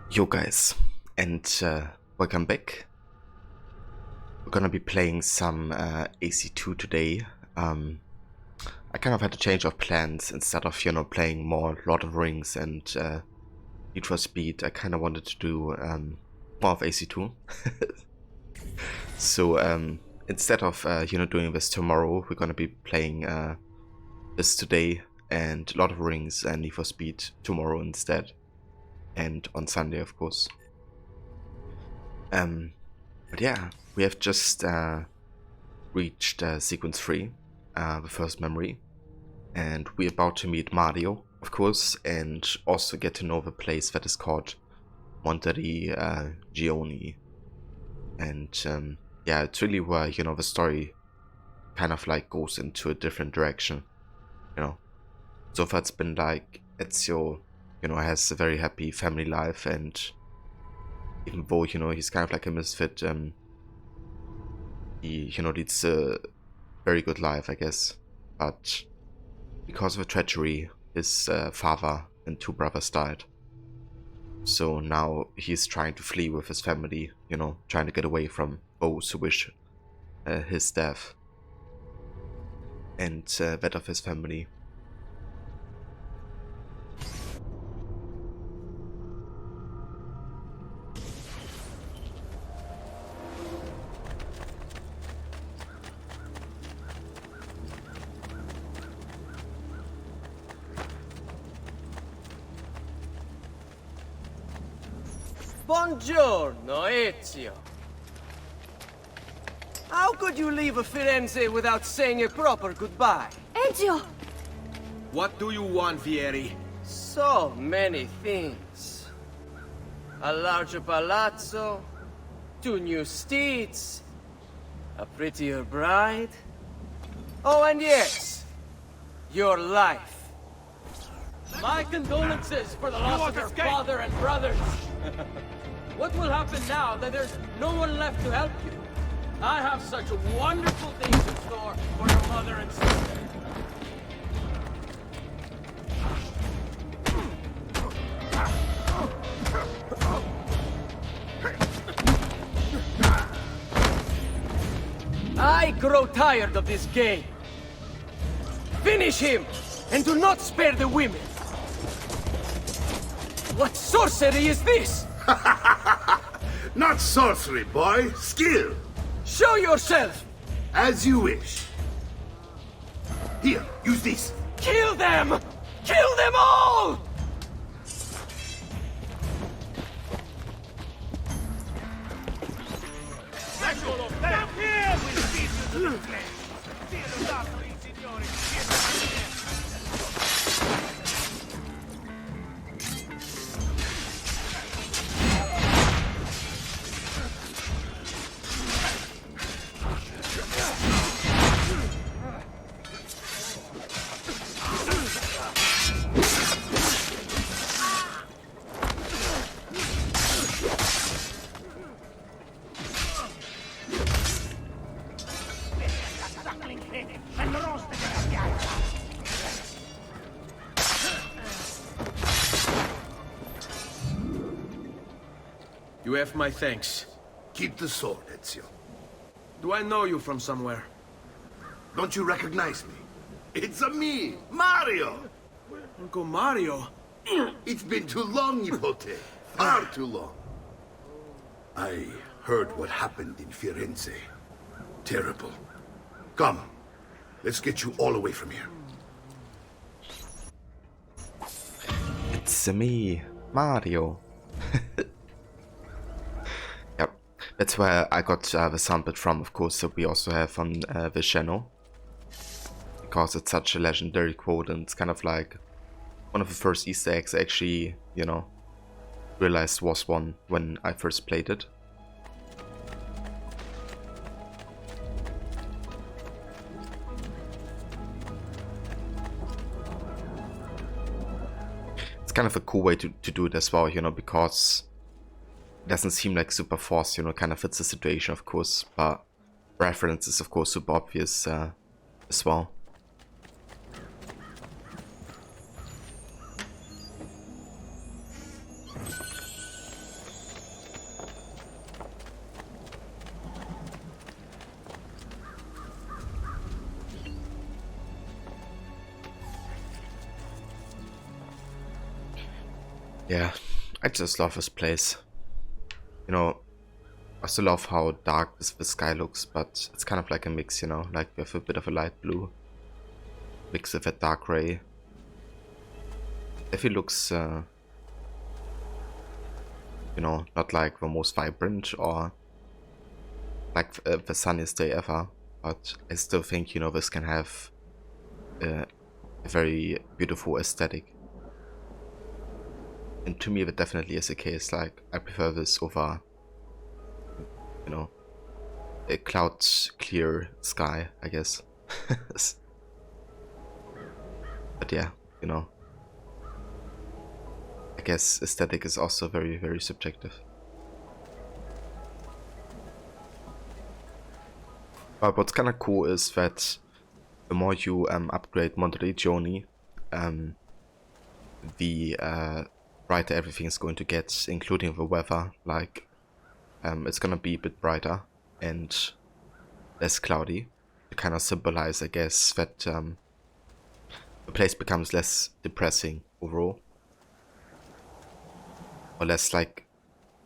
Yo guys, and welcome back. We're gonna be playing some AC2 today. I kind of had a change of plans. Instead of, playing more Lord of the Rings and Need for Speed, I kind of wanted to do more of AC2. So instead of, doing this tomorrow, we're gonna be playing this today, and Lord of the Rings and Need for Speed tomorrow instead. And on Sunday, of course. But yeah, we have just reached sequence 3, the first memory, and we're about to meet Mario, of course, and also get to know the place that is called Gioni. And yeah, it's really where, the story kind of like goes into a different direction, So far it's been like Ezio, has a very happy family life, and even though, he's kind of like a misfit, he, leads a very good life, I guess. But because of a tragedy, his father and 2 brothers died. So now he's trying to flee with his family, trying to get away from those who wish his death and that of his family. Buongiorno, Ezio. How could you leave Firenze without saying a proper goodbye? Ezio! What do you want, Vieri? So many things. A larger palazzo, 2 new steeds, a prettier bride. Oh, and yes, your life. My condolences for the loss of your father and brothers. What will happen now that there's no one left to help you? I have such wonderful things in store for your mother and sister. I grow tired of this game. Finish him, and do not spare the women. What sorcery is this? Not sorcery, boy. Skill. Show yourself! As you wish. Here, use this. Kill them! Kill them all! You have my thanks. Keep the sword, Ezio. Do I know you from somewhere? Don't you recognize me? It's a me, Mario! Uncle Mario? It's been too long, Nipote. Far too long. I heard what happened in Firenze. Terrible. Come, let's get you all away from here. It's me, Mario. Yep, that's where I got the soundbit from, of course, that we also have on the channel. Because it's such a legendary quote, and it's kind of like one of the first Easter eggs I actually, realized was one when I first played it. It's kind of a cool way to do it as well, because it doesn't seem like super forced, kind of fits the situation, of course, but reference is, of course, super obvious as well. Yeah, I just love this place. You know, I still love how dark the sky looks, but it's kind of like a mix, you know, like with a bit of a light blue mixed with a dark gray. If it looks, you know, not like the most vibrant or like the sunniest day ever, but I still think, you know, this can have a very beautiful aesthetic. And to me, that definitely is the case. Like, I prefer this over, you know, a cloud clear sky, I guess. But yeah, you know, I guess aesthetic is also very, very subjective. But what's kind of cool is that the more you upgrade Monteregioni, the brighter everything is going to get, including the weather. Like, it's gonna be a bit brighter and less cloudy to kind of symbolize, I guess, that the place becomes less depressing overall, or less like,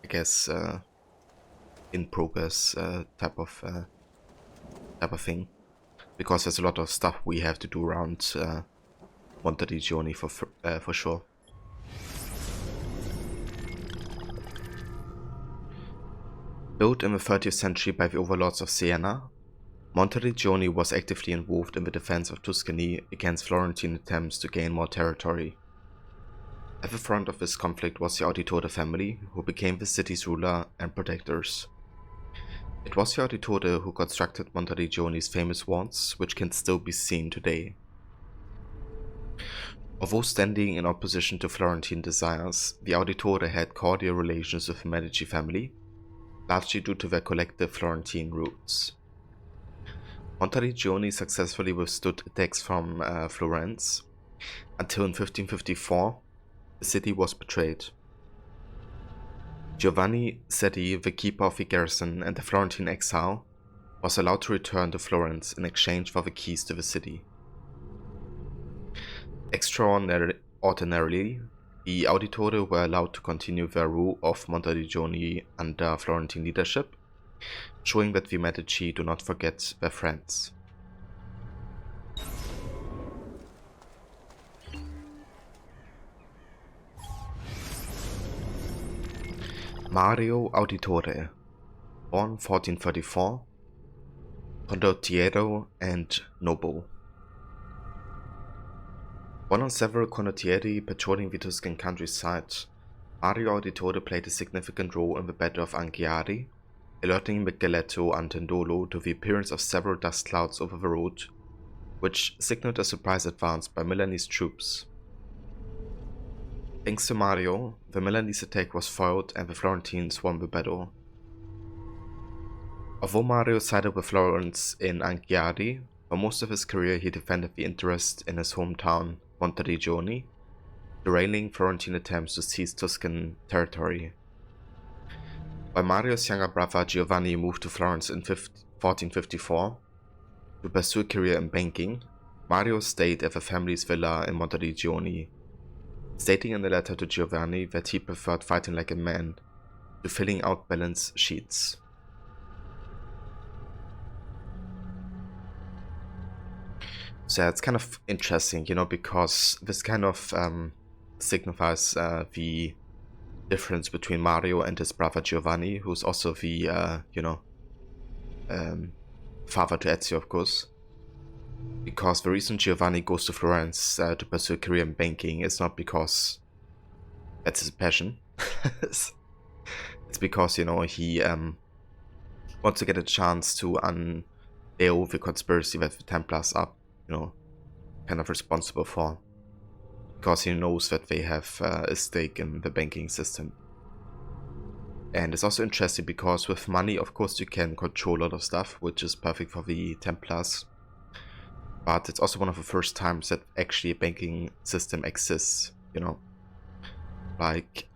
I guess, in progress type of thing, because there's a lot of stuff we have to do around Monteregioni for sure. Built in the 30th century by the overlords of Siena, Monteregioni was actively involved in the defense of Tuscany against Florentine attempts to gain more territory. At the front of this conflict was the Auditore family, who became the city's ruler and protectors. It was the Auditore who constructed Monteregioni's famous walls, which can still be seen today. Although standing in opposition to Florentine desires, the Auditore had cordial relations with the Medici family, largely due to their collective Florentine roots. Monteregioni successfully withstood attacks from Florence, until in 1554 the city was betrayed. Giovanni Sedi, the keeper of the garrison and the Florentine exile, was allowed to return to Florence in exchange for the keys to the city. Extraordinarily, the Auditore were allowed to continue their rule of Monteregioni under Florentine leadership, showing that the Medici do not forget their friends. Mario Auditore, born 1434, condottiero and noble. One of several condottieri patrolling the Tuscan countryside, Mario Auditore played a significant role in the Battle of Anghiari, alerting Micheletto Antendolo to the appearance of several dust clouds over the road, which signaled a surprise advance by Milanese troops. Thanks to Mario, the Milanese attack was foiled and the Florentines won the battle. Although Mario sided with Florence in Anghiari, for most of his career he defended the interest in his hometown, Monteregioni, derailing Florentine attempts to seize Tuscan territory. While Mario's younger brother Giovanni moved to Florence in 1454 to pursue a career in banking, Mario stayed at the family's villa in Monteregioni, stating in a letter to Giovanni that he preferred fighting like a man to filling out balance sheets. So yeah, it's kind of interesting, you know, because this kind of signifies the difference between Mario and his brother Giovanni, who's also the, you know, father to Ezio, of course. Because the reason Giovanni goes to Florence to pursue a career in banking is not because that's his passion. It's because, you know, he wants to get a chance to unveil the conspiracy that the Templars are, you know, kind of responsible for. Because he knows that they have a stake in the banking system. And it's also interesting because with money, of course, you can control a lot of stuff, which is perfect for the Templars. But it's also one of the first times that actually a banking system exists, you know. Like,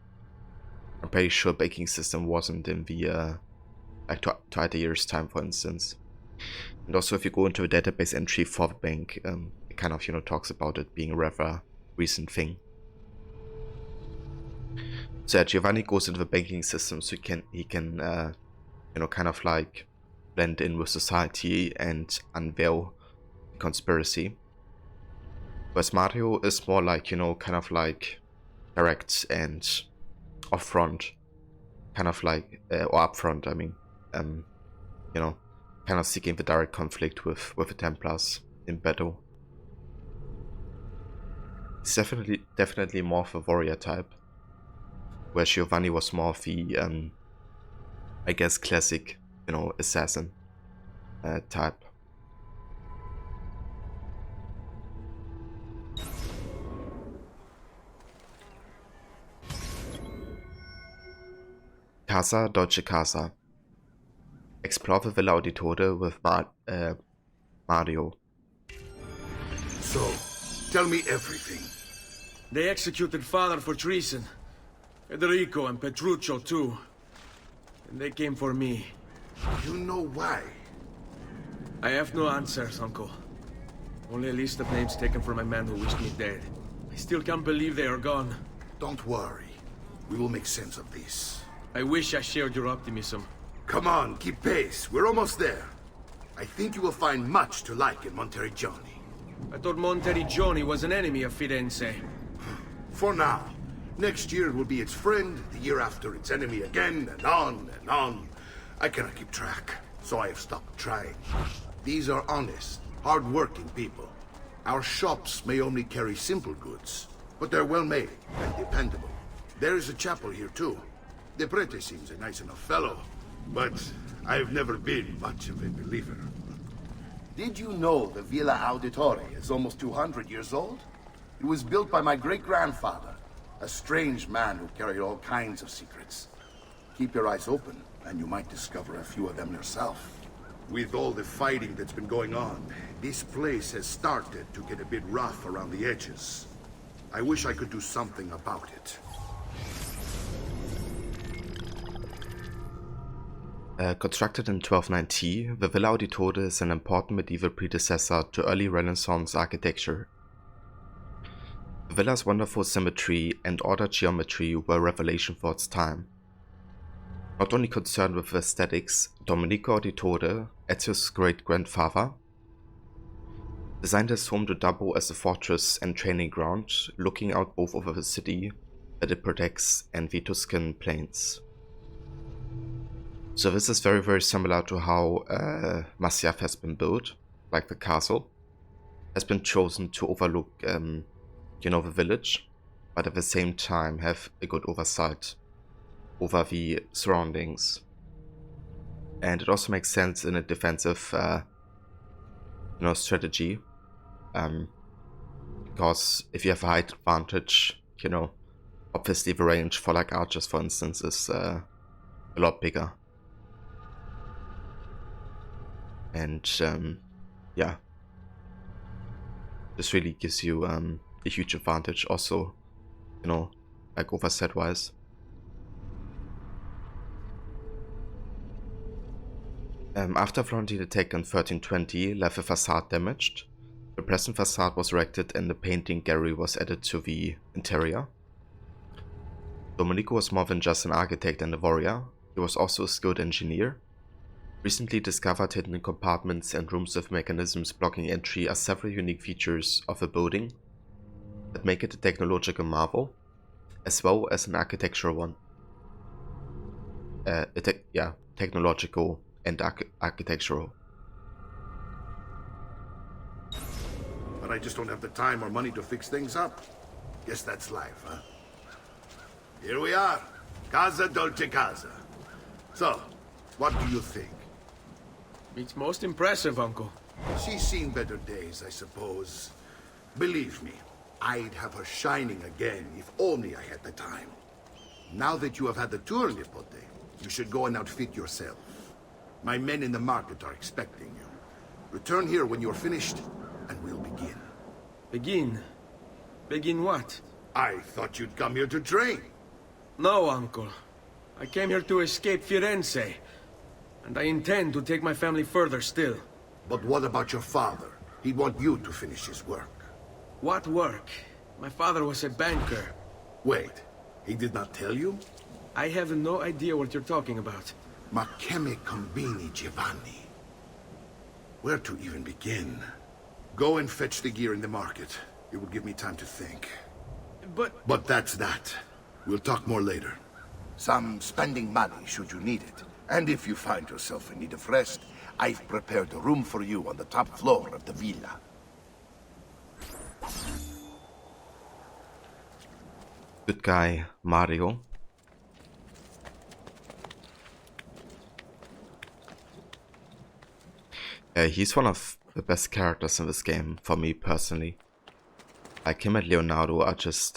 I'm pretty sure banking system wasn't in the, like, to years time, for instance. And also, if you go into a database entry for the bank, it kind of, you know, talks about it being a rather recent thing. So Giovanni goes into the banking system, so he can you know, kind of like blend in with society and unveil the conspiracy. Whereas Mario is more like, you know, kind of like direct and upfront, kind of like, or upfront, I mean, you know, kind of seeking the direct conflict with the Templars in battle. He's definitely more of a warrior type, where Giovanni was more of the, I guess, classic, you know, assassin type. Casa Dolce Casa. Explore the Villa Auditore with Mario. So, tell me everything. They executed father for treason. Federico and Petruccio too. And they came for me. You know why? I have no answers, Uncle. Only a list of names taken from my men who wished me dead. I still can't believe they are gone. Don't worry. We will make sense of this. I wish I shared your optimism. Come on, keep pace. We're almost there. I think you will find much to like in Monteriggioni. I thought Monteriggioni was an enemy of Firenze. For now. Next year it will be its friend, the year after its enemy again, and on and on. I cannot keep track, so I have stopped trying. These are honest, hard-working people. Our shops may only carry simple goods, but they're well-made and dependable. There is a chapel here too. The prete seems a nice enough fellow, but I've never been much of a believer. Did you know the Villa Auditore is almost 200 years old? It was built by my great-grandfather, a strange man who carried all kinds of secrets. Keep your eyes open, and you might discover a few of them yourself. With all the fighting that's been going on, this place has started to get a bit rough around the edges. I wish I could do something about it. Constructed in 1290, the Villa Auditore is an important medieval predecessor to early Renaissance architecture. The villa's wonderful symmetry and ordered geometry were a revelation for its time. Not only concerned with aesthetics, Domenico Auditore, Ezio's great-grandfather, designed his home to double as a fortress and training ground, looking out both over the city that it protects and the Tuscan plains. So this is very, very similar to how Masyaf has been built, like the castle has been chosen to overlook, you know, the village, but at the same time have a good oversight over the surroundings. And it also makes sense in a defensive, you know, strategy, because if you have a height advantage, you know, obviously the range for like archers, for instance, is a lot bigger. And yeah, this really gives you a huge advantage also, you know, like oversight wise. After Florentine attack in 1320 left the facade damaged, the present facade was erected and the painting gallery was added to the interior. Domenico was more than just an architect and a warrior, he was also a skilled engineer. Recently discovered hidden compartments and rooms with mechanisms blocking entry are several unique features of the building that make it a technological marvel, as well as an architectural one. Technological and architectural. But I just don't have the time or money to fix things up. Guess that's life, huh? Here we are. Casa Dolce Casa. So, what do you think? It's most impressive, Uncle. She's seen better days, I suppose. Believe me, I'd have her shining again if only I had the time. Now that you have had the tour, Nipote, you should go and outfit yourself. My men in the market are expecting you. Return here when you're finished, and we'll begin. Begin? Begin what? I thought you'd come here to train. No, Uncle. I came here to escape Firenze. And I intend to take my family further still. But what about your father? He'd want you to finish his work. What work? My father was a banker. Wait. He did not tell you? I have no idea what you're talking about. Ma che me combini, Giovanni? Where to even begin? Go and fetch the gear in the market. It will give me time to think. But that's that. We'll talk more later. Some spending money should you need it. And if you find yourself in need of rest, I've prepared a room for you on the top floor of the villa. Good guy, Mario. He's one of the best characters in this game, for me personally. Like him and Leonardo are just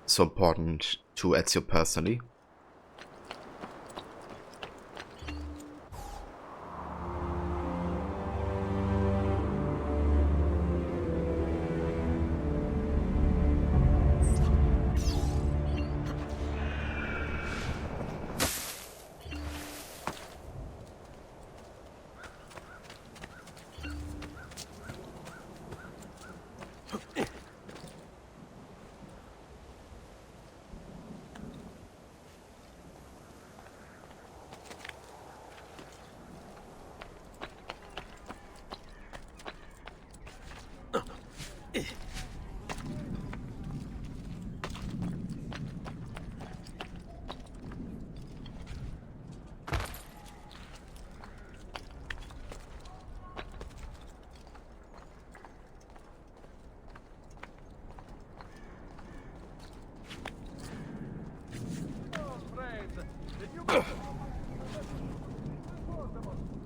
so important to Ezio personally.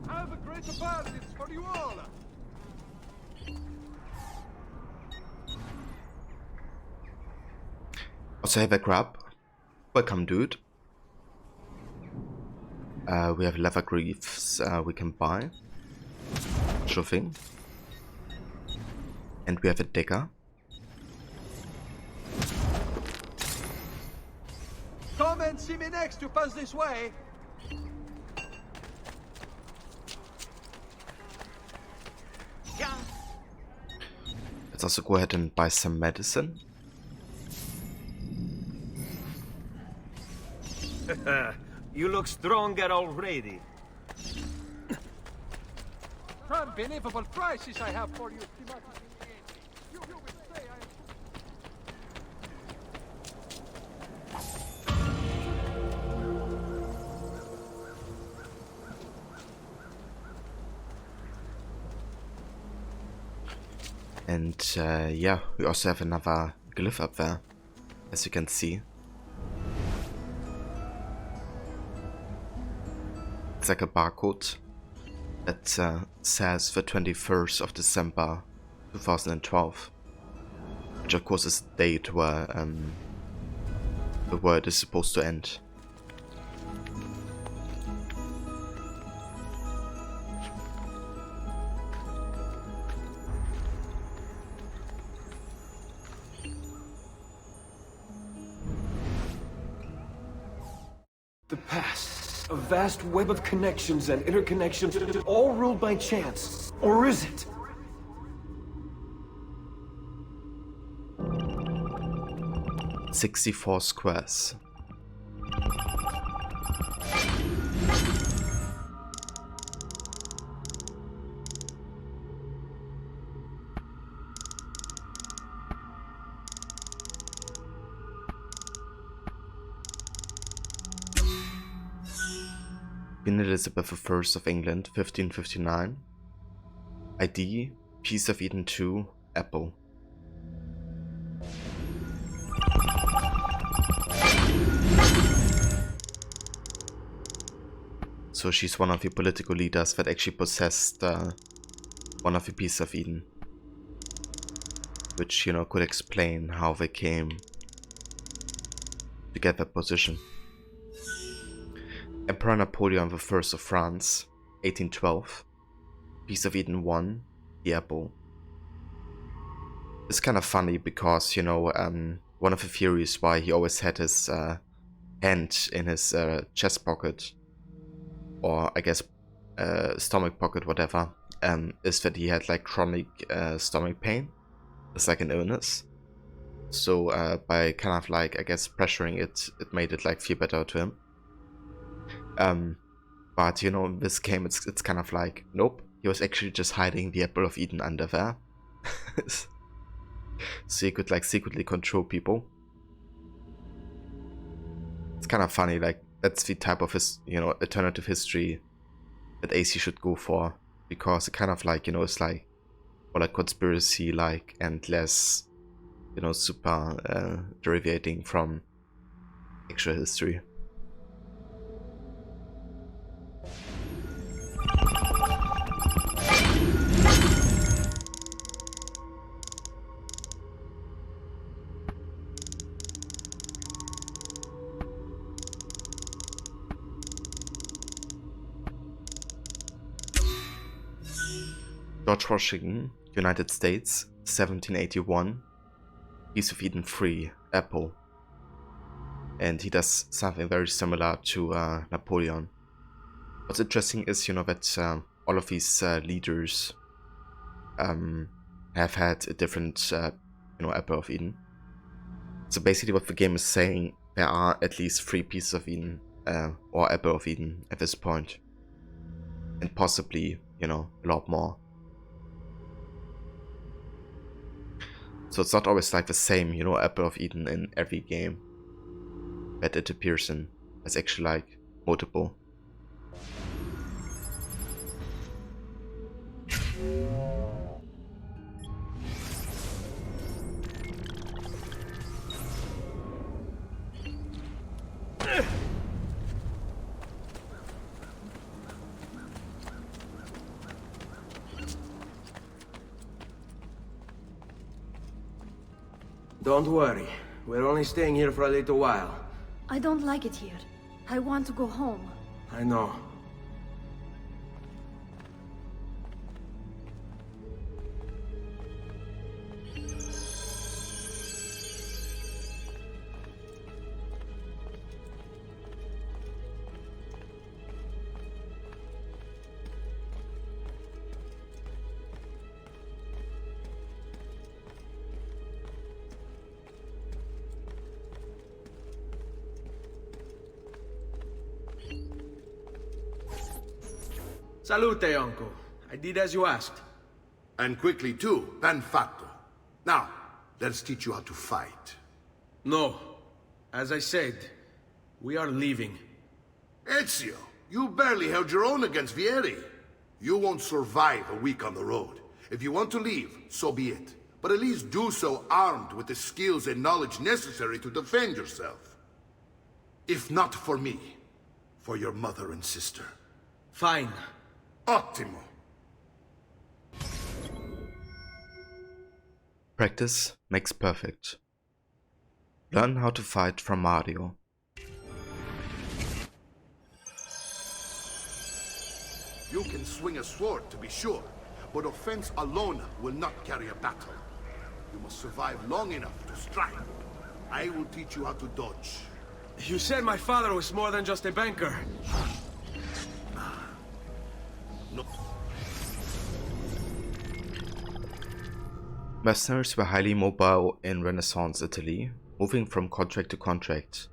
Have a great abundance for you all. Also have a grab. Welcome, dude. We have leather greaves we can buy. Sure thing. And we have a dagger. Come and see me next to pass this way. Let's also go ahead and buy some medicine. You look stronger already. Unbelievable prices I have for you. You will say I am... And yeah, we also have another glyph up there, as you can see. It's like a barcode that says the 21st of December 2012, which of course is the date where the world is supposed to end. The past, a vast web of connections and interconnections, all ruled by chance. Or is it? "64 squares." Queen Elizabeth I of England, 1559. ID, Piece of Eden 2, Apple. So she's one of the political leaders that actually possessed one of the Piece of Eden. Which, you know, could explain how they came to get that position. Emperor Napoleon I of France, 1812. Piece of Eden 1, the apple. It's kind of funny because, you know, one of the theories why he always had his hand in his chest pocket, or I guess stomach pocket, whatever, is that he had like chronic stomach pain. It's like an illness. So by kind of like, I guess, pressuring it, it made it like feel better to him. But you know, in this game, it's kind of like, nope, he was actually just hiding the Apple of Eden under there. So he could like secretly control people. It's kind of funny, like that's the type of alternative history that AC should go for, because it kind of like, you know, it's like more like conspiracy like and less, you know, super derivating from actual history. George Washington, United States, 1781, Piece of Eden 3, Apple. And he does something very similar to Napoleon. What's interesting is, you know, that all of these leaders have had a different, Apple of Eden. So basically what the game is saying, there are at least 3 pieces of Eden, or Apple of Eden at this point. And possibly, you know, a lot more. So it's not always like the same, you know, Apple of Eden in every game that it appears in. It's actually like multiple. Don't worry. We're only staying here for a little while. I don't like it here. I want to go home. I know. Salute, uncle. I did as you asked. And quickly too, ben fatto. Now, let's teach you how to fight. No. As I said, we are leaving. Ezio, you barely held your own against Vieri. You won't survive a week on the road. If you want to leave, so be it. But at least do so armed with the skills and knowledge necessary to defend yourself. If not for me, for your mother and sister. Fine. Ottimo. Practice makes perfect. Learn how to fight from Mario. You can swing a sword, to be sure, but offense alone will not carry a battle. You must survive long enough to strike. I will teach you how to dodge. You said my father was more than just a banker. No. Mercenaries were highly mobile in Renaissance Italy, moving from contract to contract.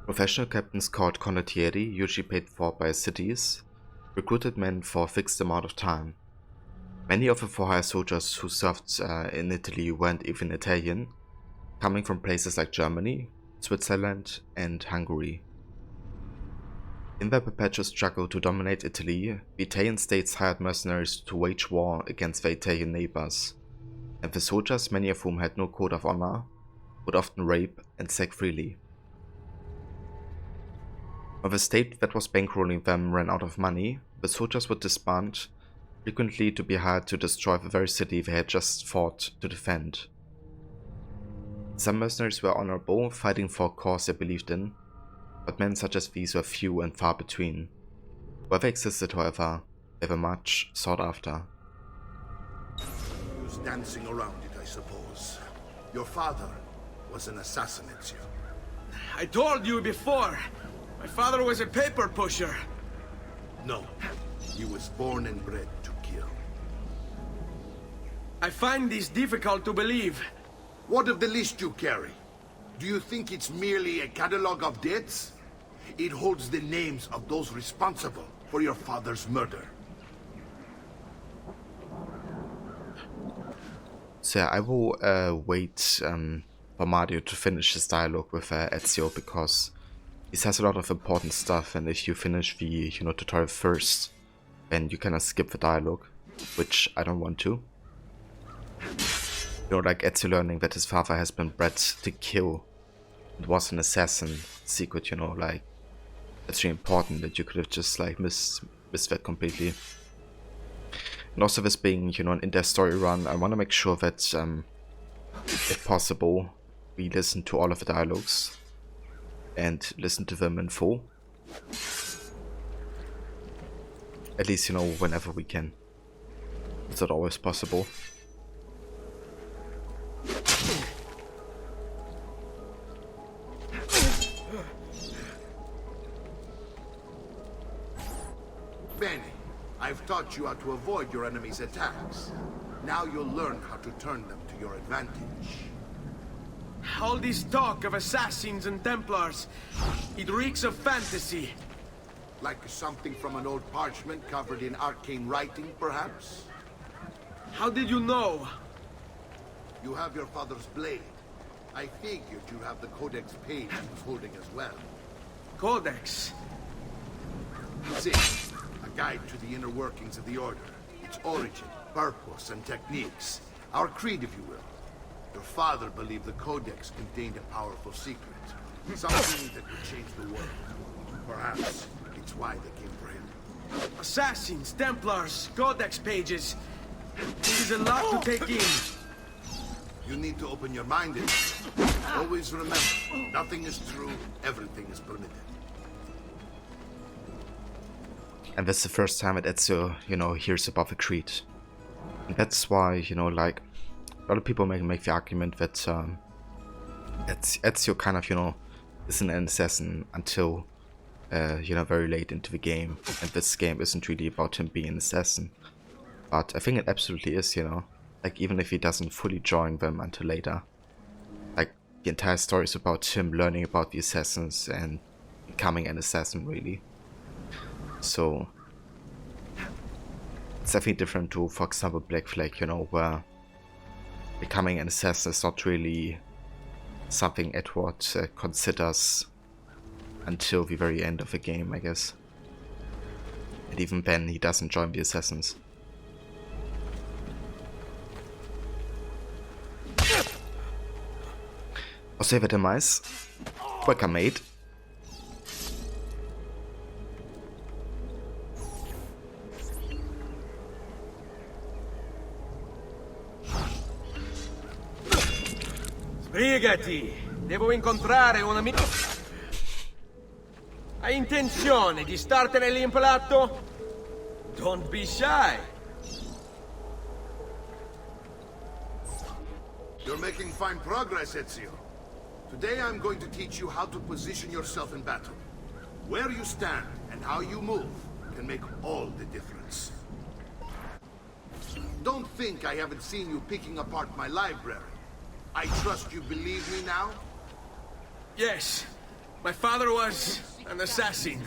Professional captains called condottieri, usually paid for by cities, recruited men for a fixed amount of time. Many of the for-hire soldiers who served in Italy weren't even Italian, coming from places like Germany, Switzerland, and Hungary. In their perpetual struggle to dominate Italy, the Italian states hired mercenaries to wage war against their Italian neighbors, and the soldiers, many of whom had no code of honor, would often rape and sack freely. When the state that was bankrolling them ran out of money, the soldiers would disband, frequently to be hired to destroy the very city they had just fought to defend. Some mercenaries were honorable, fighting for a cause they believed in, but men such as these were few and far between. Where they existed, however, they were much sought after. Who's dancing around it, I suppose. Your father was an assassin, Ezio. I told you before. My father was a paper pusher. No, he was born and bred to kill. I find this difficult to believe. What of the list you carry? Do you think it's merely a catalog of debts? It holds the names of those responsible for your father's murder. So yeah, I will wait for Mario to finish his dialogue with Ezio, because he says a lot of important stuff, and if you finish the tutorial first, then you kind of skip the dialogue, which I don't want to. Like Ezio learning that his father has been bred to kill. It was an assassin secret, like it's really important that you could have just like missed that completely. And also this being, an in-depth story run, I want to make sure that, if possible, we listen to all of the dialogues and listen to them in full. At least, whenever we can. It's not always possible. Bene, I've taught you how to avoid your enemy's attacks. Now you'll learn how to turn them to your advantage. All this talk of assassins and Templars, it reeks of fantasy. Like something from an old parchment covered in arcane writing, perhaps? How did you know? You have your father's blade. I figured you have the Codex Pages he was holding as well. Codex? It's it. A guide to the inner workings of the Order. Its origin, purpose, and techniques. Our creed, if you will. Your father believed the Codex contained a powerful secret. Something that would change the world. Perhaps it's why they came for him. Assassins, Templars, Codex Pages. It is a lot to take in. You need to open your mind and always remember, nothing is true, everything is permitted. And that's the first time that Ezio, hears about the creed. And that's why, like, a lot of people make the argument that Ezio kind of, isn't an assassin until, very late into the game. And this game isn't really about him being an assassin. But I think it absolutely is, Like, even if he doesn't fully join them until later. Like, the entire story is about him learning about the assassins and becoming an assassin, really. So, it's definitely different to, for example, Black Flag, where becoming an assassin is not really something Edward considers until the very end of the game, I guess. And even then, he doesn't join the assassins. Osserva demais. Welcome, mate. Sbrigati! Devo incontrare un amico. Hai intenzione di startene lì impalato? Don't be shy. You're making fine progress, Ezio. Today I'm going to teach you how to position yourself in battle. Where you stand and how you move can make all the difference. Don't think I haven't seen you picking apart my library. I trust you believe me now? Yes. My father was an assassin.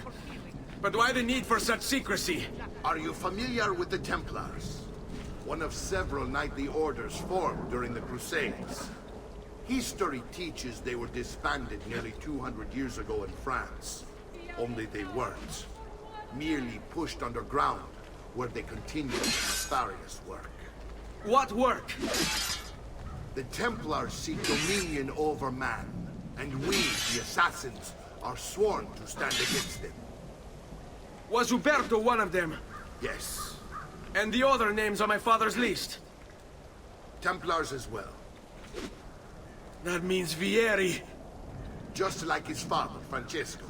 But why the need for such secrecy? Are you familiar with the Templars? One of several knightly orders formed during the Crusades. History teaches they were disbanded nearly 200 years ago in France. Only they weren't. Merely pushed underground, where they continued their nefarious work. What work? The Templars seek dominion over man, and we, the assassins, are sworn to stand against them. Was Uberto one of them? Yes. And the other names on my father's list? Templars as well. That means Vieri. Just like his father, Francesco.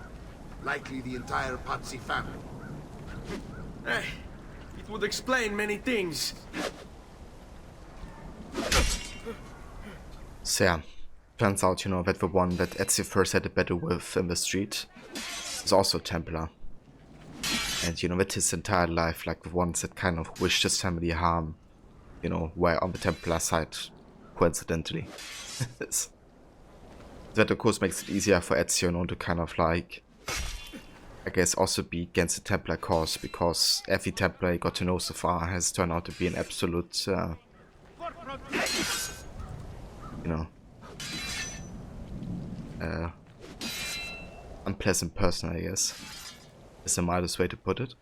Likely the entire Pazzi family. It would explain many things. So yeah, turns out, that the one that Ezio first had a battle with in the street is also a Templar. And, with his entire life, like the ones that kind of wished his family harm, were on the Templar side coincidentally. That of course makes it easier for Ezio, you know, to kind of like, I guess, also be against the Templar cause, because every Templar I got to know so far has turned out to be an absolute, you know, unpleasant person, I guess, is the mildest way to put it.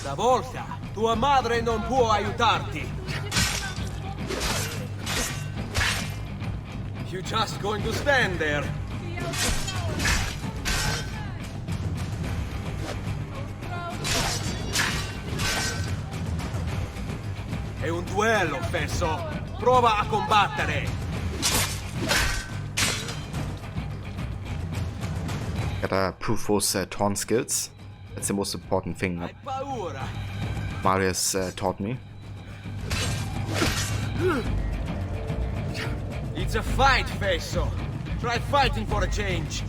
Stavolta tua madre non può aiutarti. You just going to stand there? È un duello, Fesso. Prova a combattere. Gotta prove those taunt skills. That's the most important thing that Marius taught me. It's a fight, Fesso. Try fighting for a change.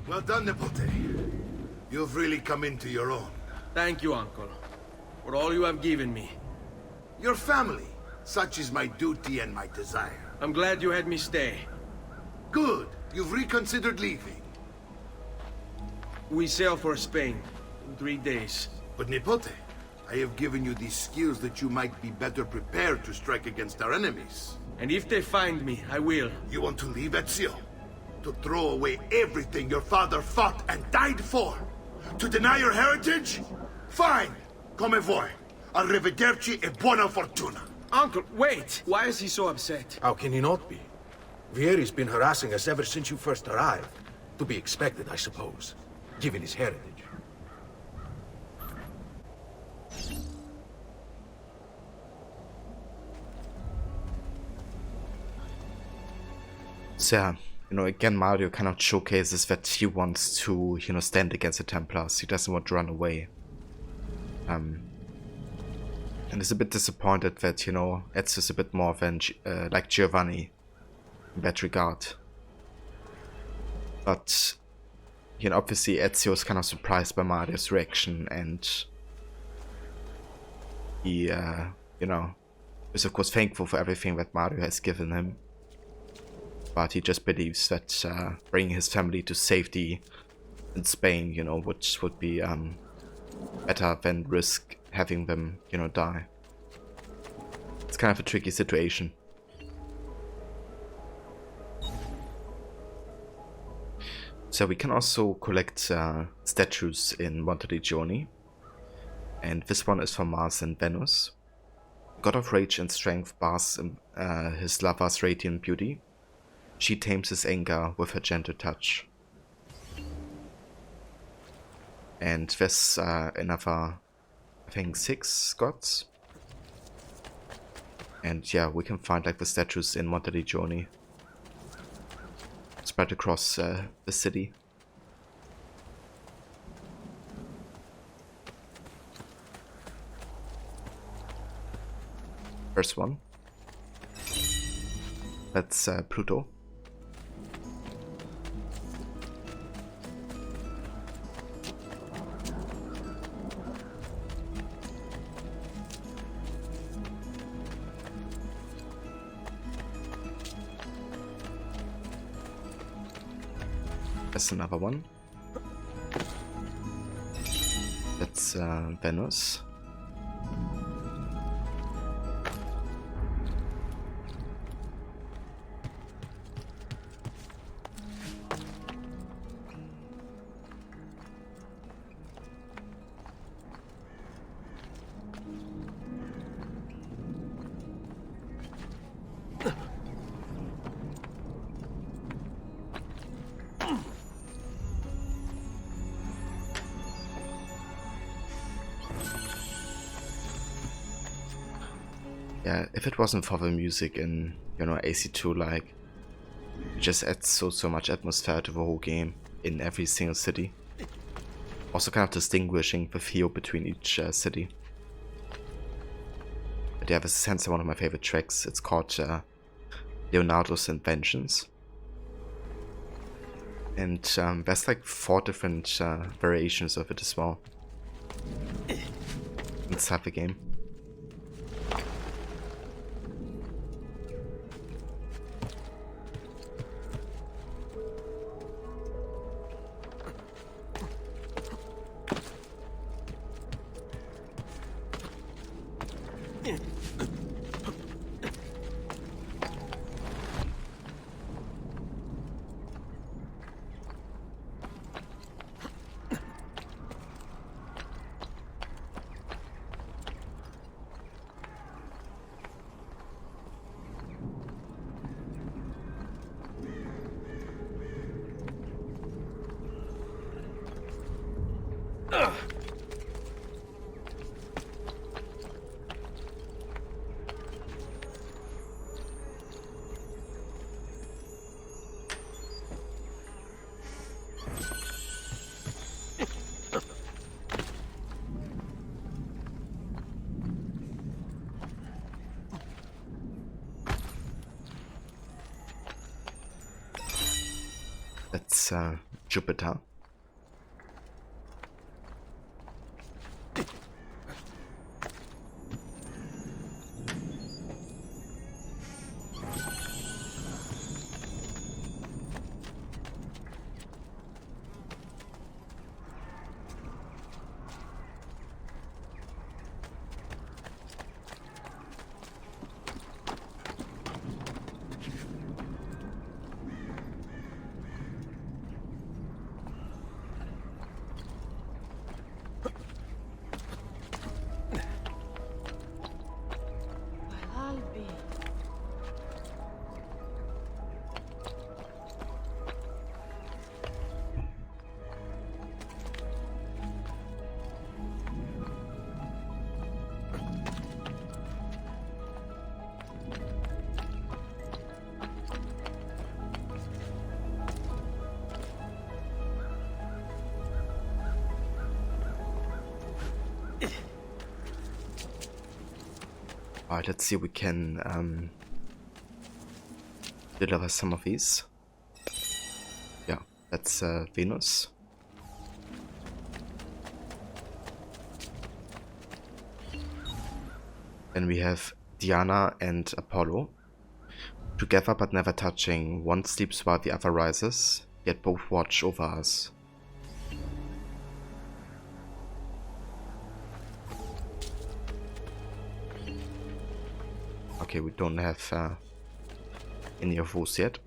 Well done, Nipote. You've really come into your own. Thank you, Uncle, for all you have given me. Your family. Such is my duty and my desire. I'm glad you had me stay. Good. You've reconsidered leaving. We sail for Spain in 3 days. But Nipote, I have given you these skills that you might be better prepared to strike against our enemies. And if they find me, I will. You want to leave Ezio? To throw away everything your father fought and died for? To deny your heritage? Fine! Come vuoi. Arrivederci e buona fortuna. Uncle, wait! Why is he so upset? How can he not be? Vieri's been harassing us ever since you first arrived. To be expected, I suppose, given his heritage. So yeah, you know, again Mario kind of showcases that he wants to, you know, stand against the Templars. He doesn't want to run away. And is a bit disappointed that, you know, Ezio's a bit more than like Giovanni in that regard. But, you know, obviously Ezio is kind of surprised by Mario's reaction, and he, you know, is of course thankful for everything that Mario has given him. But he just believes that bringing his family to safety in Spain, you know, would be better than risk having them, you know, die. It's kind of a tricky situation. So we can also collect statues in Monteliggioni, and this one is from Mars and Venus. God of Rage and Strength bars his lover's radiant beauty. She tames his anger with her gentle touch. And there's another, I think, 6 gods. And yeah, we can find like the statues in Monteliggioni, spread across the city. First one. That's Pluto. That's another one. That's Venus. Yeah, if it wasn't for the music in, you know, AC2, like, it just adds so much atmosphere to the whole game in every single city. Also kind of distinguishing the feel between each city. But yeah, this is hence one of my favorite tracks. It's called Leonardo's Inventions. And there's like 4 different variations of it as well inside the game. That's Jupiter. Alright, let's see if we can deliver some of these. Yeah, that's Venus. Then we have Diana and Apollo. Together but never touching, one sleeps while the other rises, yet both watch over us. Okay, we don't have any of those yet.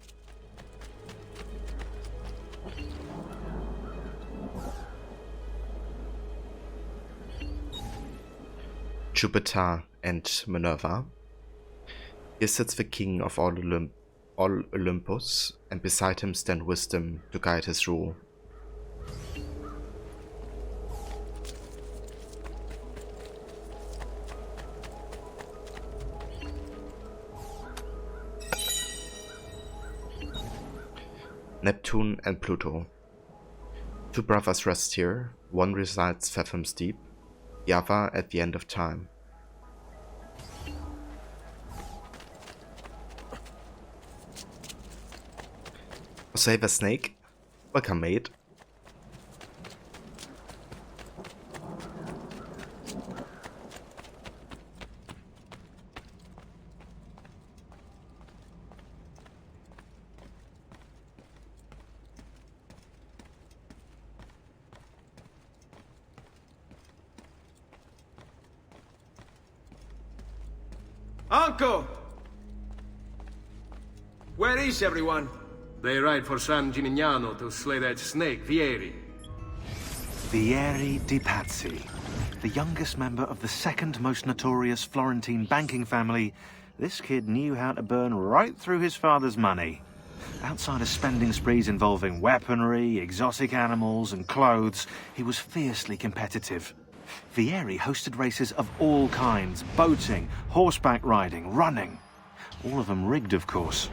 Jupiter and Minerva. Here sits the king of all Olympus, and beside him stand wisdom to guide his rule. Neptune and Pluto. 2 brothers rest here, one resides fathoms deep, the other at the end of time. Save a snake. Welcome, mate. Uncle! Where is everyone? They ride for San Gimignano to slay that snake, Vieri. Vieri di Pazzi, the youngest member of the second most notorious Florentine banking family. This kid knew how to burn right through his father's money. Outside of spending sprees involving weaponry, exotic animals, and clothes, he was fiercely competitive. Vieri hosted races of all kinds, boating, horseback riding, running. All of them rigged, of course.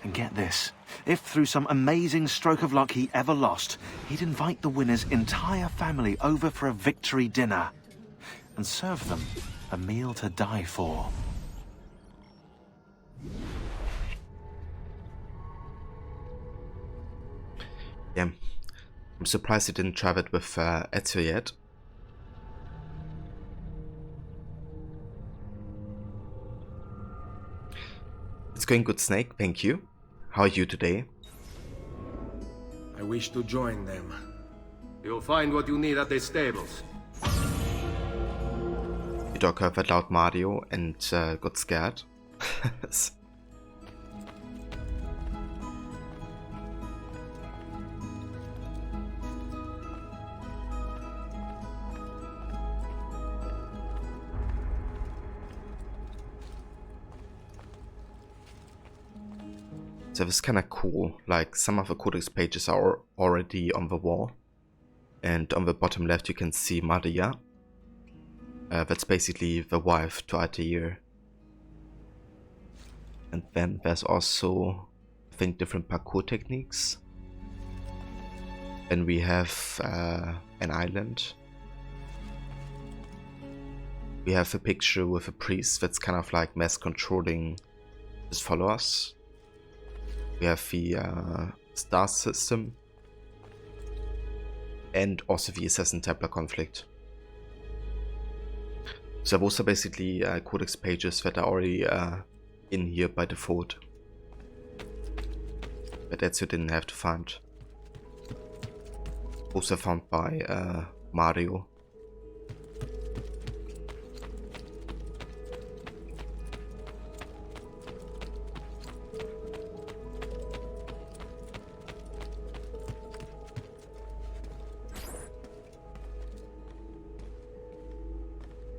And get this, If through some amazing stroke of luck he ever lost, he'd invite the winner's entire family over for a victory dinner and serve them a meal to die for. Yeah, I'm surprised he didn't try it with Ezio yet. It's going good, Snake, thank you. How are you today? I wish to join them. You'll find what you need at the stables. The dog heard that loud Mario and got scared. So it's kind of cool, like some of the Codex pages are already on the wall, and on the bottom left you can see Maria. That's basically the wife to Altair. And then there's also, I think, different parkour techniques. Then we have an island. We have a picture with a priest that's kind of like mass controlling his followers. We have the star system, and also the Assassin Templar conflict. So those are basically Codex pages that are already in here by default, but that's you didn't have to find. Also found by Mario.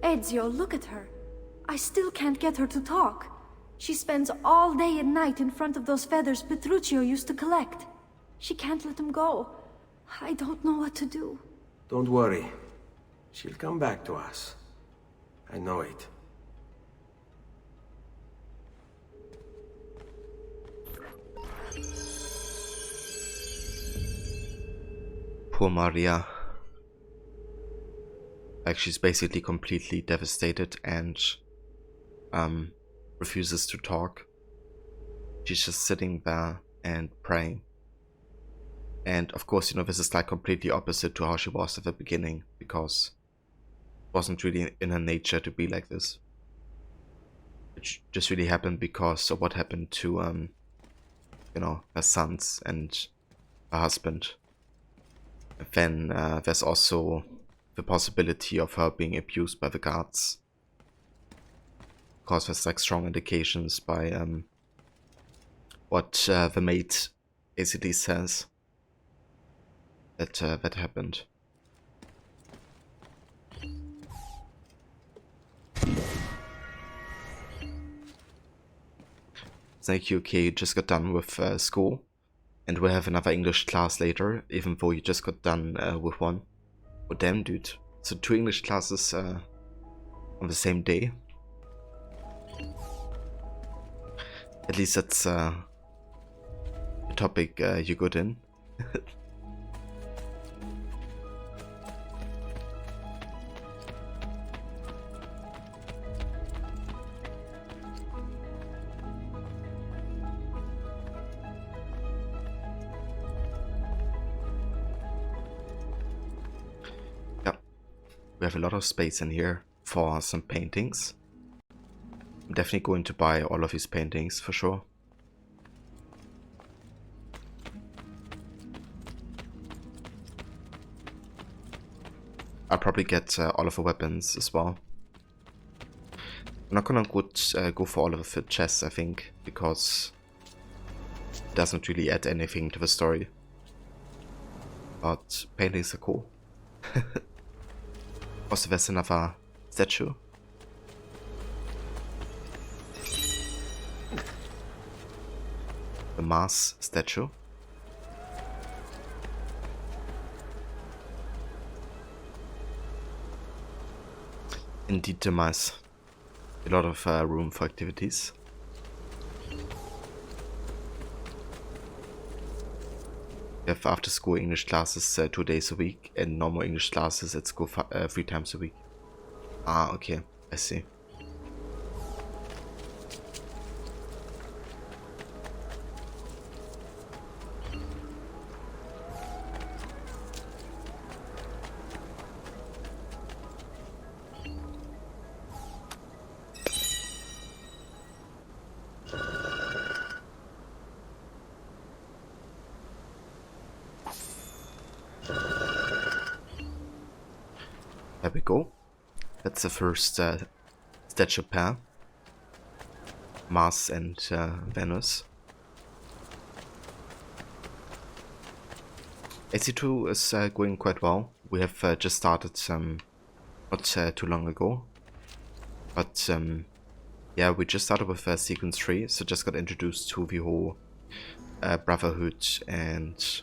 Ezio, look at her. I still can't get her to talk. She spends all day and night in front of those feathers Petruccio used to collect. She can't let them go. I don't know what to do. Don't worry. She'll come back to us. I know it. Poor Maria. Like, she's basically completely devastated and refuses to talk. She's just sitting there and praying. And of course, you know, this is like completely opposite to how she was at the beginning, because it wasn't really in her nature to be like this. It just really happened because of what happened to, you know, her sons and her husband. And then there's also the possibility of her being abused by the guards, because there's like strong indications by what the maid basically says that that happened. Thank you. Okay, you just got done with school, and we'll have another English class later, even though you just got done with one. Oh damn, dude. So 2 English classes on the same day. At least that's the topic you're good in. We have a lot of space in here for some paintings. I'm definitely going to buy all of these paintings for sure. I'll probably get all of the weapons as well. I'm not gonna go for all of the chests, I think, because it doesn't really add anything to the story. But paintings are cool. Also, there's another statue. The Mars statue. Indeed, the mice. A lot of room for activities. We have after school English classes 2 days a week, and normal English classes at school 3 times a week. Ah, okay, I see. There we go. That's the first statue pair. Mars and Venus. AC2 is going quite well. We have just started not too long ago. But yeah, we just started with Sequence 3, so just got introduced to the whole Brotherhood and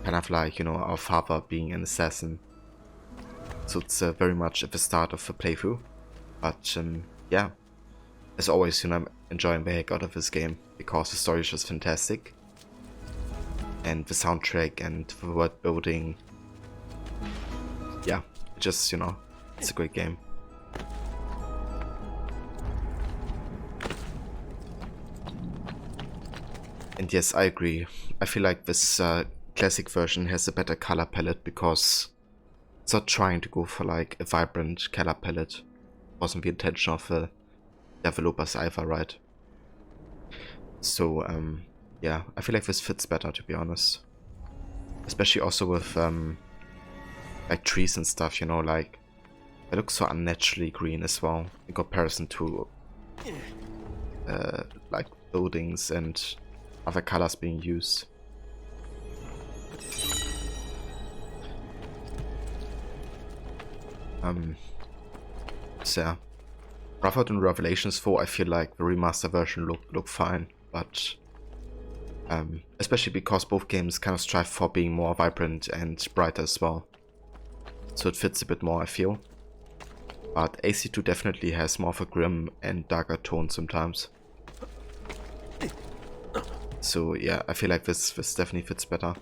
kind of like, you know, our father being an assassin. So it's very much at the start of the playthrough, but yeah, as always, you know, I'm enjoying the heck out of this game because the story is just fantastic, and the soundtrack and the world building, yeah, just, you know, it's a great game. And yes, I agree. I feel like this classic version has a better color palette because it's not trying to go for like a vibrant color palette. Wasn't the intention of the developers either, right? So yeah, I feel like this fits better, to be honest. Especially also with like trees and stuff, you know, like it looks so unnaturally green as well in comparison to like buildings and other colors being used. So yeah, Brotherhood and Revelations 4, I feel like the remaster version look fine, but especially because both games kind of strive for being more vibrant and brighter as well, so it fits a bit more, I feel. But AC2 definitely has more of a grim and darker tone sometimes. So yeah, I feel like this definitely fits better.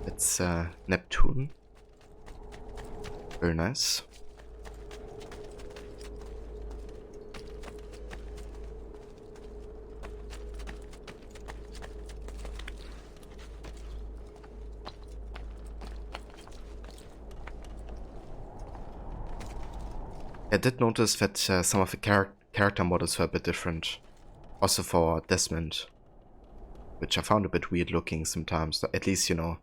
It's Neptune. Very nice. I did notice that some of the character models were a bit different. Also for Desmond, which I found a bit weird looking sometimes, at least, you know,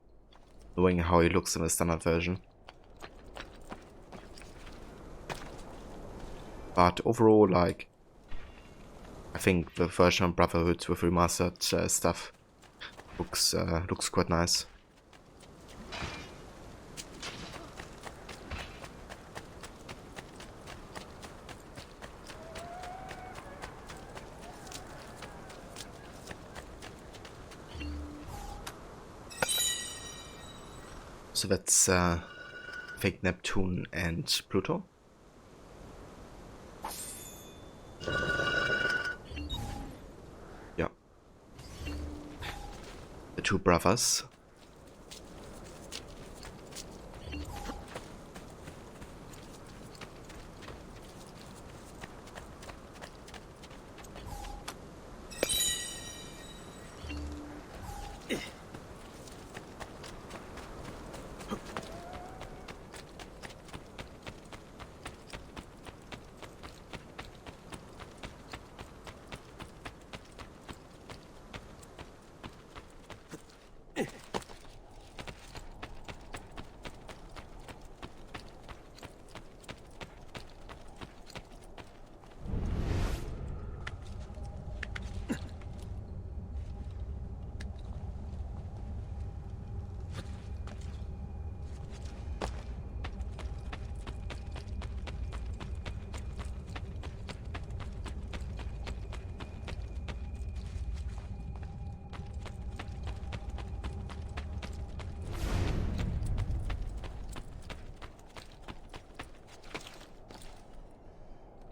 knowing how he looks in the standard version. But overall, like, I think the version of Brotherhood with remastered stuff looks quite nice. So that's fake Neptune and Pluto. Yeah. The two brothers.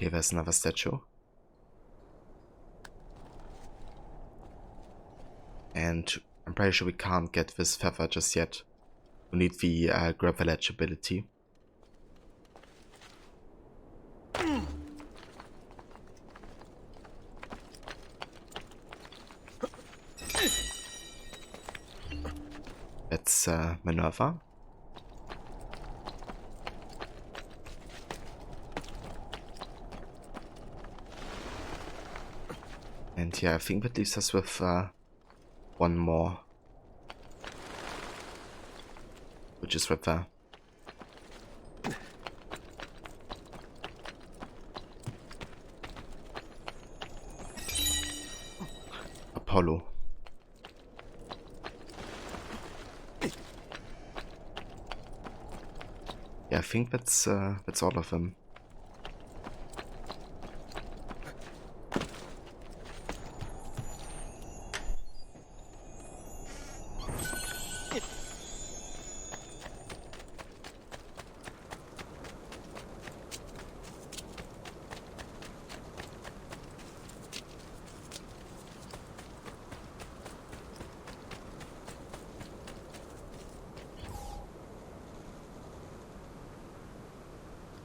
Okay, there's another statue. And I'm pretty sure we can't get this feather just yet. We need the grab the ledge ability. That's Minerva. And yeah, I think that leaves us with one more, which is right there. Apollo. Yeah, I think that's all of them.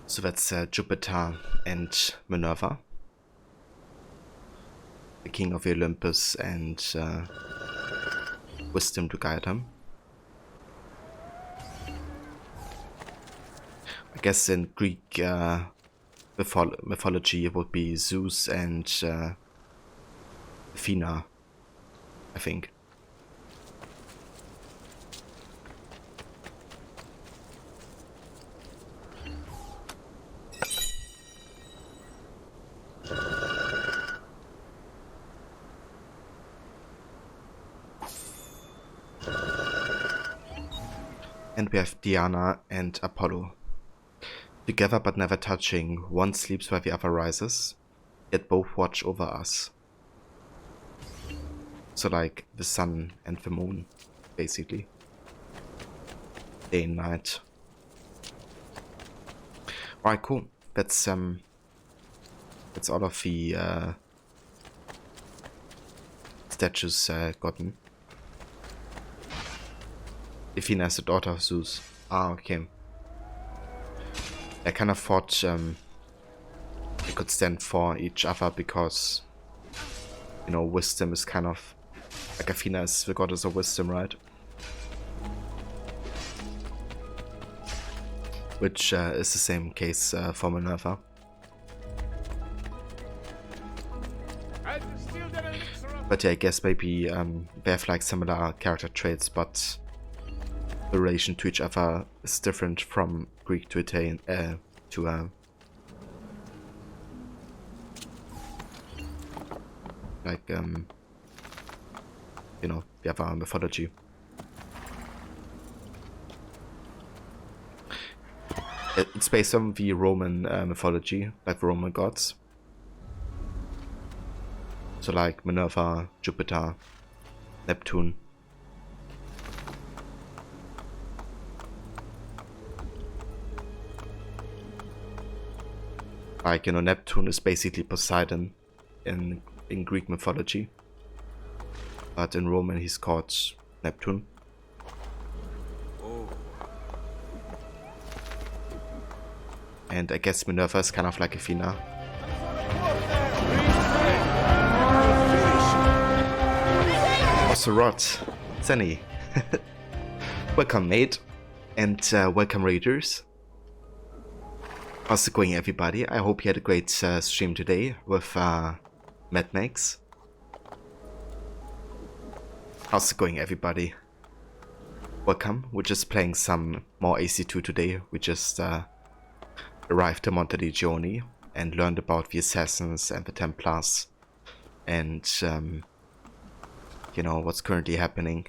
So that's Jupiter and Minerva, the king of Olympus, and wisdom to guide him. I guess in Greek mythology it would be Zeus and Athena, I think. And we have Diana and Apollo. Together but never touching, one sleeps while the other rises, yet both watch over us. So like the sun and the moon, basically. Day and night. Alright, cool. That's all of the statues gotten. Athena is the daughter of Zeus. Ah, okay. I kind of thought they could stand for each other because, you know, wisdom is kind of like Athena is the goddess of wisdom, right? Which is the same case for Minerva. But yeah, I guess maybe they have like similar character traits, but the relation to each other is different from Greek to Italian to like you know, the other mythology. It's based on the Roman mythology, like the Roman gods. So like Minerva, Jupiter, Neptune. Like, you know, Neptune is basically Poseidon in Greek mythology. But in Roman he's called Neptune. And I guess Minerva is kind of like Athena. Also Rod, Zenny. Welcome mate, and welcome raiders. How's it going everybody? I hope you had a great stream today with Mad Max. How's it going everybody? Welcome, we're just playing some more AC2 today. We just arrived at Montelegione and learned about the Assassins and the Templars. And you know, what's currently happening.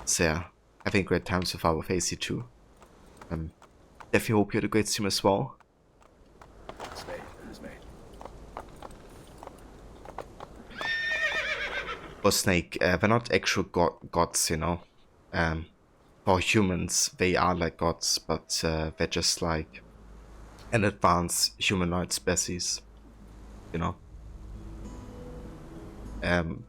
So yeah, having great times so far with AC2. Definitely hope you had a great stream as well. Or Snake, they're not actual gods, you know. For humans, they are like gods, but they're just like an advanced humanoid species, you know.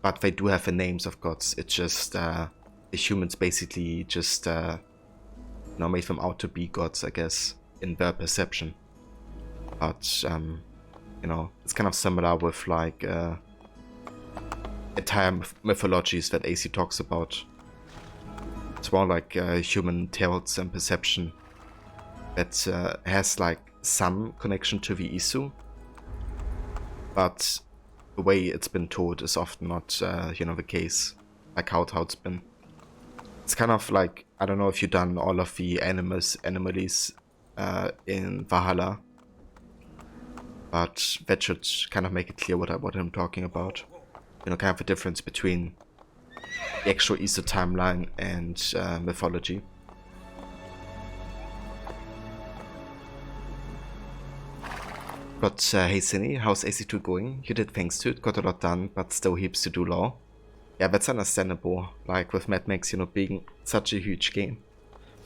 But they do have the names of gods. It's just the humans basically just made them out to be gods, I guess, in their perception. But you know, it's kind of similar with like entire mythologies that AC talks about. It's more like human tales and perception that has like some connection to the Isu, but the way it's been told is often not, you know, the case, like how it's been. It's kind of like, I don't know if you've done all of the anomalies in Valhalla, but that should kind of make it clear what I'm talking about. You know, kind of the difference between the actual Isu timeline and mythology. But hey Cinny, how's AC2 going? You did things to it, got a lot done, but still heaps to do law. Yeah, that's understandable, like with Mad Max, you know, being such a huge game.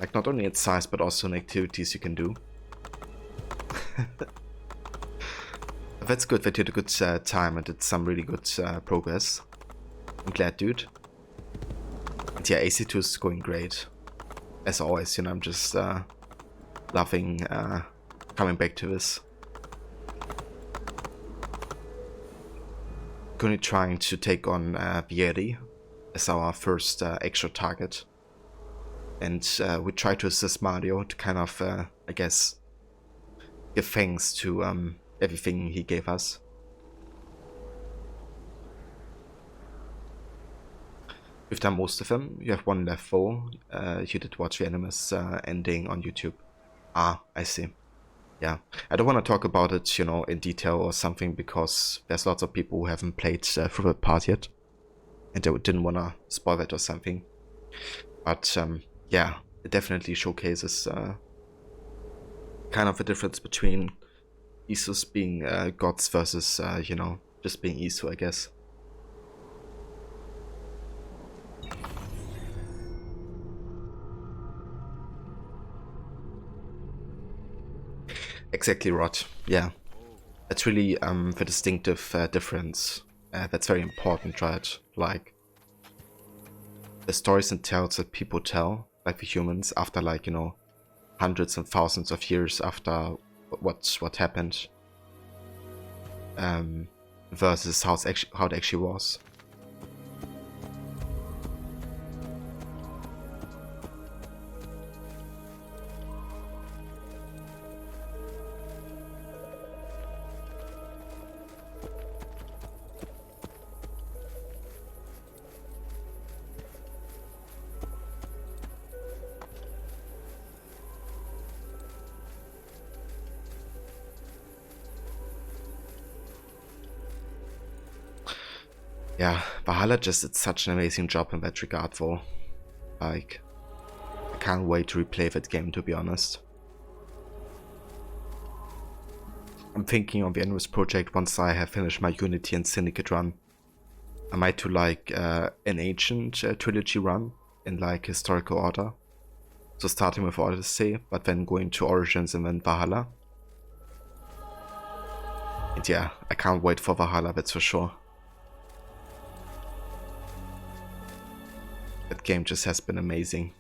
Like not only its size, but also in activities you can do. That's good that you had a good time and did some really good progress. I'm glad, dude. And yeah, AC2 is going great. As always, you know, I'm just loving coming back to this. Currently trying to take on Vieri as our first actual target. And we try to assist Mario to kind of, I guess, give thanks to everything he gave us. We've done most of them. You have one left though. You did watch the Animus ending on YouTube. Ah, I see. Yeah, I don't want to talk about it, you know, in detail or something, because there's lots of people who haven't played through the part yet, and they didn't want to spoil it or something. But yeah, it definitely showcases kind of a difference between Isus being gods versus, you know, just being Isu, I guess. Exactly, Rod. Yeah, that's really the distinctive difference. That's very important, right? Like the stories and tales that people tell, like the humans, after like, you know, hundreds and thousands of years after what happened, versus how it actually was. Yeah, Valhalla just did such an amazing job in that regard though. Like, I can't wait to replay that game, to be honest. I'm thinking on the Animus project, once I have finished my Unity and Syndicate run, I might do like an ancient trilogy run in like historical order. So starting with Odyssey, but then going to Origins and then Valhalla. And yeah, I can't wait for Valhalla, that's for sure. That game just has been amazing.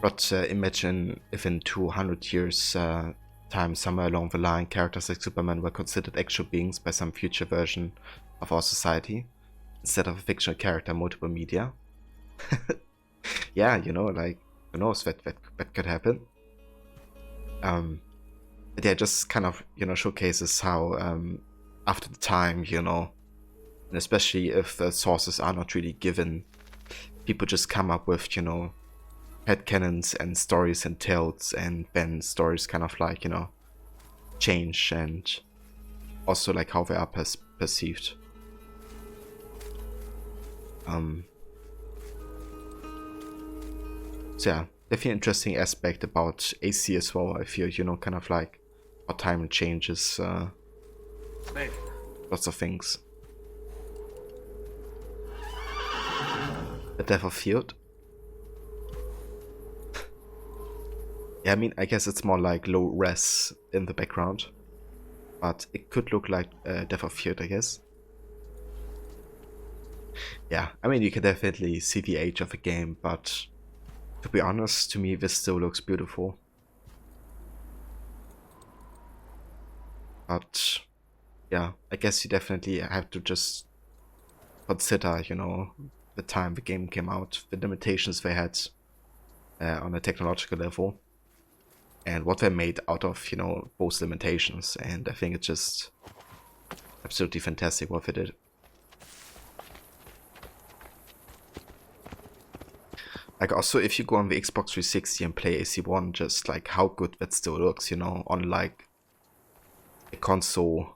But imagine if in 200 years time, somewhere along the line, characters like Superman were considered actual beings by some future version of our society, instead of a fictional character in multiple media. Yeah, you know, like, who knows, that could happen. Yeah, just kind of, you know, showcases how after the time, you know, and especially if the sources are not really given, people just come up with, you know, headcanons and stories and tales, and then stories kind of like, you know, change, and also like how they are perceived. So yeah, definitely an interesting aspect about AC as well. I feel, you know, kind of like how time changes. Hey, lots of things. The Death of Field. Yeah, I mean, I guess it's more like low res in the background, but it could look like Death of Field, I guess. Yeah, I mean, you can definitely see the age of the game, but to be honest, to me, this still looks beautiful. But yeah, I guess you definitely have to just consider, you know, the time the game came out, the limitations they had on a technological level, and what they made out of, you know, those limitations. And I think it's just absolutely fantastic what they did. Like, also, if you go on the Xbox 360 and play AC1, just like how good that still looks, you know, on like a console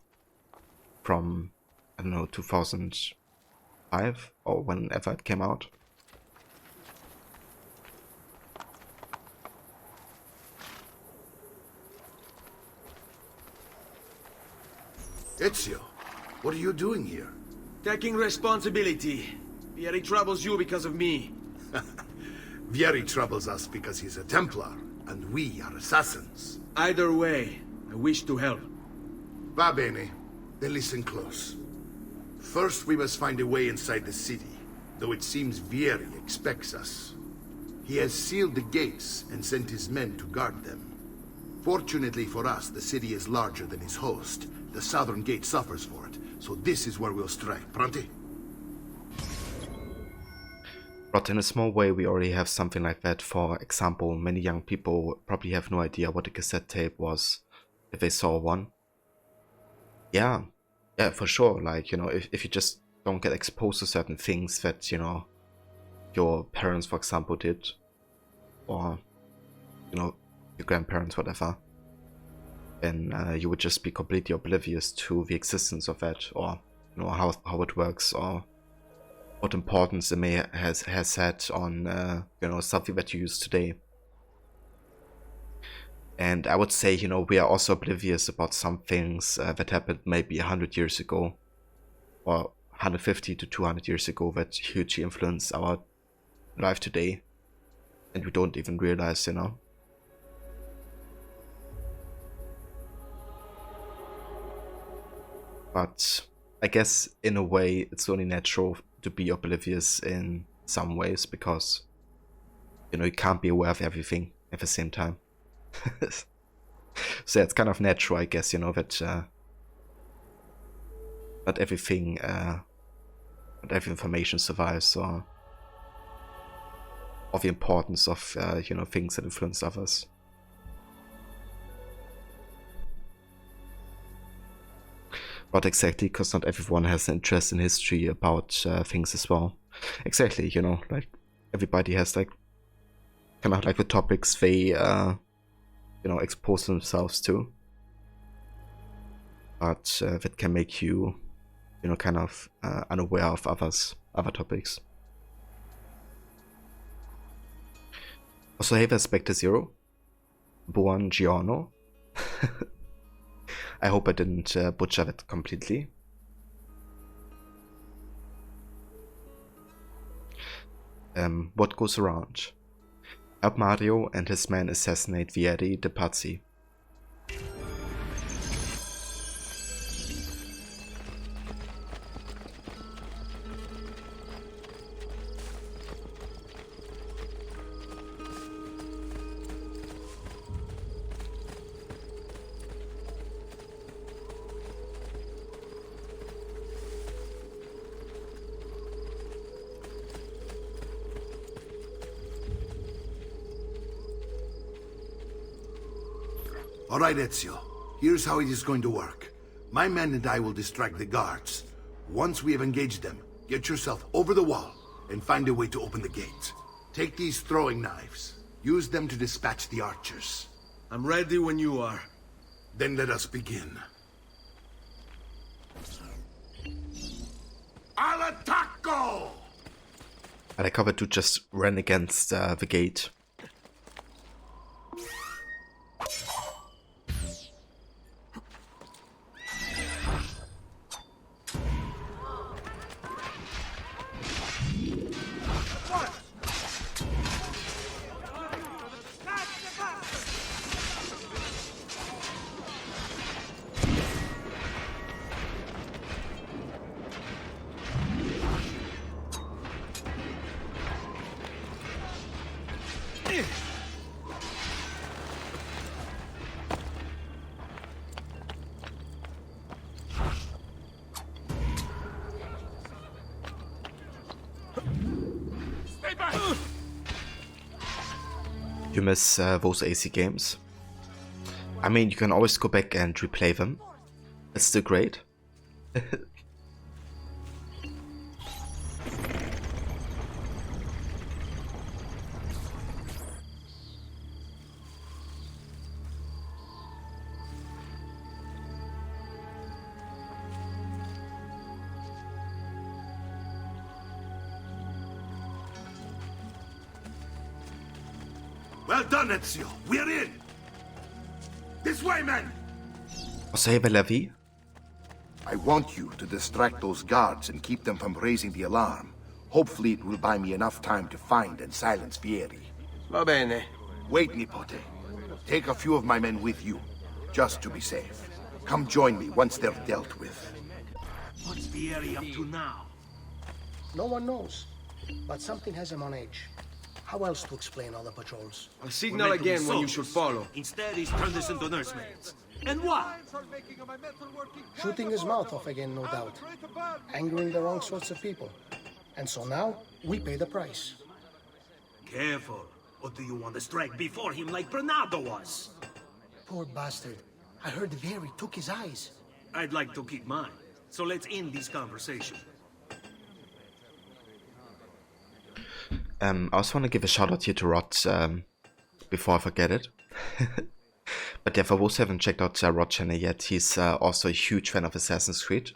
from, I don't know, 2005 or whenever it came out. Ezio, what are you doing here? Taking responsibility. Vieri troubles you because of me. Vieri troubles us because he's a Templar, and we are assassins. Either way, I wish to help. Va bene. Then listen close. First, we must find a way inside the city, though it seems Vieri expects us. He has sealed the gates and sent his men to guard them. Fortunately for us, the city is larger than his host. The southern gate suffers for it, so this is where we'll strike. Pronti? But in a small way, we already have something like that. For example, many young people probably have no idea what a cassette tape was if they saw one. Yeah, for sure. Like, you know, if you just don't get exposed to certain things that, you know, your parents, for example, did, or, you know, your grandparents, whatever, then you would just be completely oblivious to the existence of that, or, you know, how it works, or what importance it may has had on you know, something that you use today. And I would say, you know, we are also oblivious about some things that happened maybe 100 years ago, or 150 to 200 years ago, that hugely influenced our life today, and we don't even realize, you know. But I guess in a way it's only natural to be oblivious in some ways, because, you know, you can't be aware of everything at the same time. So yeah, it's kind of natural, I guess, you know, that not everything, not every information survives, or the importance of, you know, things that influence others. But exactly, because not everyone has an interest in history about things as well. Exactly, you know, like everybody has like kind of like the topics they you know, expose themselves to, but that can make you, you know, kind of unaware of other topics. Also, hey, there's Spectre Zero. Buongiorno. I hope I didn't butcher that completely. What goes around? Help Mario and his men assassinate Vieri de Pazzi. All right, Ezio. Here's how it is going to work. My men and I will distract the guards. Once we have engaged them, get yourself over the wall and find a way to open the gate. Take these throwing knives. Use them to dispatch the archers. I'm ready when you are. Then let us begin. Al attacco! And I covered to just run against the gate. You miss those AC games? I mean, you can always go back and replay them. It's still great. Well done, Ezio. We're in. This way, men. Save Levi. I want you to distract those guards and keep them from raising the alarm. Hopefully it will buy me enough time to find and silence Vieri. Va bene. Wait, Nipote. Take a few of my men with you, just to be safe. Come join me once they're dealt with. What's Vieri up to now? No one knows, but something has him on edge. How else to explain all the patrols? I'll signal again when you should follow. Instead, he's turned us into nursemaids. And why? Shooting his mouth off again, no doubt. Angering the wrong sorts of people. And so now, we pay the price. Careful. Or do you want to strike before him like Leonardo was? Poor bastard. I heard Vieri took his eyes. I'd like to keep mine. So let's end this conversation. I also want to give a shout out here to Rod before I forget it. But yeah, for those who haven't checked out Rod channel yet, he's also a huge fan of Assassin's Creed.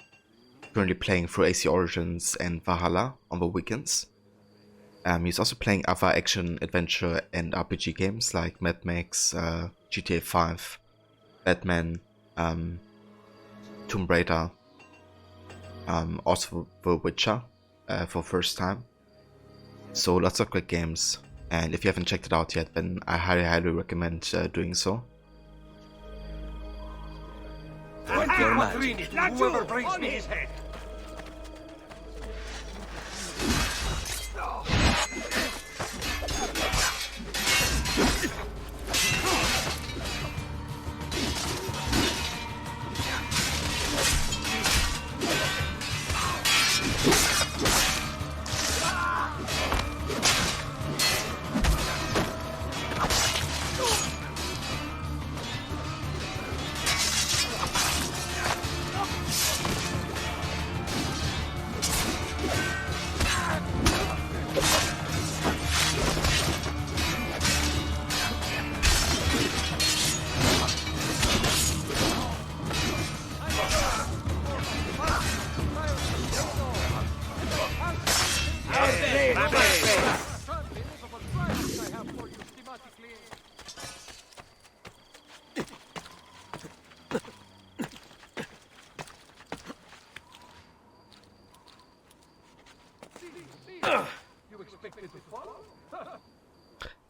Currently playing through AC Origins and Valhalla on the weekends. He's also playing other action, adventure and RPG games like Mad Max, GTA 5, Batman, Tomb Raider, also The Witcher for first time. So lots of great games, and if you haven't checked it out yet, then I highly recommend doing so. Whoever brings me his head.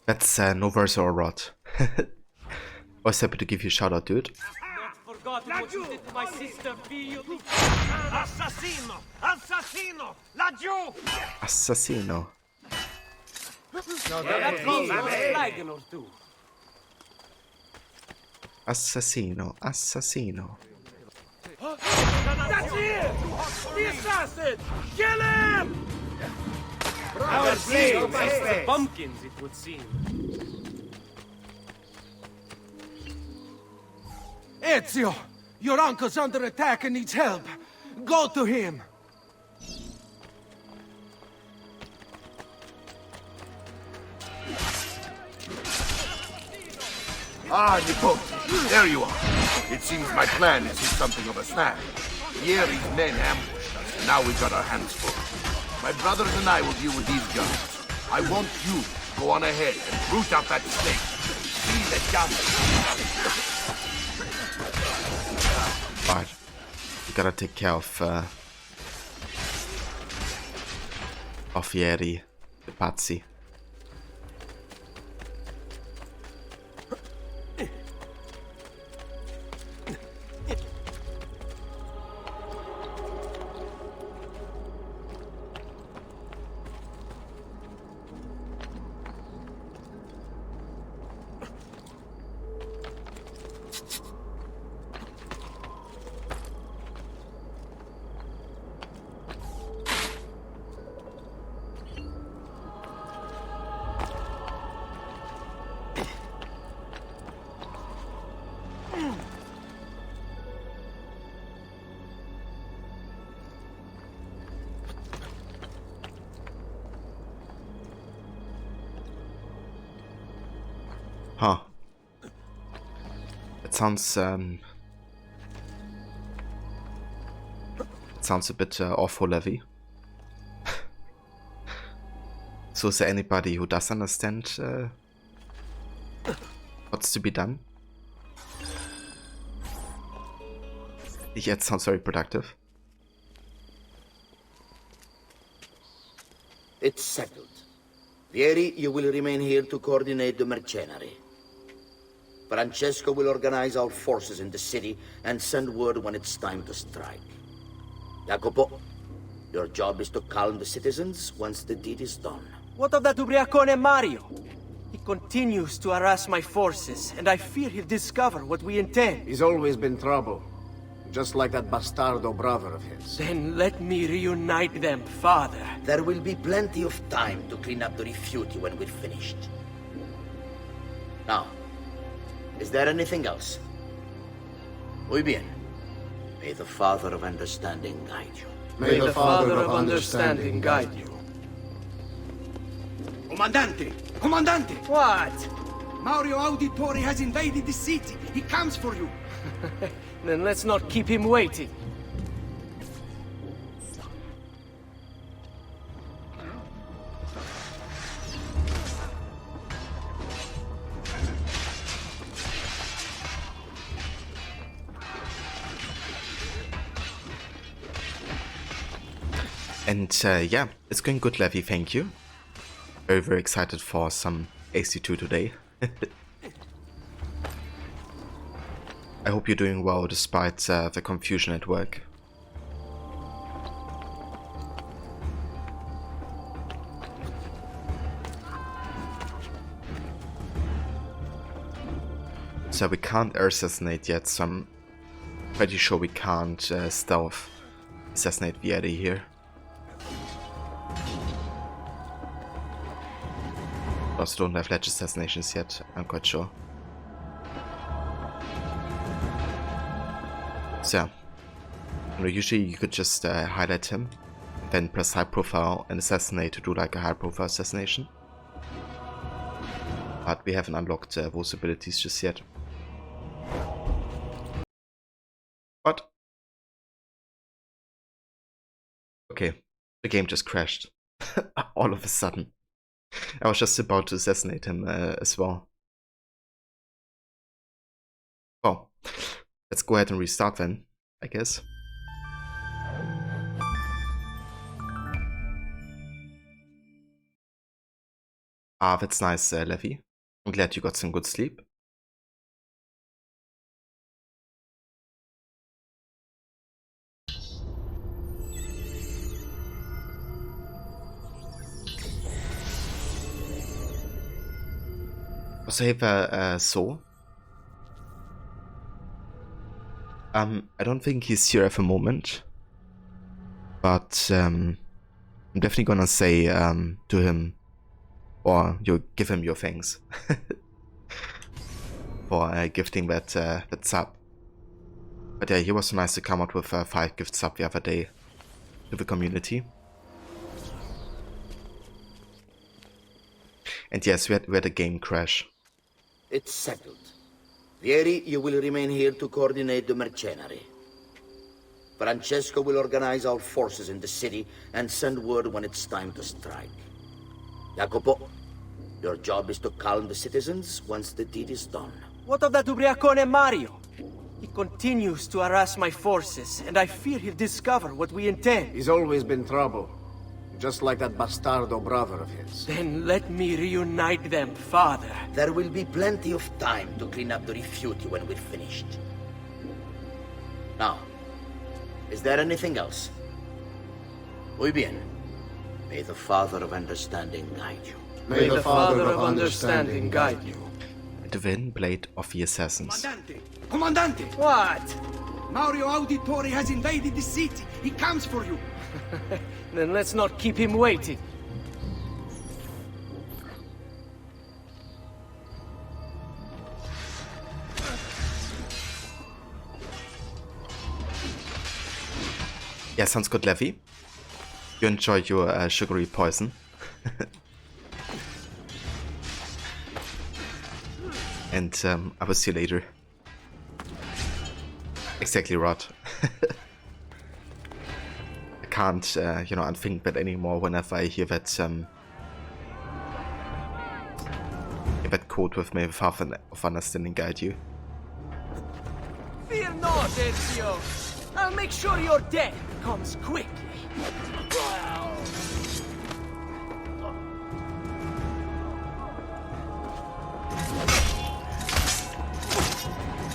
That's no verse or Rod. I was happy to give you a shout out, dude. Not forgotten what you did to my sister, figlio di... Assassino! Assassino! Laggiù! Assassino. No, that means a flagon or two. Assassino. Assassino. That's it! The assassin! Kill him! Our slaves, pumpkins, it would seem. Ezio! Your uncle's under attack and needs help. Go to him! Ah, Nipote, there you are. It seems my plan is something of a snag. Vieri's men ambushed us, and now we've got our hands full. My brothers and I will deal with these guns. I want you to go on ahead and root out that snake. See the justice. Right. We gotta take care of Vieri, the Pazzi. Huh. It sounds a bit awful, Levy. So is there anybody who does understand what's to be done? Yeah, it sounds very productive. It's settled. Vieri, you will remain here to coordinate the mercenary. Francesco will organize our forces in the city and send word when it's time to strike. Jacopo, your job is to calm the citizens once the deed is done. What of that ubriacone Mario? He continues to harass my forces, and I fear he'll discover what we intend. He's always been trouble. Just like that bastardo brother of his. Then let me reunite them, father. There will be plenty of time to clean up the rifiuti when we're finished. Now, is there anything else? Muy bien. May the Father of Understanding guide you. May the Father of Understanding guide you. Comandante! Comandante! What? Mario Auditore has invaded the city. He comes for you. Then let's not keep him waiting. And yeah, it's going good, Levy, thank you. Very, very excited for some AC2 today. I hope you're doing well despite the confusion at work. So we can't air assassinate yet, so I'm pretty sure we can't stealth assassinate Vieri here. Also don't have ledge assassinations yet, I'm quite sure. So, you know, usually you could just highlight him, then press high profile and assassinate to do like a high profile assassination. But we haven't unlocked those abilities just yet. What? Okay, the game just crashed. All of a sudden. I was just about to assassinate him as well. Oh, let's go ahead and restart then, I guess. Ah, that's nice, Levy. I'm glad you got some good sleep. Was even so? I don't think he's here at the moment, but I'm definitely gonna say to him, or you give him your thanks for gifting that sub. But yeah, he was so nice to come out with 5 gift sub the other day to the community. And yes, we had a game crash. It's settled. Vieri, you will remain here to coordinate the mercenary. Francesco will organize our forces in the city and send word when it's time to strike. Jacopo, your job is to calm the citizens once the deed is done. What of that ubriacone Mario? He continues to harass my forces, and I fear he'll discover what we intend. He's always been trouble. Just like that bastardo brother of his. Then let me reunite them, father. There will be plenty of time to clean up the rifiuti when we're finished. Now, is there anything else? Muy bien. May the Father of Understanding guide you. May the Father of Understanding guide you. The Wind Blade of the Assassins. Comandante! Comandante! What? Mario Auditore has invaded the city. He comes for you. Then let's not keep him waiting. Yeah, sounds good, Levy. You enjoy your sugary poison. And I will see you later. Exactly, Rod. I can't, you know, unthink that anymore whenever I hear that code with me with half of understanding guide you. Fear not, Ezio. I'll make sure your death comes quickly.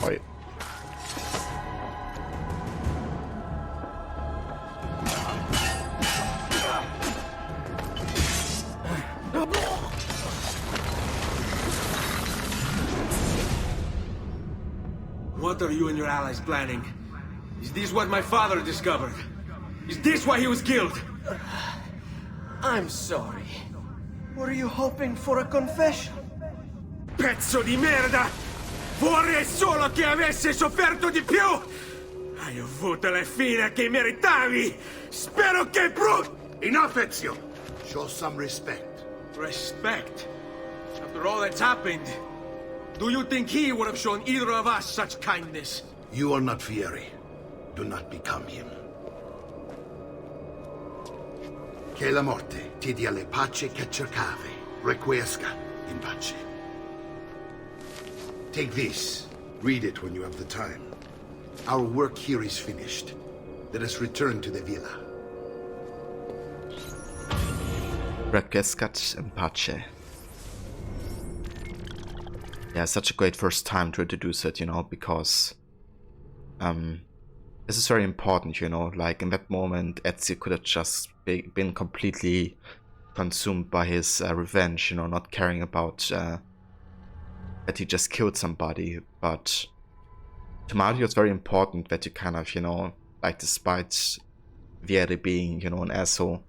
Oi. What are you and your allies planning? Is this what my father discovered? Is this why he was killed? I'm sorry. Were you hoping for a confession? Pezzo di merda! Vorrei solo che avesse sofferto di più! Hai avuto la fine che meritavi! Spero che Enough, Ezio! Show some respect. Respect? After all that's happened, do you think he would have shown either of us such kindness? You are not Fieri. Do not become him. Che la morte ti dia le pace che cercavi. Requiesca in pace. Take this. Read it when you have the time. Our work here is finished. Let us return to the villa. Requiescat in pace. Yeah, such a great first time to introduce it, you know, because this is very important, you know, like in that moment Ezio could have just been completely consumed by his revenge, you know, not caring about that he just killed somebody, but to Mario it's very important that you kind of, you know, like despite Vieri being, you know, an asshole,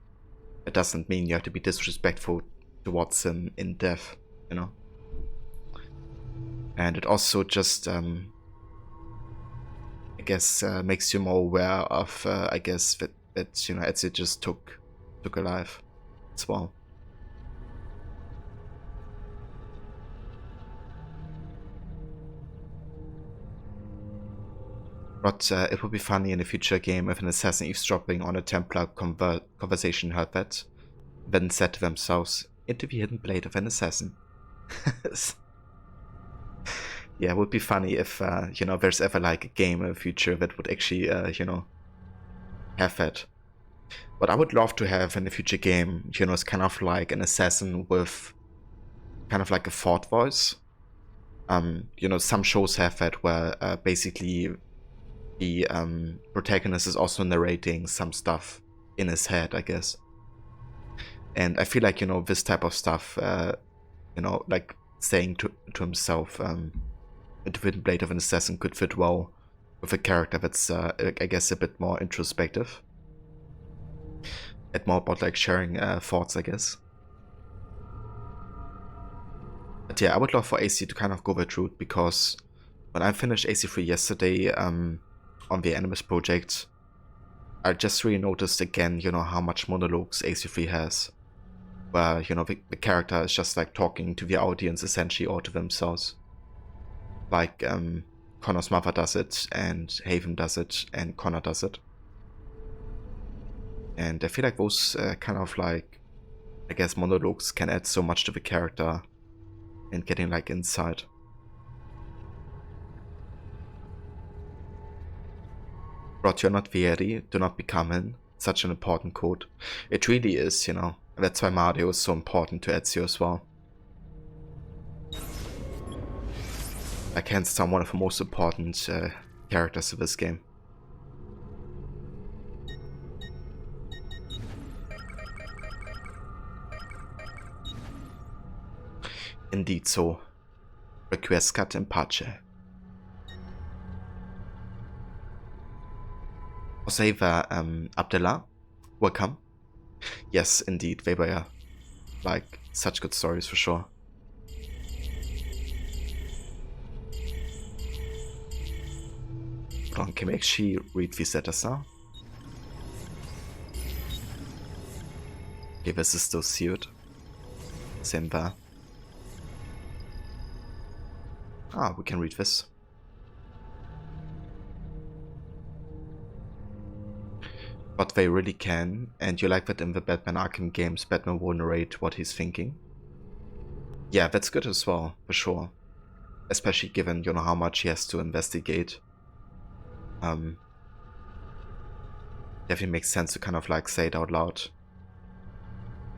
it doesn't mean you have to be disrespectful towards him in death, you know. And it also just, I guess, makes you more aware of, I guess, that you know, Ezio just took a life as well. But it would be funny in a future game if an assassin eavesdropping on a Templar conversation heard that, then said to themselves, "Into the hidden blade of an assassin." Yeah, it would be funny if, you know, there's ever like a game in the future that would actually, you know, have that. What I would love to have in a future game, you know, is kind of like an assassin with kind of like a thought voice. You know, some shows have that where basically the protagonist is also narrating some stuff in his head, I guess. And I feel like, you know, this type of stuff, you know, like saying to himself, the Hidden Blade of an Assassin could fit well with a character that's, I guess, a bit more introspective. And more about like sharing thoughts, I guess. But yeah, I would love for AC to kind of go that route, because when I finished AC3 yesterday on the Animus project, I just really noticed again, you know, how much monologues AC3 has. Where, you know, the character is just like talking to the audience essentially, or to themselves. Like Connor's mother does it, and Haven does it, and Connor does it. And I feel like those kind of like, I guess, monologues can add so much to the character and getting like insight. Rod, you're not Vieri, do not become him. Such an important quote. It really is, you know. That's why Mario is so important to Ezio as well. Like, hands down, one of the most important characters of this game. Indeed so. Requiescat in pace. Oseva Abdullah, welcome. Yes, indeed, they were like such good stories for sure. Hold on, can we actually read these letters now? Okay, this is still sealed. Same there. Ah, we can read this. But they really can, and you like that in the Batman Arkham games, Batman will narrate what he's thinking. Yeah, that's good as well, for sure. Especially given, you know, how much he has to investigate. Definitely makes sense to kind of like say it out loud.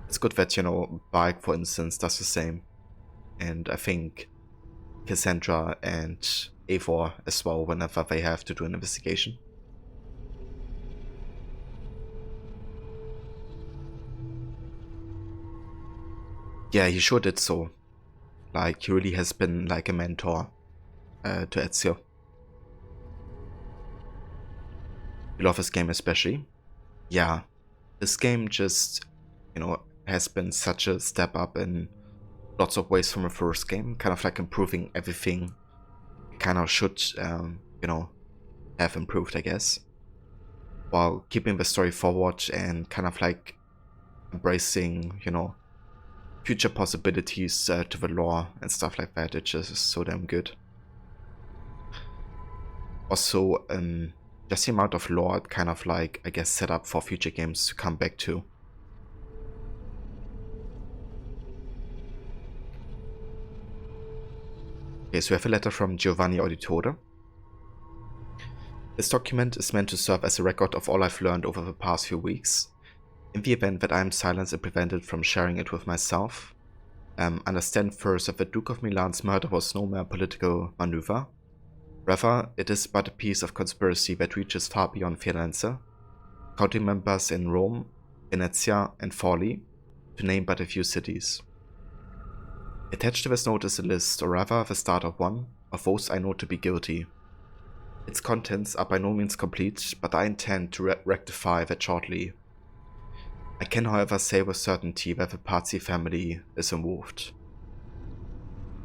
It's good that, you know, Bike, for instance, does the same. And I think Cassandra and Eivor as well, whenever they have to do an investigation. Yeah, he sure did so. Like, he really has been like a mentor to Ezio. I love this game especially. Yeah, this game just, you know, has been such a step up in lots of ways from the first game. Kind of like improving everything. Kind of should, you know, have improved, I guess. While keeping the story forward and kind of like embracing, you know, future possibilities to the lore and stuff like that. It just is so damn good. Also, just the amount of lore it kind of like, I guess, set up for future games to come back to. Okay, so we have a letter from Giovanni Auditore. This document is meant to serve as a record of all I've learned over the past few weeks. In the event that I am silenced and prevented from sharing it with myself, understand first that the Duke of Milan's murder was no mere political maneuver. Rather, it is but a piece of conspiracy that reaches far beyond Firenze, counting members in Rome, Venezia, and Forli, to name but a few cities. Attached to this note is a list, or rather the start of one, of those I know to be guilty. Its contents are by no means complete, but I intend to rectify that shortly. I can, however, say with certainty that the Pazzi family is involved.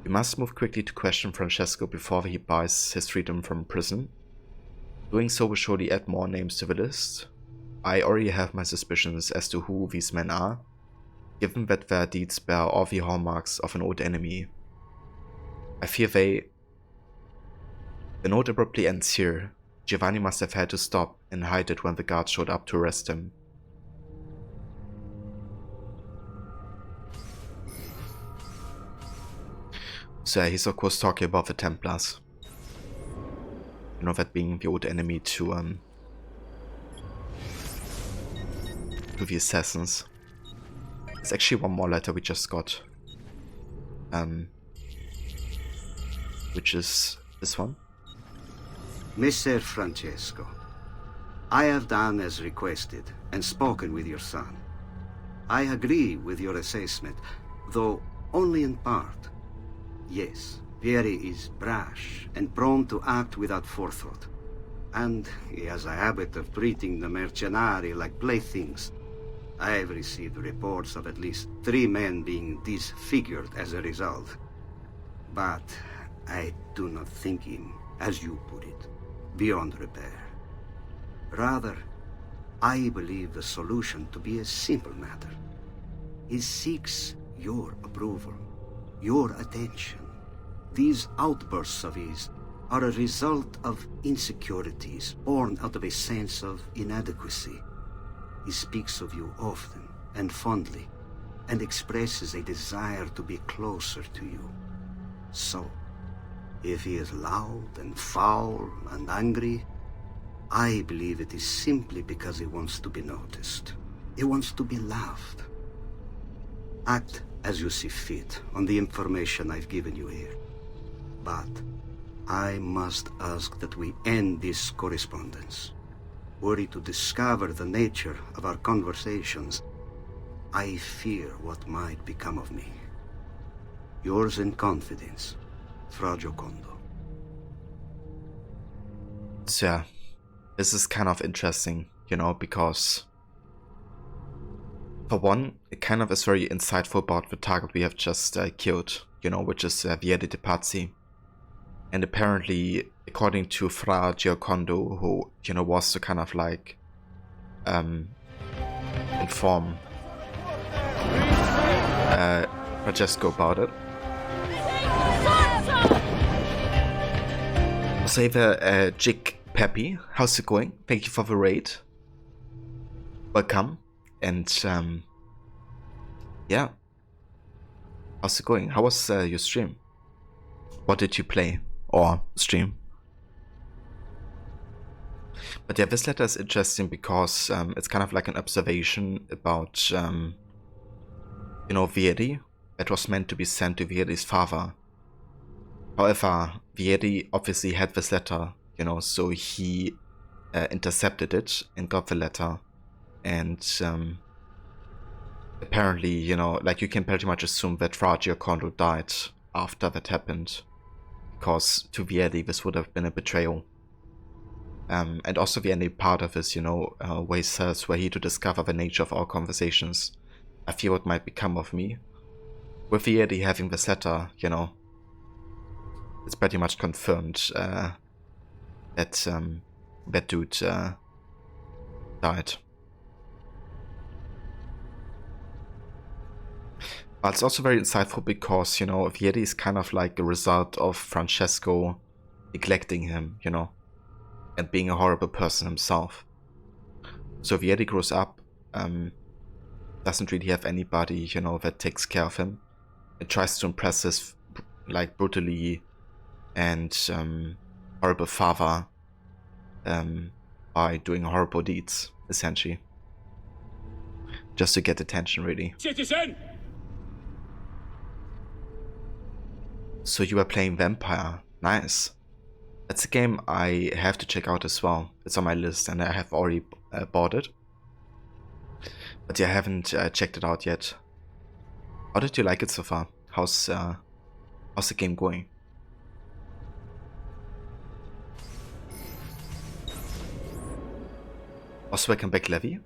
We must move quickly to question Francesco before he buys his freedom from prison. Doing so will surely add more names to the list. I already have my suspicions as to who these men are, given that their deeds bear all the hallmarks of an old enemy. I fear they... The note abruptly ends here. Giovanni must have had to stop and hide it when the guards showed up to arrest him. So he's of course talking about the Templars. You know, that being the old enemy to the assassins. There's actually one more letter we just got. Which is this one. Messer Francesco, I have done as requested and spoken with your son. I agree with your assessment, though only in part. Yes, Vieri is brash and prone to act without forethought. And he has a habit of treating the mercenari like playthings. I have received reports of at least 3 men being disfigured as a result. But I do not think him, as you put it, beyond repair. Rather, I believe the solution to be a simple matter. He seeks your approval, your attention. These outbursts of his are a result of insecurities born out of a sense of inadequacy. He speaks of you often and fondly, and expresses a desire to be closer to you. So, if he is loud and foul and angry, I believe it is simply because he wants to be noticed. He wants to be loved. Act as you see fit on the information I've given you here. But I must ask that we end this correspondence. Were he to discover the nature of our conversations, I fear what might become of me. Yours in confidence, Fra Giocondo. So yeah, this is kind of interesting, you know, because for one, it kind of is very insightful about the target we have just killed, you know, which is Vieri de Pazzi. And apparently, according to Fra Giocondo, who, you know, was to kind of like inform Francesco about it. Also have a Jig Peppy. How's it going? Thank you for the raid. Welcome. And yeah. How's it going? How was your stream? What did you play or stream? But yeah, this letter is interesting because it's kind of like an observation about, you know, Vieri. It was meant to be sent to Vieri's father. However, Vieri obviously had this letter, you know, so he intercepted it and got the letter. And apparently, you know, like you can pretty much assume that Fragio Kondo died after that happened. Because to Vieri this would have been a betrayal. And also Vieri, part of this, you know, where he says, were he to discover the nature of our conversations, I fear what might become of me. With Vieri having this letter, you know, it's pretty much confirmed that that dude died. But it's also very insightful because, you know, Vieri is kind of like a result of Francesco neglecting him, you know, and being a horrible person himself. So Vieri grows up, doesn't really have anybody, you know, that takes care of him. It tries to impress his, like, brutally and horrible father by doing horrible deeds, essentially. Just to get attention, really. Citizen! So you were playing Vampire. Nice. That's a game I have to check out as well. It's on my list and I have already bought it. But yeah, I haven't checked it out yet. How did you like it so far? How's the game going? Also, welcome back, Levy.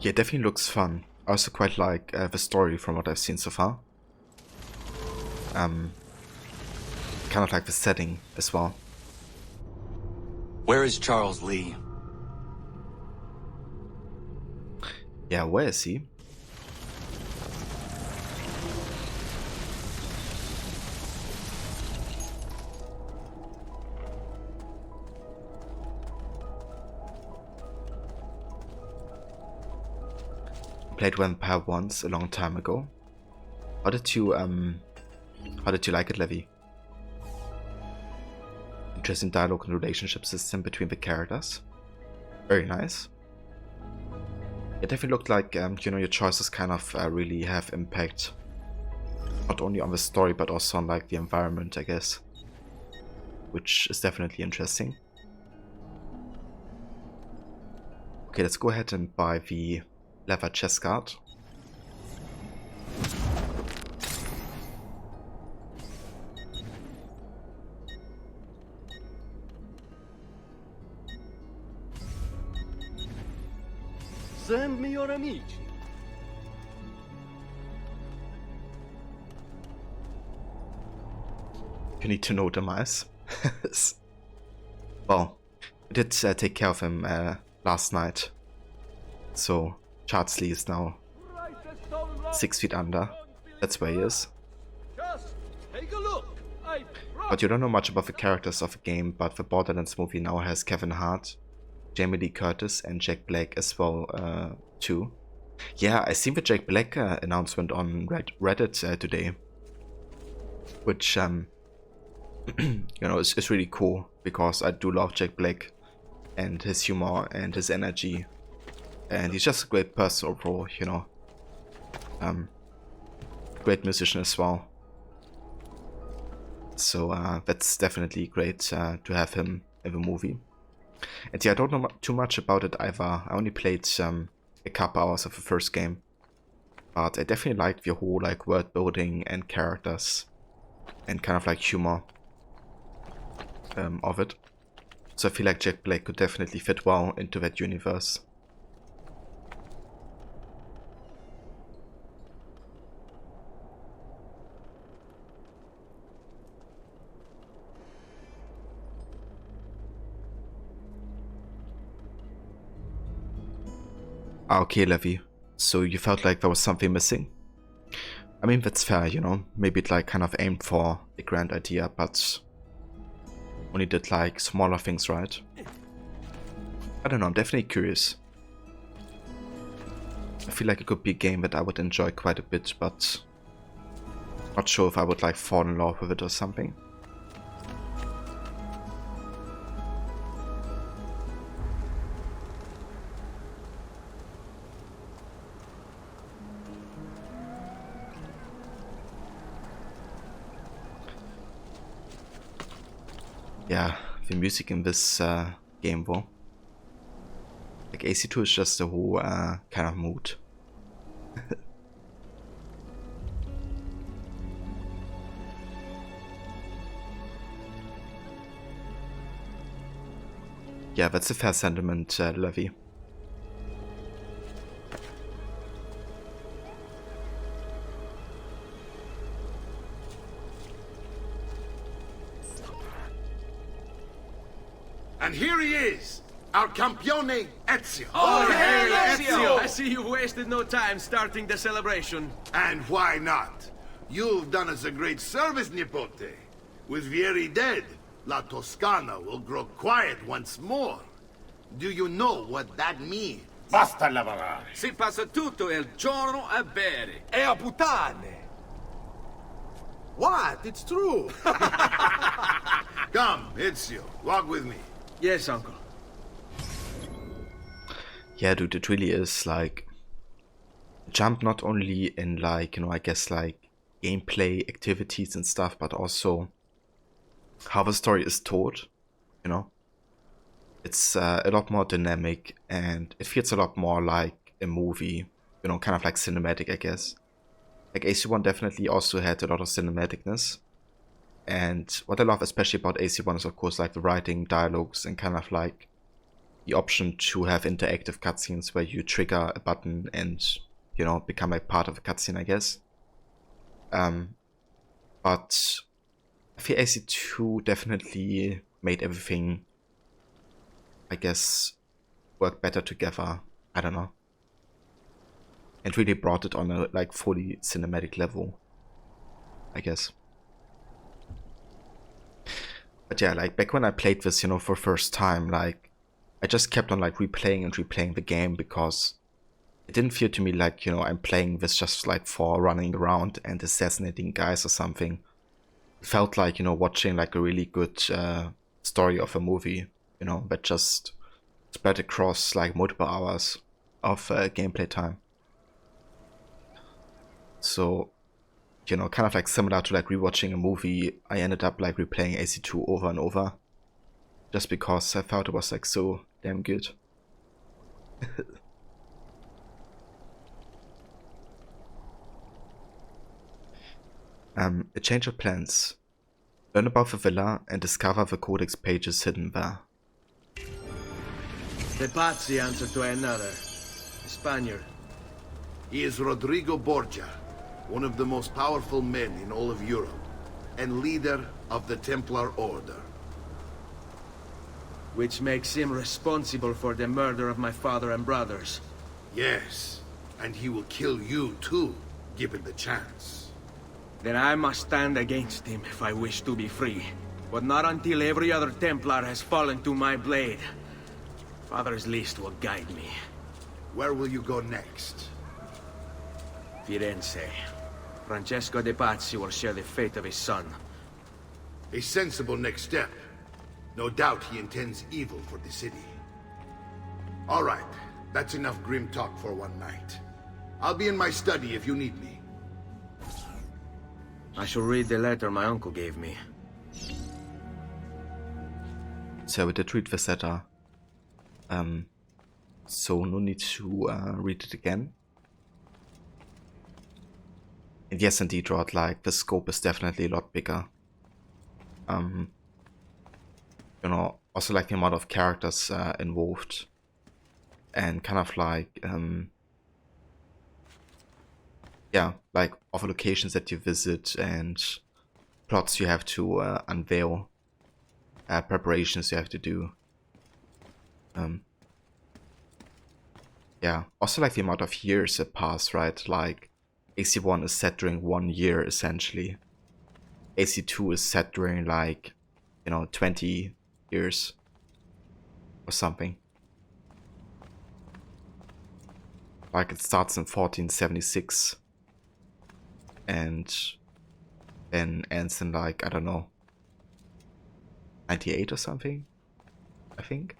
Yeah, it definitely looks fun. I also quite like the story from what I've seen so far. Kind of like the setting as well. Where is Charles Lee? Yeah, where is he? Played Vampire once a long time ago. How did you like it, Levy? Interesting dialogue and relationship system between the characters. Very nice. It definitely looked like you know, your choices kind of really have impact, not only on the story but also on like the environment, I guess, which is definitely interesting. Okay, let's go ahead and buy the leather chest guard. Send me your amici. You need to know the mice. Well, we did take care of him last night. So Charles Lee is now 6 feet under. That's where he is. Just take a look. But you don't know much about the characters of the game, but the Borderlands movie now has Kevin Hart, Jamie Lee Curtis and Jack Black as well too. Yeah, I seen the Jack Black announcement on Reddit today, which you know, is really cool because I do love Jack Black and his humor and his energy, and he's just a great person overall, you know. Great musician as well. So that's definitely great to have him in the movie. And yeah, I don't know too much about it either. I only played a couple hours of the first game, but I definitely liked the whole like world building and characters and kind of like humor of it. So I feel like Jack Black could definitely fit well into that universe. Ah, okay, Levy. So you felt like there was something missing? I mean, that's fair, you know. Maybe it like kind of aimed for a grand idea, but only did like smaller things right. I don't know, I'm definitely curious. I feel like it could be a game that I would enjoy quite a bit, but not sure if I would like fall in love with it or something. Yeah, the music in this game though. Like AC2 is just a whole kind of mood. Yeah, that's a fair sentiment, Levy. And here he is, our campione Ezio. Oh, hey, Ezio! I see you wasted no time starting the celebration. And why not? You've done us a great service, Nipote. With Vieri dead, La Toscana will grow quiet once more. Do you know what that means? Basta lavorare. Si passa tutto il giorno a bere. E a puttane! What? It's true! Come, Ezio, walk with me. Yes, uncle. Yeah, dude, it really is like a jump not only in like, you know, I guess like gameplay activities and stuff, but also how the story is told, you know. It's a lot more dynamic and it feels a lot more like a movie, you know, kind of like cinematic, I guess. Like AC1 definitely also had a lot of cinematicness. And what I love especially about AC1 is of course like the writing, dialogues, and kind of like the option to have interactive cutscenes where you trigger a button and, you know, become like part of a cutscene, I guess. But I feel AC2 definitely made everything, I guess, work better together. I don't know. And really brought it on a like fully cinematic level, I guess. But yeah, like back when I played this, you know, for first time, like I just kept on like replaying and replaying the game because it didn't feel to me like, you know, I'm playing this just like for running around and assassinating guys or something. It felt like, you know, watching like a really good story of a movie, you know, that just spread across like multiple hours of gameplay time. So, you know, kind of like similar to like rewatching a movie, I ended up like replaying AC2 over and over just because I felt it was like so damn good. A change of plans. Learn about the villa and discover the Codex Pages hidden there. The Pazzi answer to another. A Spaniard. He is Rodrigo Borgia, one of the most powerful men in all of Europe, and leader of the Templar Order. Which makes him responsible for the murder of my father and brothers. Yes, and he will kill you too, given the chance. Then I must stand against him if I wish to be free. But not until every other Templar has fallen to my blade. Father's list will guide me. Where will you go next? Firenze. Francesco de Pazzi will share the fate of his son. A sensible next step. No doubt he intends evil for the city. All right, that's enough grim talk for one night. I'll be in my study if you need me. I shall read the letter my uncle gave me. So we did read the letter. So no need to read it again. And yes, indeed, Rod, like the scope is definitely a lot bigger. You know, also like the amount of characters involved, and kind of like yeah, like all the locations that you visit and plots you have to unveil, preparations you have to do. Yeah, also like the amount of years that pass, right? Like AC1 is set during 1 year, essentially. AC2 is set during, like, 20 years or something. Like, it starts in 1476 and then ends in, like, I don't know, 98 or something, I think.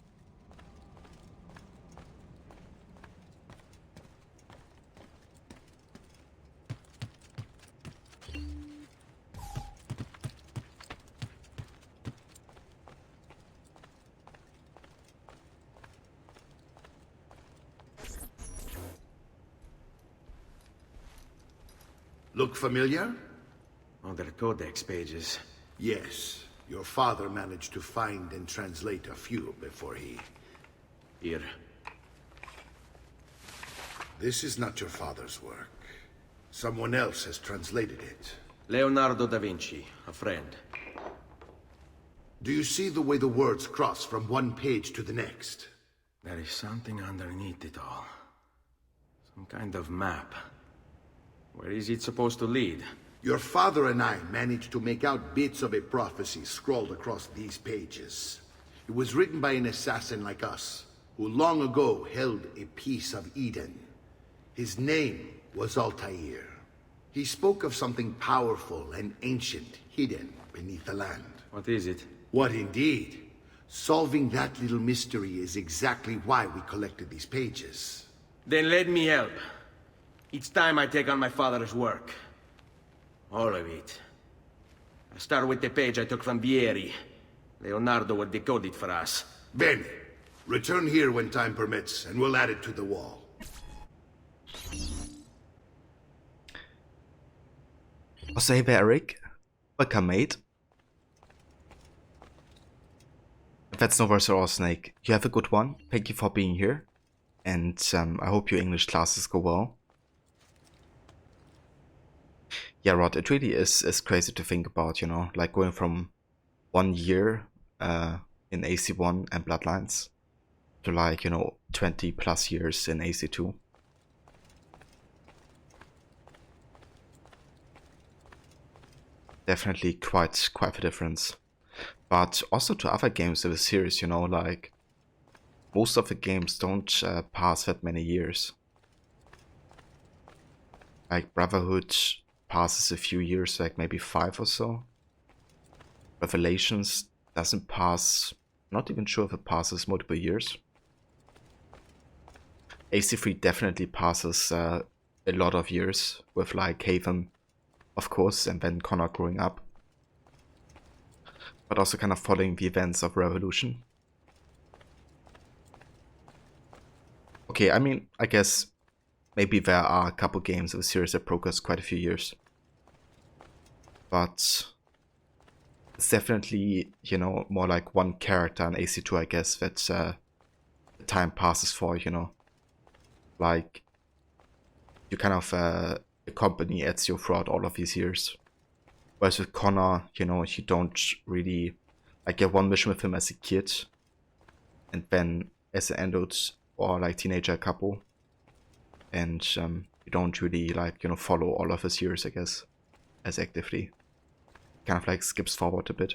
Look familiar? Other Codex Pages. Yes. Your father managed to find and translate a few before he... Here. This is not your father's work. Someone else has translated it. Leonardo da Vinci, a friend. Do you see the way the words cross from one page to the next? There is something underneath it all. Some kind of map. Where is it supposed to lead? Your father and I managed to make out bits of a prophecy scrawled across these pages. It was written by an assassin like us, who long ago held a piece of Eden. His name was Altair. He spoke of something powerful and ancient hidden beneath the land. What is it? What indeed? Solving that little mystery is exactly why we collected these pages. Then let me help. Each time I take on my father's work. All of it. I start with the page I took from Vieri. Leonardo will decode it for us. Bene. Return here when time permits, and we'll add it to the wall. Also, hey there, Eric. Welcome, mate. If that's no worse or Snake, you have a good one. Thank you for being here. And I hope your English classes go well. Yeah, Rod, it really is crazy to think about, like going from 1 year in AC1 and Bloodlines to like, 20 plus years in AC2. Definitely quite a difference. But also to other games of the series, like most of the games don't pass that many years. Like Brotherhood passes a few years, like maybe 5 or so. Revelations doesn't pass, not even sure if it passes multiple years. AC3 definitely passes a lot of years, with like Haven, of course, and then Connor growing up. But also kind of following the events of Revolution. Okay, I mean, I guess maybe there are a couple games of the series that progress quite a few years. But it's definitely, more like one character in AC2, I guess, that time passes for, Like, you kind of accompany Ezio throughout all of these years. Whereas with Connor, you don't really, like, get one mission with him as a kid, and then as an adult or like teenager couple, and you don't really like follow all of his years, I guess, as actively. Kind of like skips forward a bit.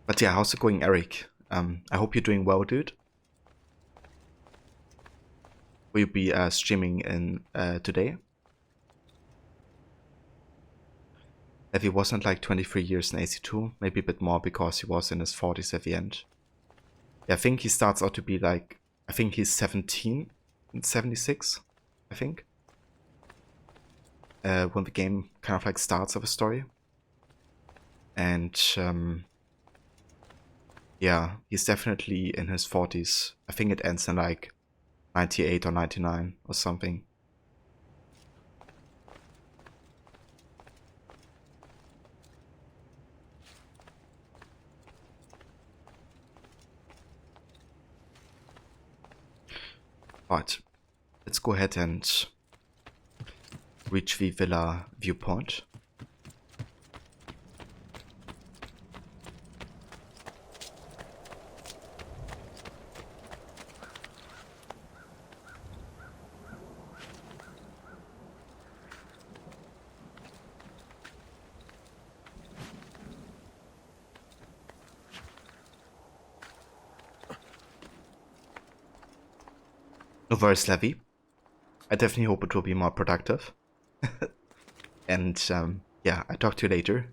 But yeah, how's it going, Eric? I hope you're doing well, dude. Will you be streaming in today? If he wasn't like 23 years in AC2, maybe a bit more because he was in his 40s at the end. Yeah, I think he starts out to be like, I think he's 17 in 76, I think. When the game kind of like starts of a story. And yeah, he's definitely in his 40s. I think it ends in like 98 or 99 or something. Right, let's go ahead and reach the villa viewpoint. no worries, Levy. I definitely hope it will be more productive. And yeah, I'll talk to you later.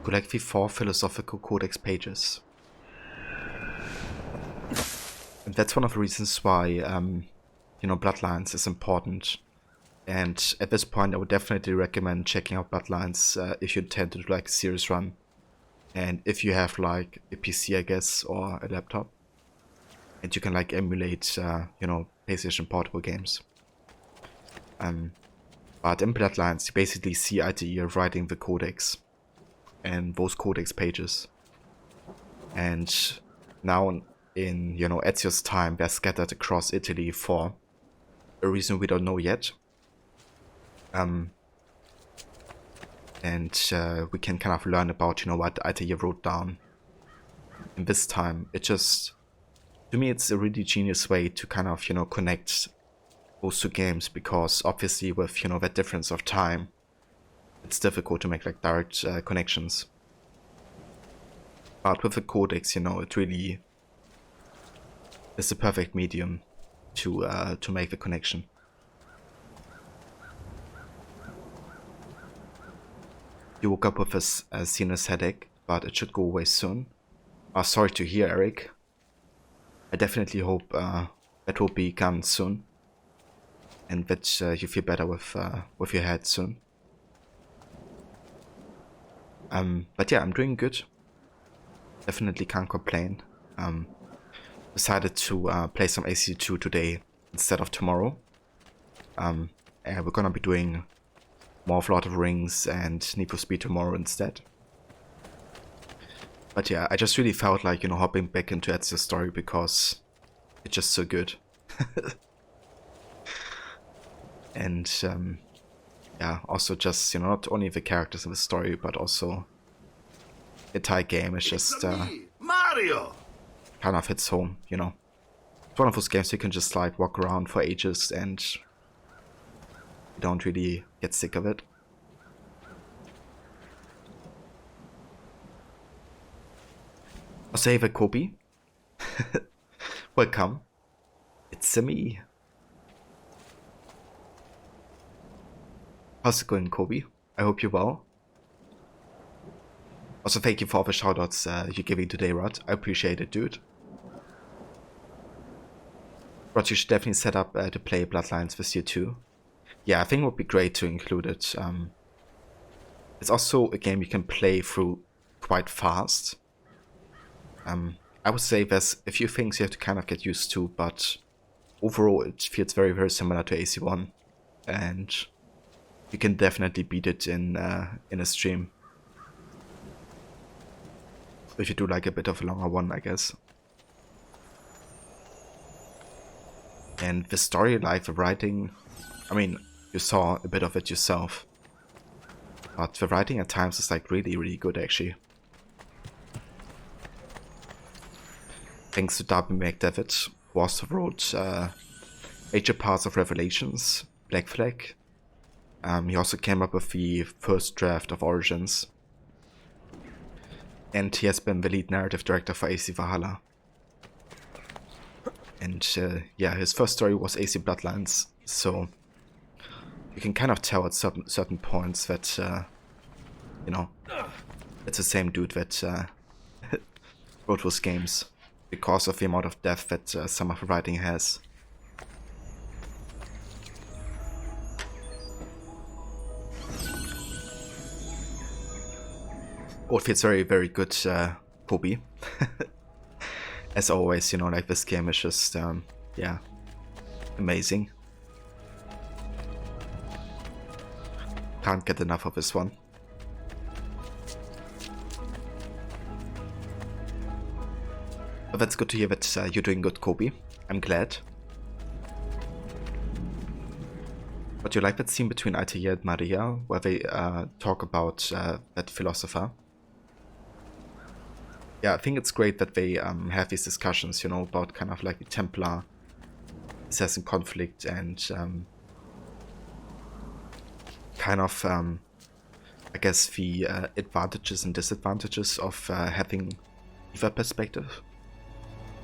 Collect the 4 philosophical Codex Pages. And that's one of the reasons why, you know, Bloodlines is important. And at this point, I would definitely recommend checking out Bloodlines if you intend to do like a serious run. And if you have like a PC, I guess, or a laptop. And you can like emulate, you know, PlayStation portable games. But in Bloodlines, you basically see ITE writing the Codex. And those Codex pages. And now in, you know, Ezio's time, they're scattered across Italy for a reason we don't know yet. And we can kind of learn about, you know, what ITE wrote down in this time. It just, to me, it's a really genius way to kind of, you know, connect those two games, because obviously with, you know, that difference of time, it's difficult to make like direct connections. But with the Codex, you know, it really is the perfect medium to make the connection. You woke up with a sinus headache, but it should go away soon. Sorry to hear, Eric. I definitely hope that will be gone soon, and that you feel better with your head soon. But yeah, I'm doing good. Definitely can't complain. Decided to play some AC2 today instead of tomorrow. And we're gonna be doing more of Lord of the Rings and Need for Speed tomorrow instead. But yeah, I just really felt like, you know, hopping back into Ezio's story because it's just so good. And yeah, also just, you know, not only the characters in the story, but also the entire game is just Mario! Kind of hits home, you know. It's one of those games you can just like walk around for ages and you don't really get sick of it. Save a Kobe. Welcome. It's me. How's it going, Kobe? I hope you're well. Also, thank you for all the shoutouts you're giving today, Rod. I appreciate it, dude. Rod, you should definitely set up to play Bloodlines this year too. Yeah, I think it would be great to include it. It's also a game you can play through quite fast. I would say there's a few things you have to kind of get used to, but overall it feels very, very similar to AC1. And you can definitely beat it in a stream. If you do like a bit of a longer one, I guess. And the story, like the writing, I mean, you saw a bit of it yourself. But the writing at times is like really, really good actually. Thanks to Darby McDevitt, who also wrote major parts of Revelations, Black Flag. He also came up with the first draft of Origins. And he has been the lead narrative director for AC Valhalla. And yeah, his first story was AC Bloodlines, so you can kind of tell at certain points that, you know, it's the same dude that wrote those games, because of the amount of depth that some of the writing has. Oh, it feels very, very good, Kobe. As always, you know, like this game is just, yeah, amazing. Can't get enough of this one. But that's good to hear that you're doing good, Kobe. I'm glad. But you like that scene between Altair and Maria, where they talk about that philosopher? Yeah, I think it's great that they have these discussions, you know, about kind of like the Templar assassin conflict and kind of, I guess, the advantages and disadvantages of having either perspective.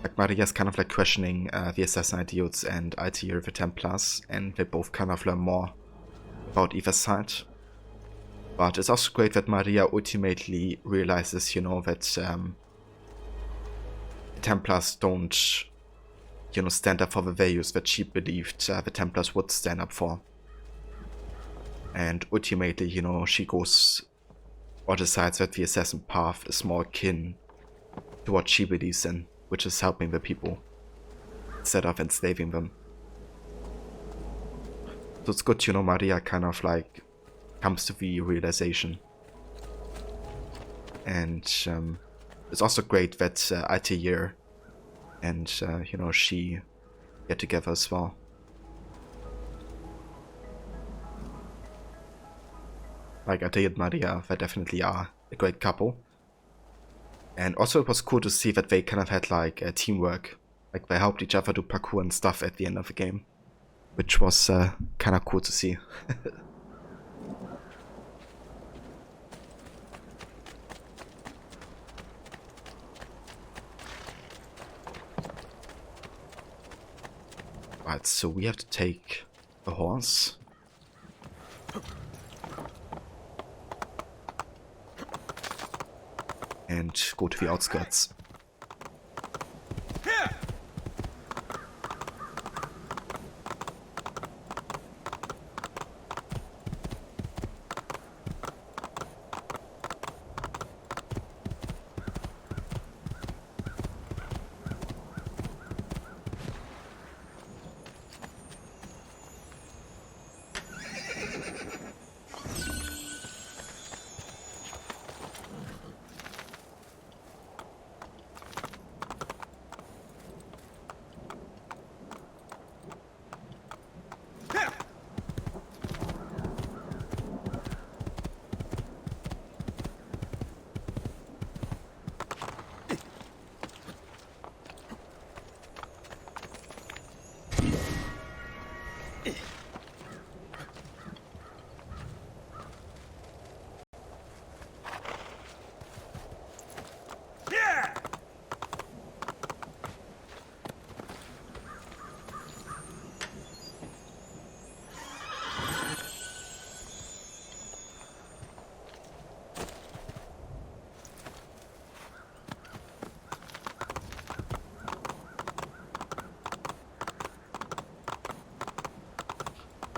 Like Maria's kind of like questioning the assassin ideals and Altair the Templars, and they both kind of learn more about either side. But it's also great that Maria ultimately realizes, you know, that the Templars don't, you know, stand up for the values that she believed the Templars would stand up for. And ultimately, you know, she goes or decides that the assassin path is more akin to what she believes in, which is helping the people instead of enslaving them. So it's good, you know, Maria kind of like comes to the realization. And it's also great that Altair and, you know, she get together as well. Like Altair and Maria, they definitely are a great couple. And also it was cool to see that they kind of had like teamwork. Like they helped each other do parkour and stuff at the end of the game. Which was kind of cool to see. Right, so we have to take a horse. And go to the outskirts.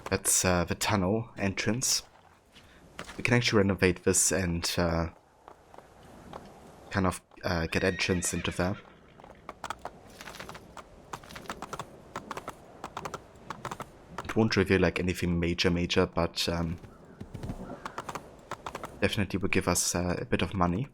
That's the tunnel entrance. We can actually renovate this and kind of get entrance into there. It won't reveal like anything major, but definitely will give us a bit of money.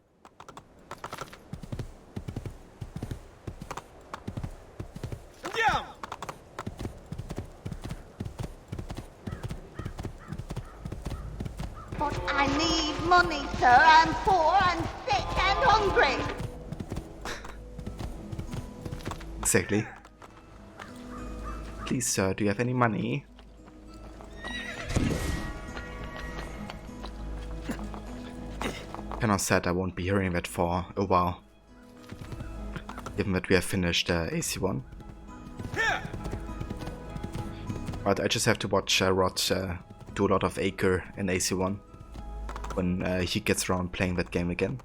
But I need money, sir. I'm poor and sick and hungry. Exactly. Please, sir, do you have any money? Kinda sad I won't be hearing that for a while. Given that we have finished AC1. But I just have to watch Rod do a lot of Acre in AC1 when he gets around playing that game again.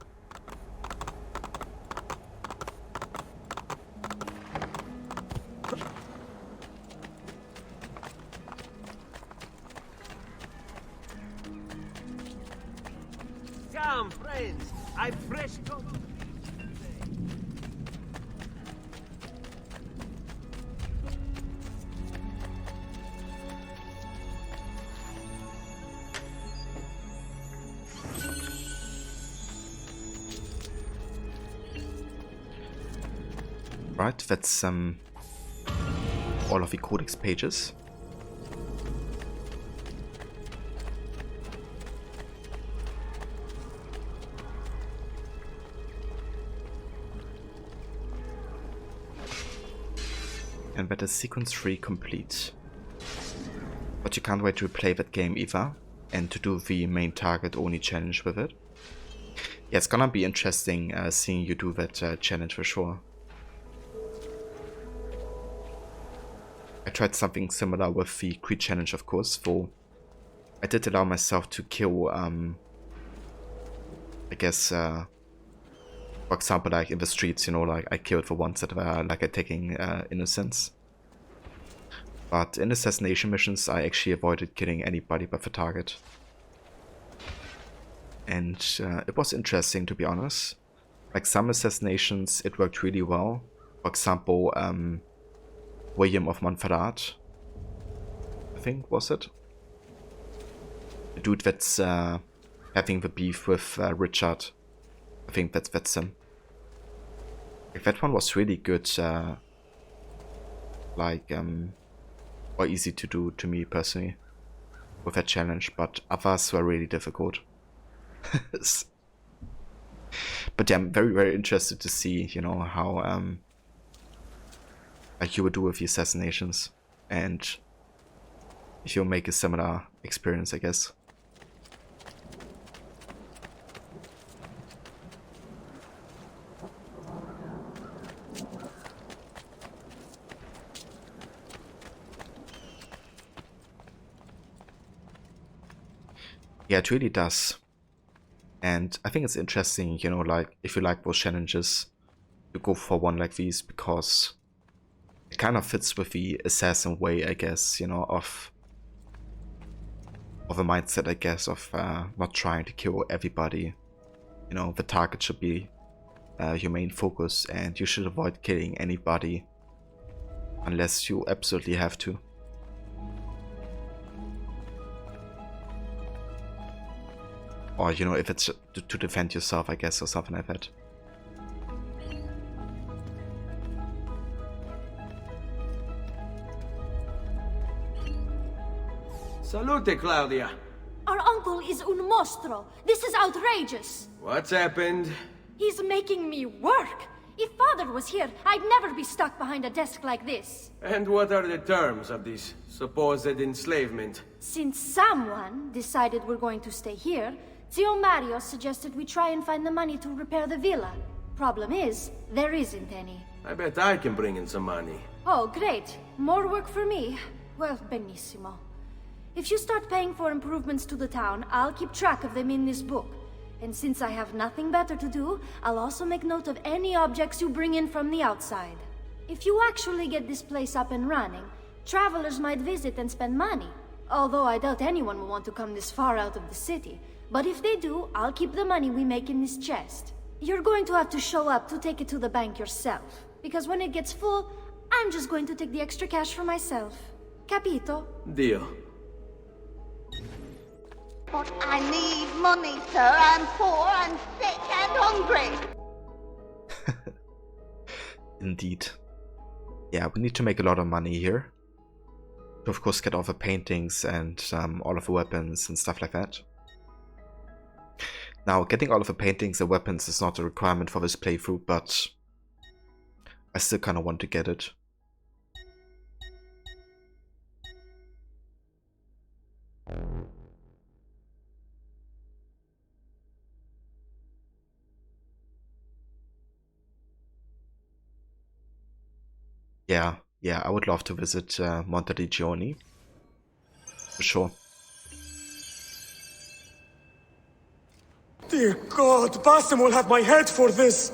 Come, friends, I've fresh coffee. Right, that's all of the Codex Pages. And that is sequence 3 complete. But you can't wait to replay that game either, and to do the main target only challenge with it. Yeah, it's gonna be interesting seeing you do that challenge for sure. I tried something similar with the Creed challenge, of course, though I did allow myself to kill, I guess, for example, like in the streets, you know, like I killed the ones that were like attacking innocents. But in assassination missions, I actually avoided killing anybody but the target. And it was interesting, to be honest. Like some assassinations, it worked really well. For example, William of Montferrat, I think, was it? The dude that's having the beef with Richard. I think that's him. Like, that one was really good, or easy to do to me personally with that challenge, but others were really difficult. But yeah, I'm very, very interested to see, you know, how like you would do with the assassinations, and if you'll make a similar experience, I guess. Yeah, it really does. And I think it's interesting, you know, like, if you like those challenges, you go for one like these, because it kind of fits with the assassin way, I guess, you know, of a mindset, I guess, of not trying to kill everybody. You know, the target should be your main focus, and you should avoid killing anybody unless you absolutely have to. Or, you know, if it's to defend yourself, I guess, or something like that. Salute, Claudia. Our uncle is un mostro. This is outrageous. What's happened? He's making me work. If Father was here, I'd never be stuck behind a desk like this. And what are the terms of this supposed enslavement? Since someone decided we're going to stay here, Zio Mario suggested we try and find the money to repair the villa. Problem is, there isn't any. I bet I can bring in some money. Oh, great. More work for me. Well, benissimo. If you start paying for improvements to the town, I'll keep track of them in this book. And since I have nothing better to do, I'll also make note of any objects you bring in from the outside. If you actually get this place up and running, travelers might visit and spend money. Although I doubt anyone will want to come this far out of the city. But if they do, I'll keep the money we make in this chest. You're going to have to show up to take it to the bank yourself. Because when it gets full, I'm just going to take the extra cash for myself. Capito? Deal. But I need money, sir. I'm poor and sick and hungry. Indeed. Yeah, we need to make a lot of money here. To, of course, get all the paintings and all of the weapons and stuff like that. Now, getting all of the paintings and weapons is not a requirement for this playthrough, but I still kind of want to get it. Yeah, I would love to visit Monteriggioni. For sure. Dear God, Basim will have my head for this!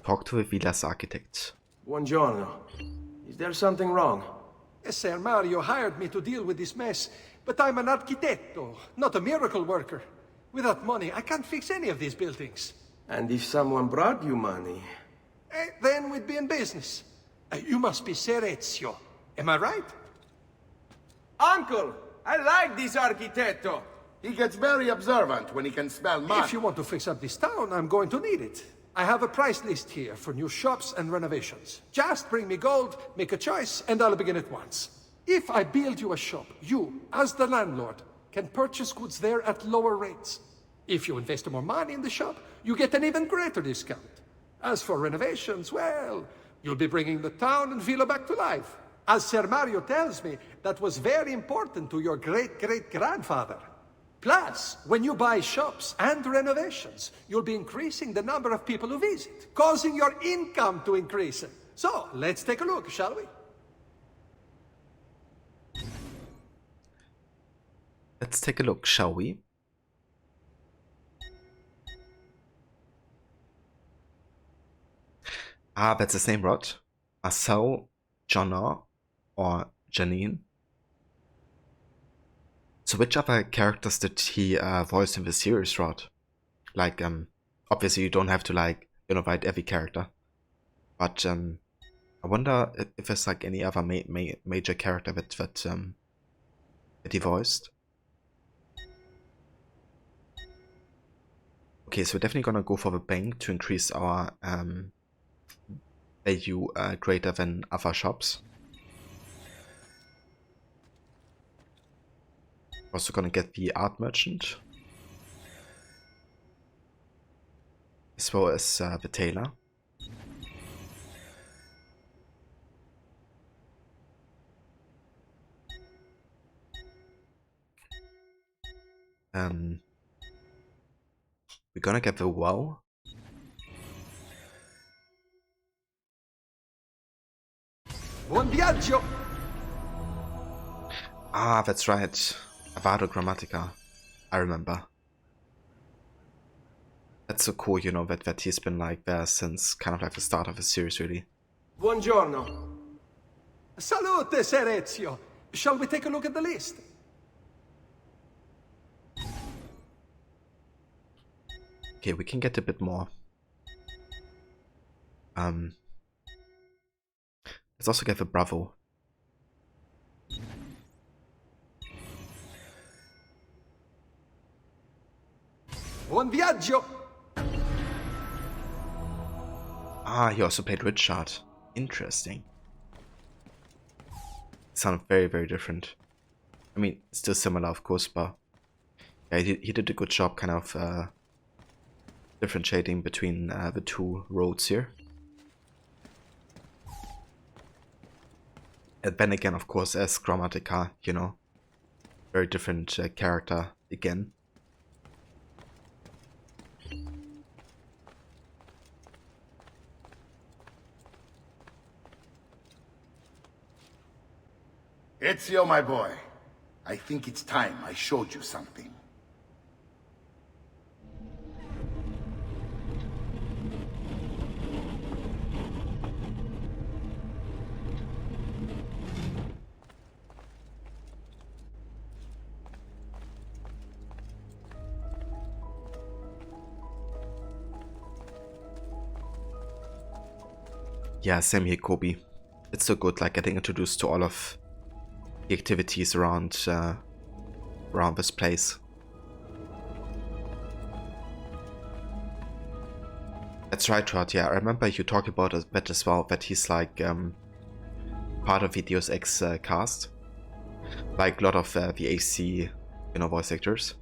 Talk to the villa's architect. Buongiorno. Is there something wrong? Yes, sir. Mario hired me to deal with this mess, but I'm an architetto, not a miracle worker. Without money, I can't fix any of these buildings. And if someone brought you money? Then we'd be in business. You must be Ser Ezio. Am I right? Uncle! I like this architetto! He gets very observant when he can smell mud. If you want to fix up this town, I'm going to need it. I have a price list here for new shops and renovations. Just bring me gold, make a choice, and I'll begin at once. If I build you a shop, you, as the landlord, can purchase goods there at lower rates. If you invest more money in the shop, you get an even greater discount. As for renovations, well, you'll be bringing the town and villa back to life. As Sir Mario tells me, that was very important to your great-great-grandfather. Plus, when you buy shops and renovations, you'll be increasing the number of people who visit, causing your income to increase. So, let's take a look, shall we? Let's take a look, shall we? Ah, that's the same Rod. Marcel, Jonna, or Janine. So which other characters did he voice in the series, Rod? Like, obviously you don't have to, like, write every character. But, I wonder if there's, like, any other major character that he voiced. Okay, so we're definitely gonna go for the bank to increase our, value greater than other shops. Also gonna get the art merchant, as well as the tailor. We're gonna get the well. Buon viaggio! Ah, that's right. Avado Grammatica. I remember. That's so cool, that he's been like there since kind of like the start of the series, really. Buongiorno. Salute, Ser Ezio. Shall we take a look at the list? Okay, we can get a bit more. Let's also get the Bravo. Buon viaggio! Ah, he also played Richard. Interesting. Sounded very, very different. I mean, still similar, of course, but yeah, he did a good job kind of differentiating between the two roads here. And then again, of course, as Grammatica, very different character again. Ezio, my boy, I think it's time I showed you something. Yeah, same here, Kobe. It's so good, like, getting introduced to all of the activities around this place. That's right, Rod. Yeah, I remember you talking about that as well, that he's like part of the Deus Ex cast, like a lot of the AC, voice actors.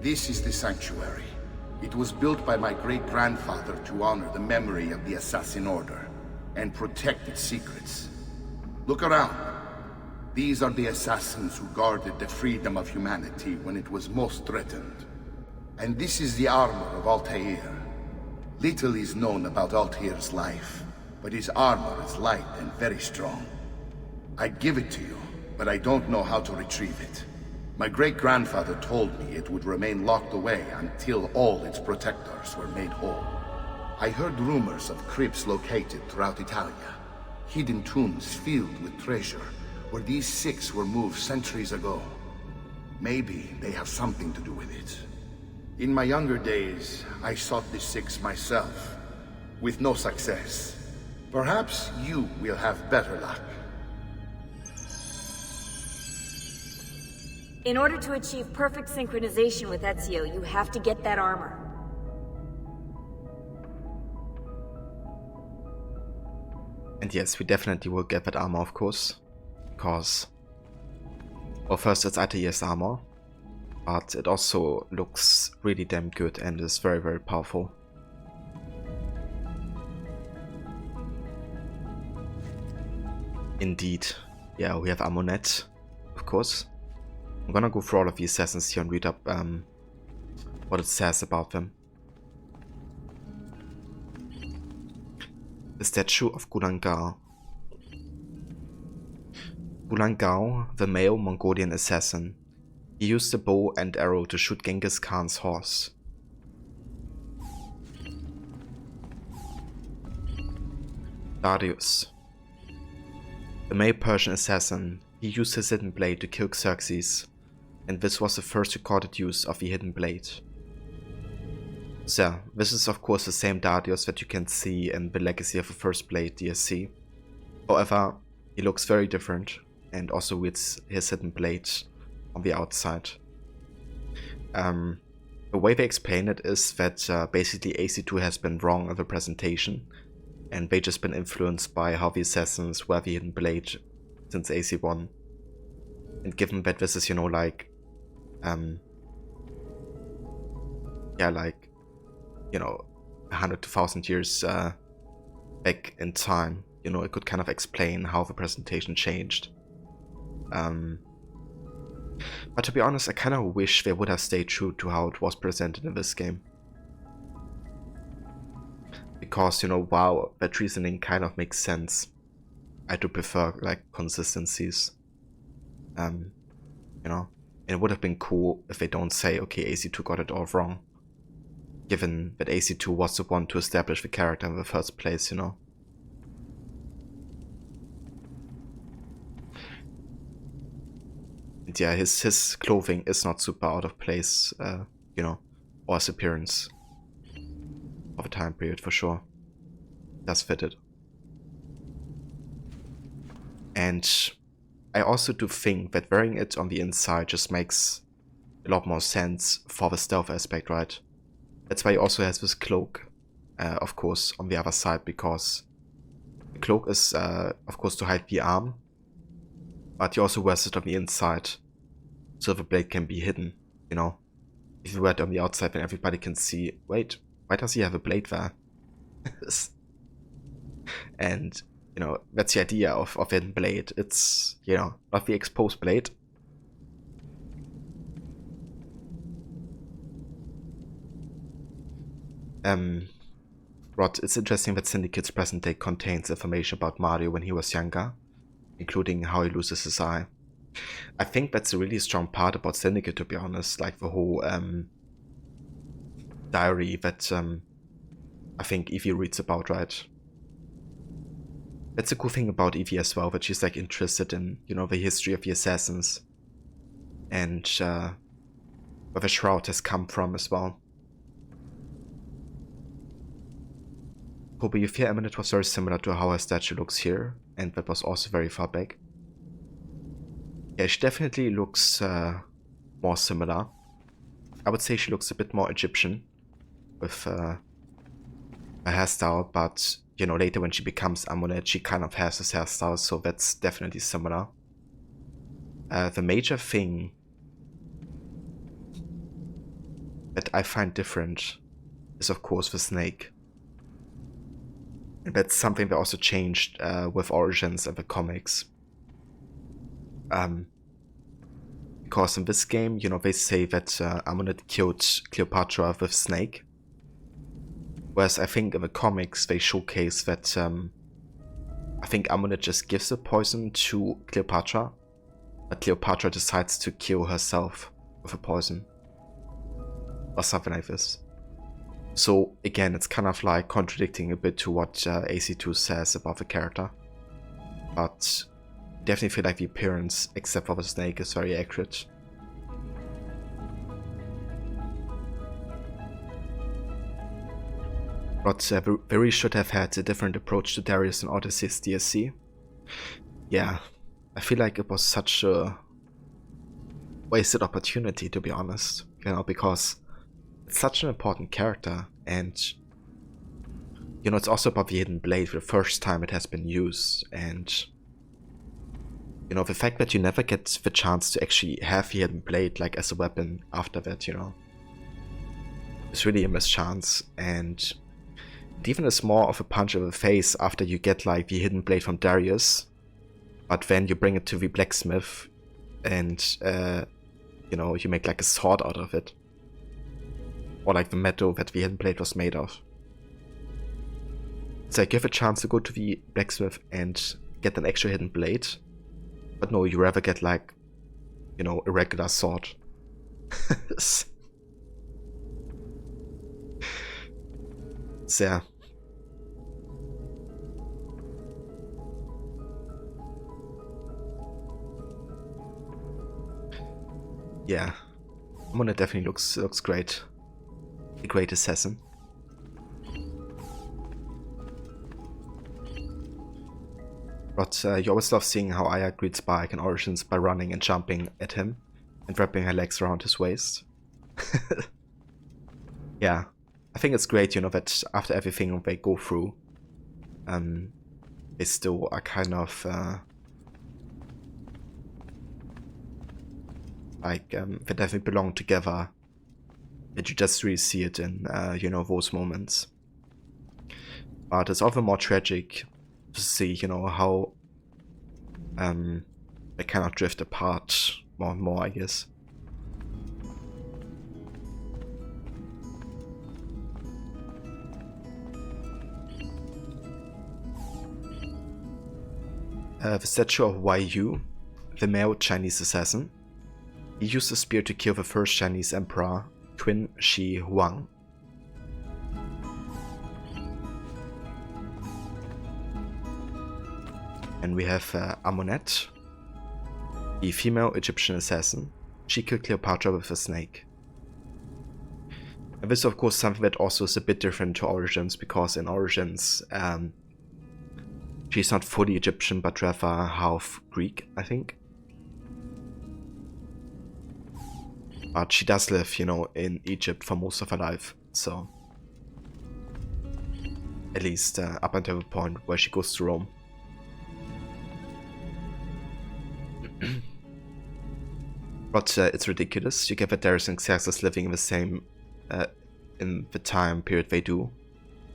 This is the sanctuary. It was built by my great-grandfather to honor the memory of the Assassin Order and protect its secrets. Look around. These are the assassins who guarded the freedom of humanity when it was most threatened. And this is the armor of Altair. Little is known about Altair's life, but his armor is light and very strong. I'd give it to you, but I don't know how to retrieve it. My great-grandfather told me it would remain locked away until all its protectors were made whole. I heard rumors of crypts located throughout Italia, hidden tombs filled with treasure, where these six were moved centuries ago. Maybe they have something to do with it. In my younger days, I sought the six myself, with no success. Perhaps you will have better luck. In order to achieve perfect synchronization with Ezio, you have to get that armor. And yes, we definitely will get that armor, of course. Because, well, first it's ATS armor, but it also looks really damn good and is very, very powerful. Indeed. Yeah, we have Amunet, of course. I'm gonna go through all of the assassins here and read up what it says about them. The statue of Gulangao. Gulangao, the male Mongolian assassin. He used a bow and arrow to shoot Genghis Khan's horse. Darius. The male Persian assassin. He used his hidden blade to kill Xerxes, and this was the first recorded use of the hidden blade. So, this is of course the same Darius that you can see in the Legacy of the First Blade DLC. However, he looks very different, and also with his hidden blade on the outside. The way they explain it is that basically AC2 has been wrong in the presentation, and they just been influenced by how the assassins wear the hidden blade since AC1. And given that this is, you know, like, yeah, like, you know, 100 to 1000 years back in time, you know, it could kind of explain how the presentation changed. But to be honest, I kind of wish they would have stayed true to how it was presented in this game. Because, you know, while that reasoning kind of makes sense, I do prefer, like, consistencies. You know, and it would have been cool if they don't say, okay, AC2 got it all wrong. Given that AC2 was the one to establish the character in the first place, you know. And yeah, his clothing is not super out of place, you know, or his appearance of a time period for sure. Does fit it. And I also do think that wearing it on the inside just makes a lot more sense for the stealth aspect, right? That's why he also has this cloak, of course, on the other side, because the cloak is, of course, to hide the arm, but he also wears it on the inside, so the blade can be hidden, you know? If you wear it on the outside, then everybody can see, wait, why does he have a blade there? And, you know, that's the idea of hidden blade. It's, you know, not the exposed blade. Rod, it's interesting that Syndicate's present day contains information about Mario when he was younger, including how he loses his eye. I think that's a really strong part about Syndicate, to be honest, like the whole diary that I think Evie reads about, right? That's a cool thing about Evie as well, that she's like interested in, you know, the history of the assassins and where the shroud has come from as well. Kobe, you fear Eminent was very similar to how her statue looks here, and that was also very far back. Yeah, she definitely looks more similar. I would say she looks a bit more Egyptian with her hairstyle, but you know, later when she becomes Amunet, she kind of has this hairstyle, so that's definitely similar. The major thing that I find different is, of course, the snake. And that's something that also changed with Origins and the comics. Because in this game, you know, they say that Amunet killed Cleopatra with snake. Whereas I think in the comics they showcase that I think Amunet just gives the poison to Cleopatra, but Cleopatra decides to kill herself with a poison. Or something like this. So again, it's kind of like contradicting a bit to what AC2 says about the character. But definitely feel like the appearance, except for the snake, is very accurate. But Very should have had a different approach to Darius in Odyssey's DLC. Yeah, I feel like it was such a wasted opportunity, to be honest. You know, because it's such an important character, and you know, it's also about the hidden blade for the first time it has been used, and you know, the fact that you never get the chance to actually have the hidden blade like as a weapon after that, you know, it's really a missed chance. And it even is more of a punch in the face after you get like the hidden blade from Darius, but then you bring it to the blacksmith and you know, you make like a sword out of it, or like the metal that the hidden blade was made of. It's like you have a chance to go to the blacksmith and get an extra hidden blade, but no, you rather get like, you know, a regular sword. So yeah. Yeah, Mona definitely looks great. A great assassin. But you always love seeing how Aya greets Spike in Origins by running and jumping at him and wrapping her legs around his waist. Yeah, I think it's great, you know, that after everything they go through, they still are kind of like they definitely belong together. That you just really see it in you know, those moments. But it's often more tragic to see, you know, how they kind of drift apart more and more, I guess. The statue of Wei Yu, the male Chinese assassin. He used a spear to kill the first Chinese emperor, Qin Shi Huang. And we have Amunet, the female Egyptian assassin. She killed Cleopatra with a snake. And this is of course something that also is a bit different to Origins, because in Origins she's not fully Egyptian but rather half Greek, I think. But she does live, you know, in Egypt for most of her life, so at least up until the point where she goes to Rome. But it's ridiculous. You get that Darius and Xerxes living in the same in the time period they do.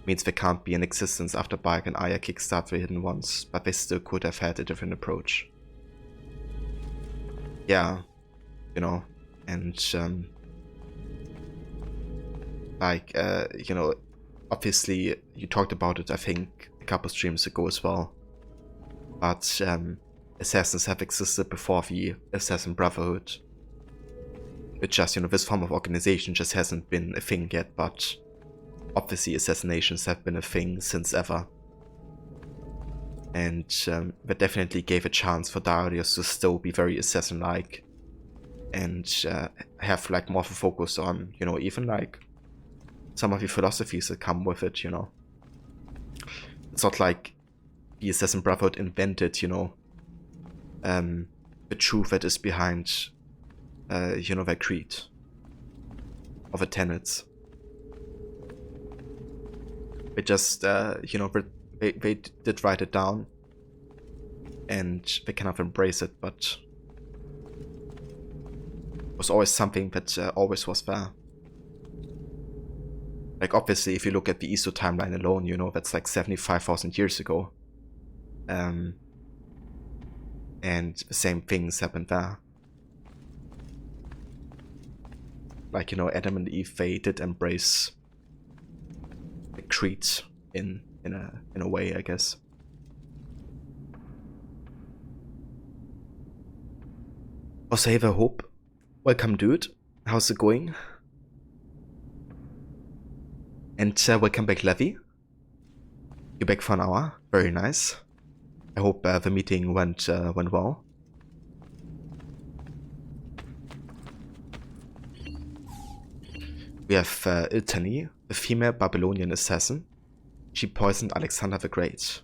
Means they can't be in existence after Bayek and Aya kickstart the Hidden Ones, but they still could have had a different approach. Yeah, you know, and like you know, obviously you talked about it, I think, a couple streams ago as well. But assassins have existed before the Assassin Brotherhood. It's just, you know, this form of organization just hasn't been a thing yet, but obviously assassinations have been a thing since ever. And that definitely gave a chance for Darius to still be very assassin-like and have like more of a focus on, you know, even like some of the philosophies that come with it, you know. It's not like the Assassin Brotherhood invented, you know, the truth that is behind, you know, their creed or the tenets. They just, you know, they did write it down and they kind of embrace it, but it was always something that always was there. Like, obviously, if you look at the ESO timeline alone, you know, that's like 75,000 years ago. And the same things happened there. Like, you know, Adam and Eve, they did embrace the creed in a way, I guess. Also, hey there, Hope. Welcome, dude. How's it going? And welcome back, Levy. You're back for an hour. Very nice. I hope the meeting went well. We have Iltani, a female Babylonian assassin. She poisoned Alexander the Great.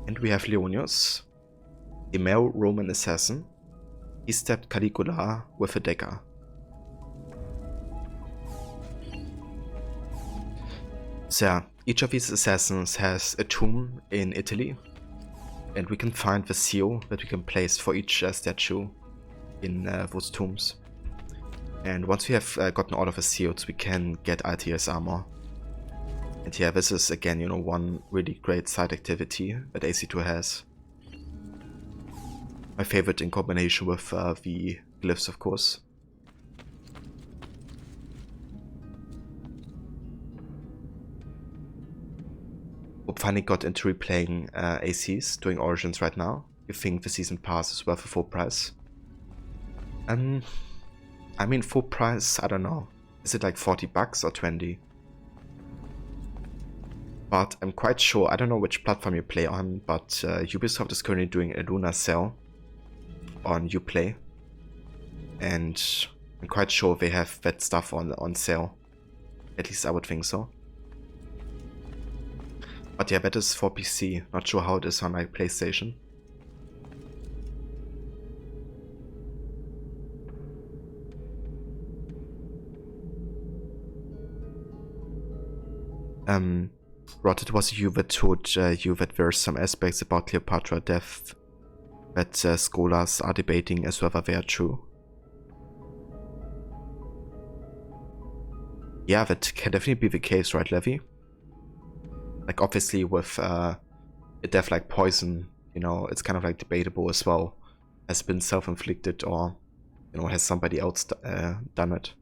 And we have Leonius, a male Roman assassin. He stabbed Caligula with a dagger. So yeah, each of these assassins has a tomb in Italy, and we can find the seal that we can place for each statue in those tombs. And once we have gotten all of the seals, we can get RTS armor. And yeah, this is again, you know, one really great side activity that AC2 has. My favorite in combination with the glyphs, of course. Hope finally got into replaying ACs doing Origins right now. You think the season pass is worth a full price? I mean, full price, I don't know. Is it like 40 bucks or 20? But I'm quite sure, I don't know which platform you play on, but Ubisoft is currently doing a Luna sale on Uplay. And I'm quite sure they have that stuff on sale. At least I would think so. But yeah, that is for PC. Not sure how it is on my PlayStation. Rod, it was you that told you that there are some aspects about Cleopatra death that scholars are debating as whether they are true. Yeah, that can definitely be the case, right, Levi? Like, obviously with a death like poison, you know, it's kind of like debatable as well. Has it been self-inflicted, or, you know, has somebody else done it?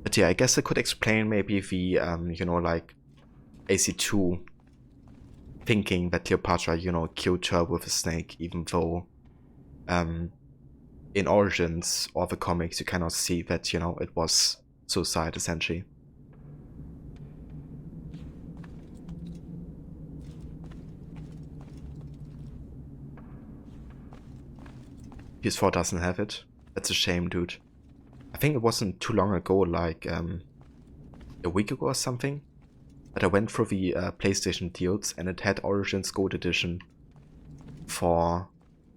But yeah, I guess I could explain maybe the, you know, like AC2 thinking that Cleopatra, you know, killed her with a snake, even though in Origins or the comics you cannot see that, you know, it was suicide essentially. PS4 doesn't have it. That's a shame, dude. I think it wasn't too long ago, like a week ago or something, that I went through the PlayStation deals and it had Origins Gold Edition for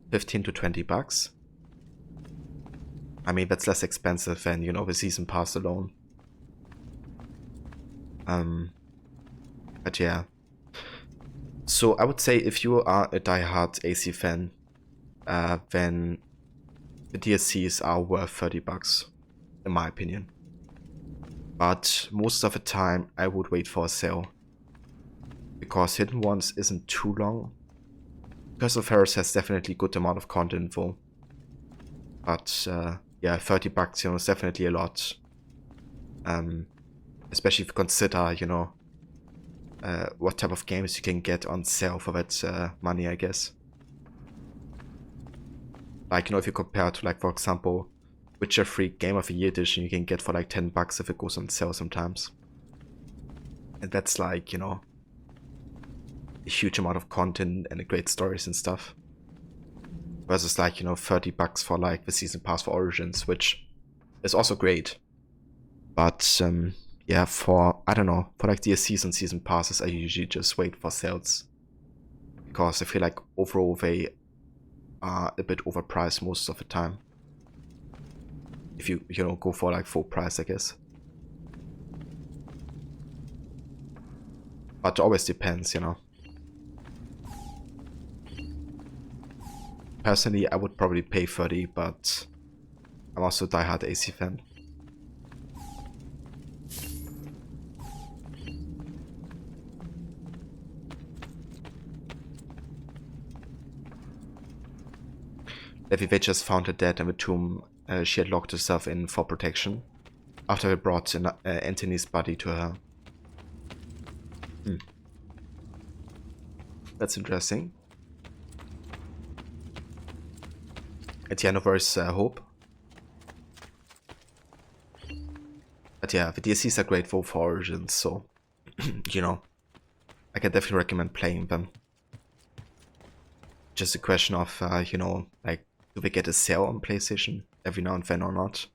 15 to 20 bucks. I mean, that's less expensive than, you know, the season pass alone. But yeah. So I would say if you are a diehard AC fan, then the DLCs are worth 30 bucks, in my opinion. But most of the time I would wait for a sale, because Hidden Ones isn't too long. Curse of Heres has definitely good amount of content though. But yeah, 30 bucks, you know, is definitely a lot. Especially if you consider, you know, what type of games you can get on sale for that money, I guess. Like, you know, if you compare to, like, for example, Witcher 3 Game of the Year Edition, you can get for like 10 bucks if it goes on sale sometimes. And that's like, you know, a huge amount of content and great stories and stuff. Versus like, you know, 30 bucks for like the season pass for Origins, which is also great. But yeah, for, I don't know, for like DLCs and season passes, I usually just wait for sales. Because I feel like overall they are a bit overpriced most of the time. If you know, go for like full price, I guess. But it always depends, you know. Personally, I would probably pay 30, but I'm also a diehard AC fan. Levi just found her dead in the tomb she had locked herself in for protection, after they brought Antony's body to her. That's interesting. At the end of there's hope. But yeah, the DLCs are great for Origins, so, you know, I can definitely recommend playing them. Just a question of, you know, like, do they get a sale on PlayStation every now and then or not?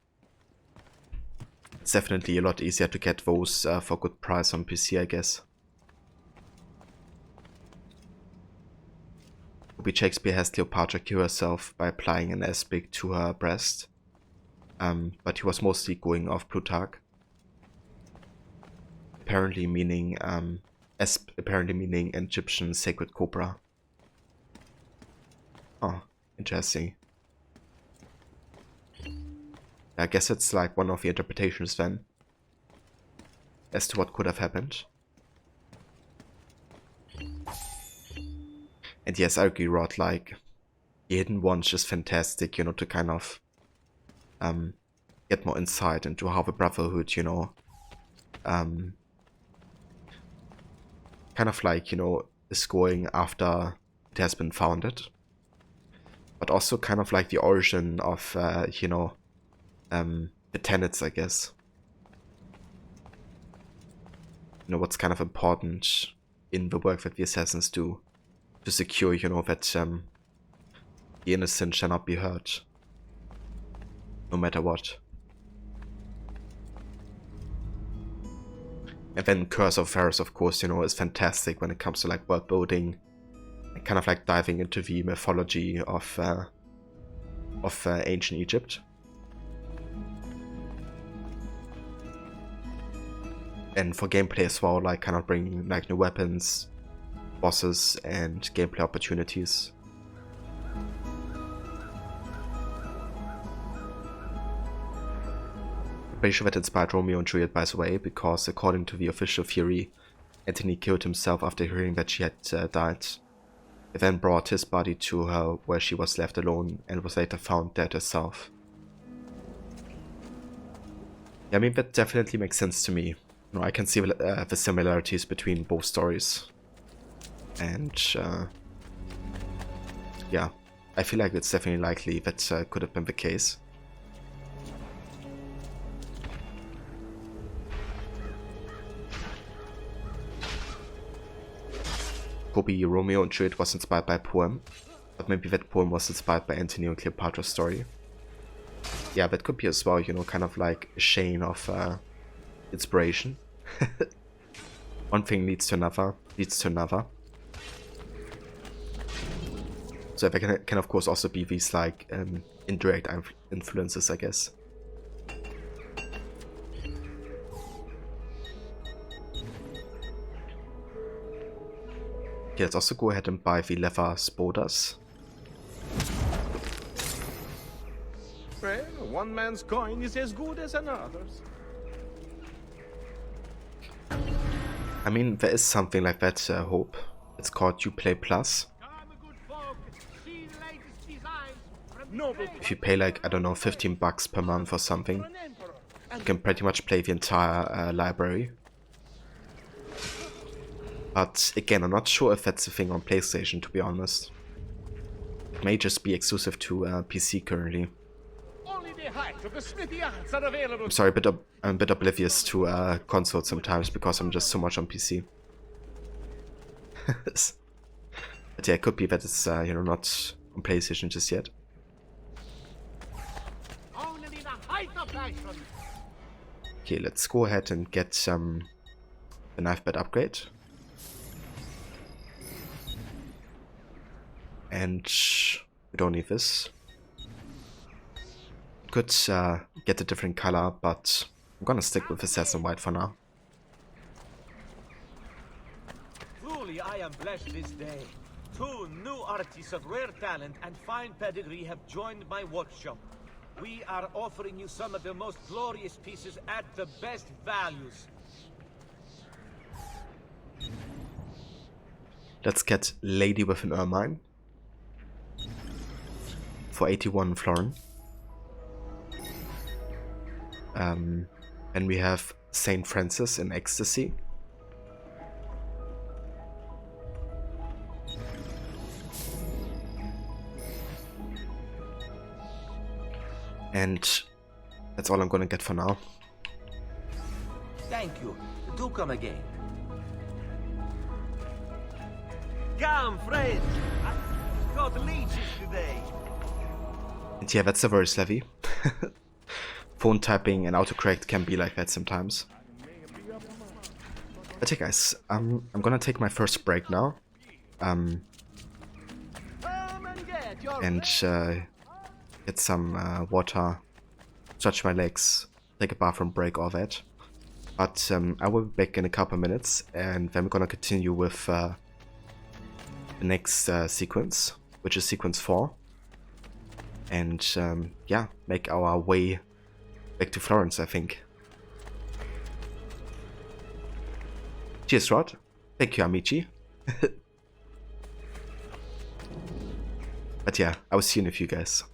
It's definitely a lot easier to get those for good price on PC, I guess. Kobe Shakespeare has Cleopatra kill herself by applying an aspic to her breast, but he was mostly going off Plutarch. Apparently meaning Egyptian sacred cobra. Oh, interesting. I guess it's like one of the interpretations then, as to what could have happened. And yes, I agree, Rod, like, the Hidden One's just fantastic, you know, to kind of get more insight into how the Brotherhood, you know, kind of like, you know, is going after it has been founded. But also kind of like the origin of, you know, the tenets, I guess. You know, what's kind of important in the work that the assassins do to secure, you know, that the innocent shall not be hurt, no matter what. And then Curse of Pharaohs, of course, you know, is fantastic when it comes to like world building and kind of like diving into the mythology of ancient Egypt. And for gameplay as well, like kind of bringing like new weapons, bosses, and gameplay opportunities. I'm pretty sure that inspired Romeo and Juliet, by the way, because according to the official theory, Antony killed himself after hearing that she had died. He then brought his body to her where she was left alone and was later found dead herself. Yeah, I mean, that definitely makes sense to me. You know, I can see the similarities between both stories. And yeah, I feel like it's definitely likely that could have been the case. Kobe Romeo and Juliet was inspired by a poem, but maybe that poem was inspired by Antony and Cleopatra's story. Yeah, that could be as well, you know, kind of like a chain of inspiration. One thing leads to another, So there can of course also be these like indirect influences, I guess. Okay, let's also go ahead and buy the leather spoders. Well, one man's coin is as good as another's. I mean, there is something like that, Hope. It's called Uplay Plus. If you pay like, I don't know, $15 per month or something, you can pretty much play the entire library. But again, I'm not sure if that's a thing on PlayStation, to be honest. It may just be exclusive to PC currently. I'm sorry, I'm a bit oblivious to consoles sometimes because I'm just so much on PC. But yeah, it could be that it's you know, not on PlayStation just yet. Okay, let's go ahead and get the knife bed upgrade. And we don't need this. Could get a different color, but I'm gonna stick with Assassin White for now. Truly, I am blessed this day. 2 new artists of rare talent and fine pedigree have joined my workshop. We are offering you some of the most glorious pieces at the best values. Let's get Lady with an Ermine for 81 florin. And we have Saint Francis in Ecstasy. And that's all I'm gonna get for now. Thank you. Do come again. Come, friends. I got leeches today. And yeah, that's a verse levy. Phone tapping and autocorrect can be like that sometimes. But hey guys, I'm gonna take my first break now. and get some water, stretch my legs, take a bathroom break, all that. But I will be back in a couple minutes, and then we're gonna continue with the next sequence, which is sequence 4. And yeah, make our way back to Florence, I think. Cheers, Rod. Thank you, Amici. But yeah, I will see you in a few, guys.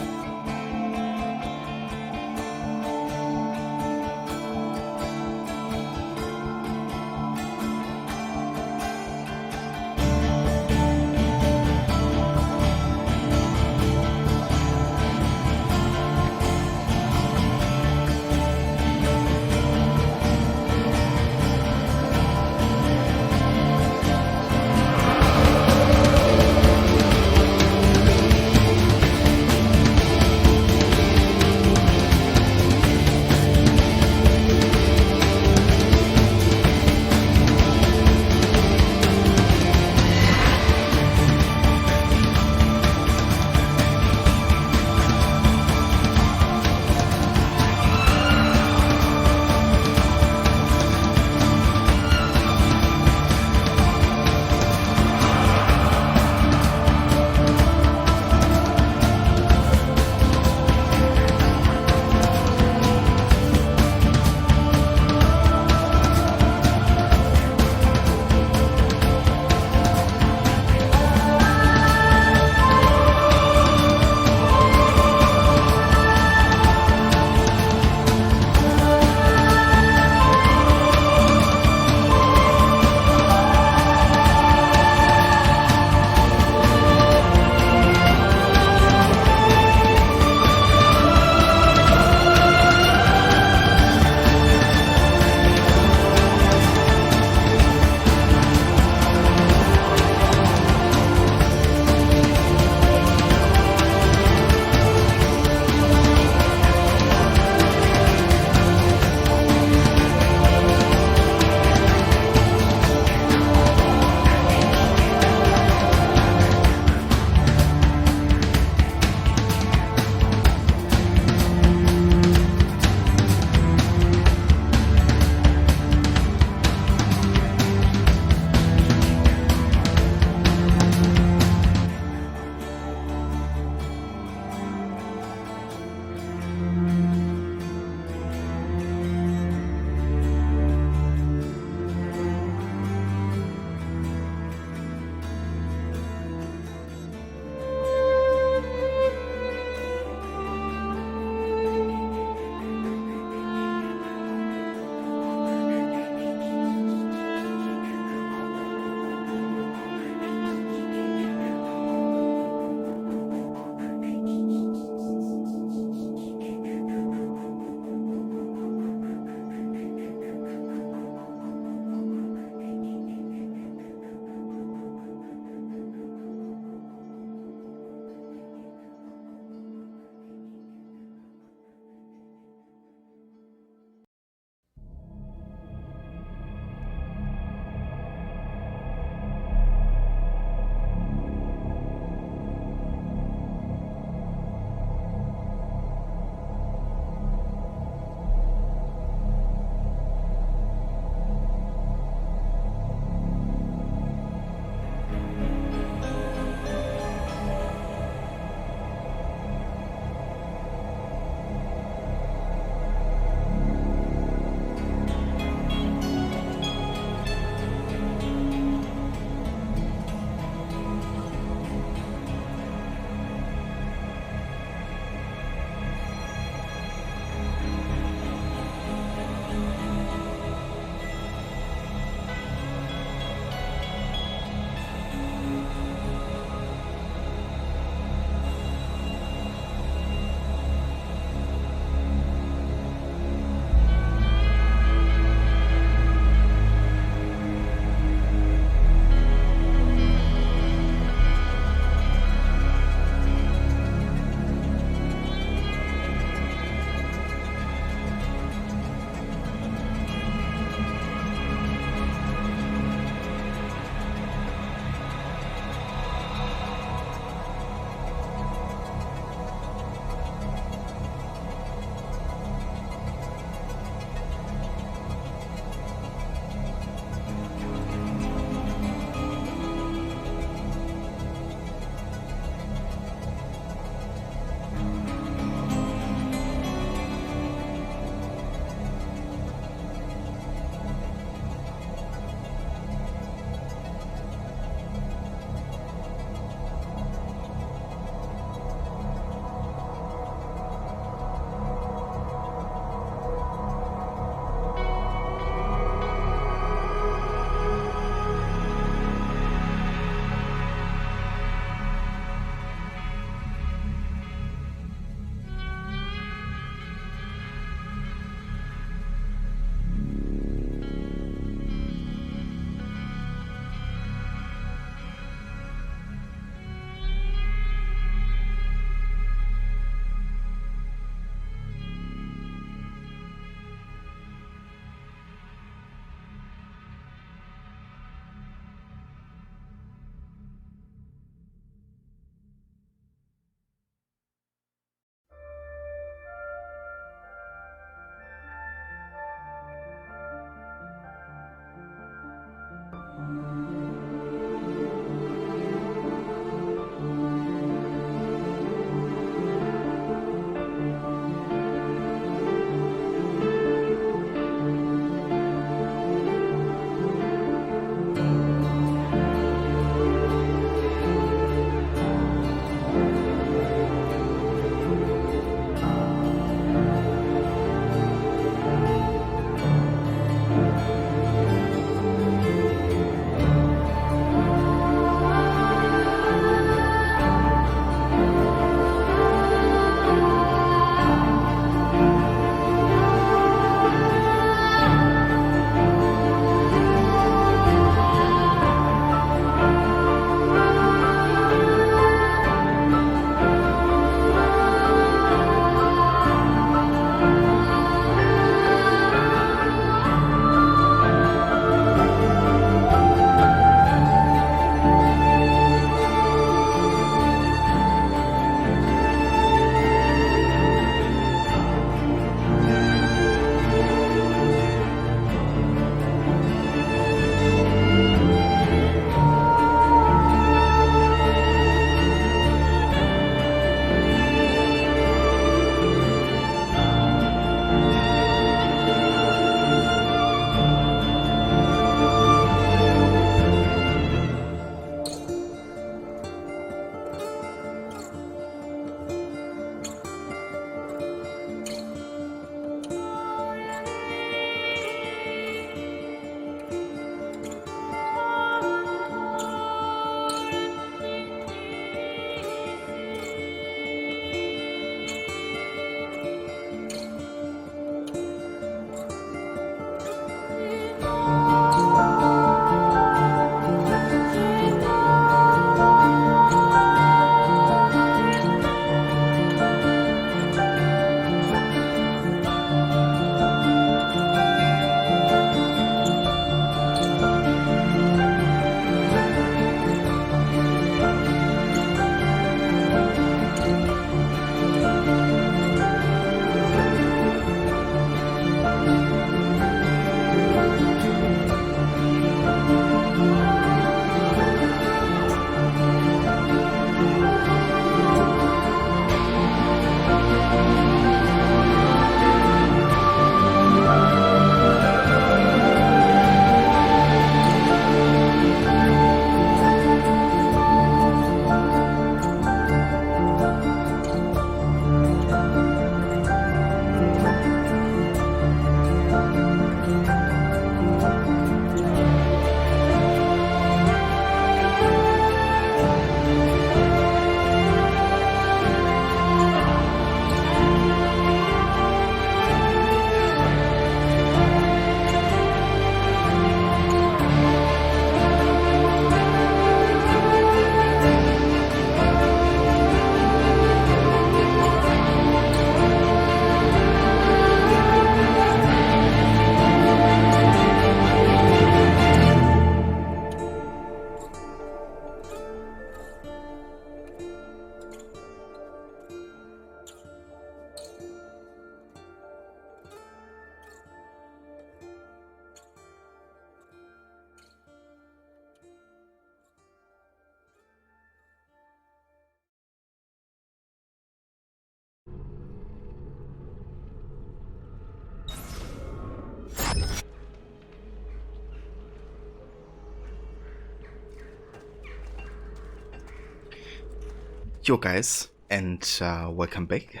Yo guys, and welcome back.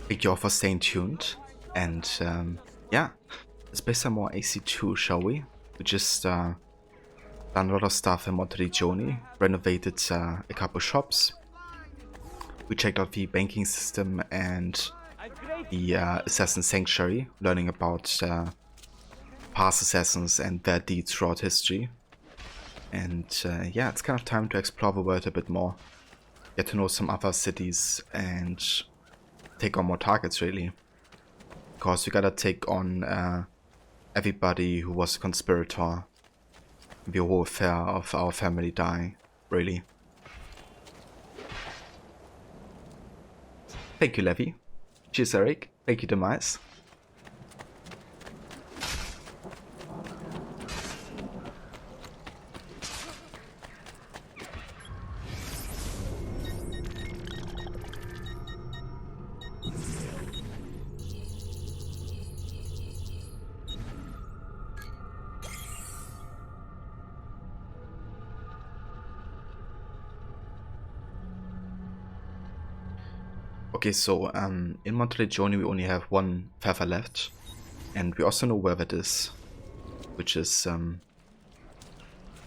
Thank you all for staying tuned, and yeah, let's play some more AC2, shall we? We just done a lot of stuff in Monteriggioni, renovated a couple shops. We checked out the banking system and the Assassin Sanctuary, learning about past assassins and their deeds throughout history. And yeah, it's kind of time to explore the world a bit more, get to know some other cities and take on more targets, really. Because we gotta take on everybody who was a conspirator, the whole affair of our family dying, really. Thank you, Levi. Cheers, Eric. Thank you, Demise. Okay, so in Monteriggioni we only have one feather left, and we also know where that is, which is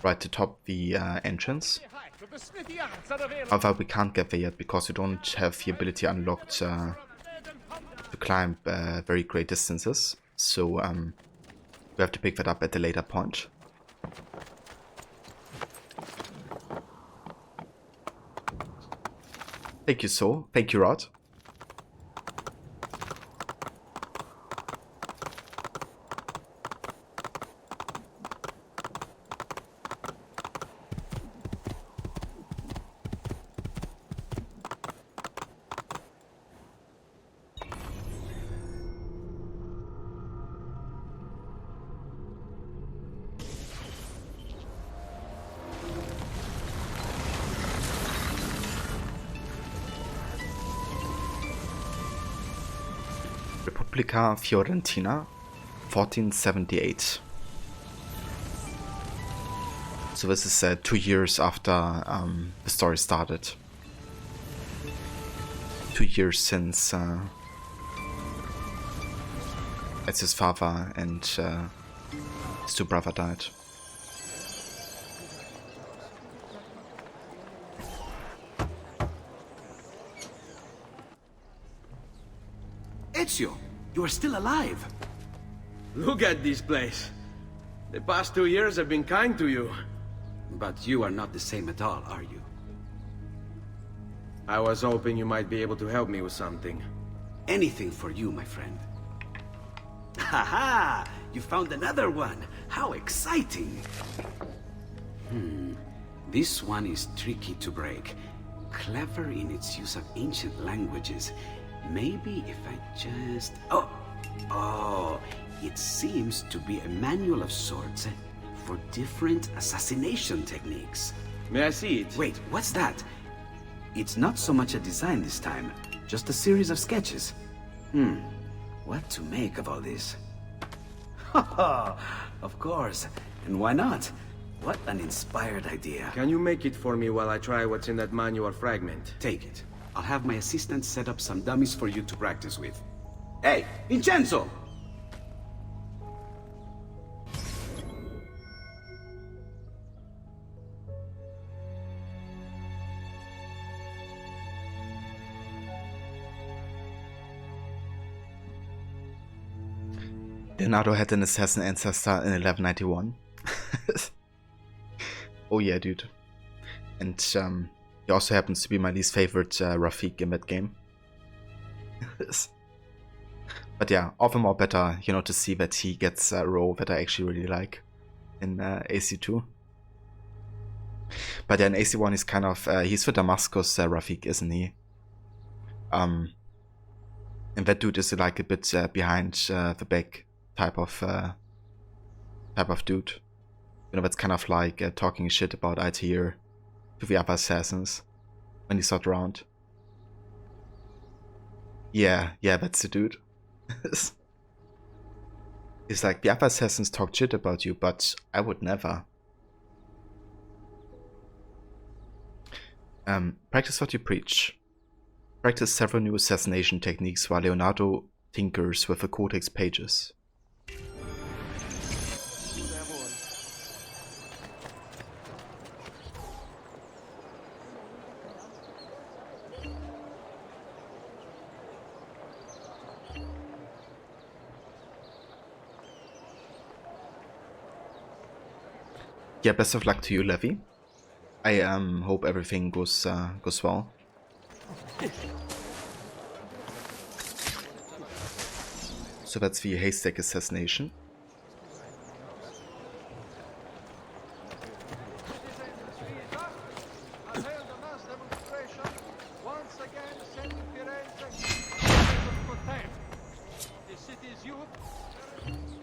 right atop the entrance. However, we can't get there yet because we don't have the ability unlocked to climb very great distances, so we have to pick that up at a later point. Thank you, Soul. Thank you, Rod. Repubblica Fiorentina, 1478. So this is 2 years after the story started. 2 years since Ezio's father and his two brothers died. Ezio, you are still alive. Look at this place. The past 2 years have been kind to you. But you are not the same at all, are you? I was hoping you might be able to help me with something. Anything for you, my friend. Haha! You found another one! How exciting! This one is tricky to break. Clever in its use of ancient languages. Maybe if I just... Oh, it seems to be a manual of sorts for different assassination techniques. May I see it? Wait, what's that? It's not so much a design this time, just a series of sketches. What to make of all this? Of course, and why not? What an inspired idea. Can you make it for me while I try what's in that manual fragment? Take it. I'll have my assistant set up some dummies for you to practice with. Hey, Vincenzo! Leonardo had an assassin ancestor in 1191. Oh yeah, dude. And he also happens to be my least favorite Rafik in that game. But yeah, all the more better, you know, to see that he gets a role that I actually really like in AC2. But then AC1 is kind of, he's for Damascus Rafik, isn't he? And that dude is like a bit behind the back type of dude. You know, that's kind of like talking shit about Altair to the other assassins when he's not around. Yeah, that's the dude. It's like, the other assassins talk shit about you, but I would never. Practice what you preach. Practice several new assassination techniques while Leonardo tinkers with the Codex Pages. Yeah, best of luck to you, Levy. I hope everything goes well. So that's the haystack assassination.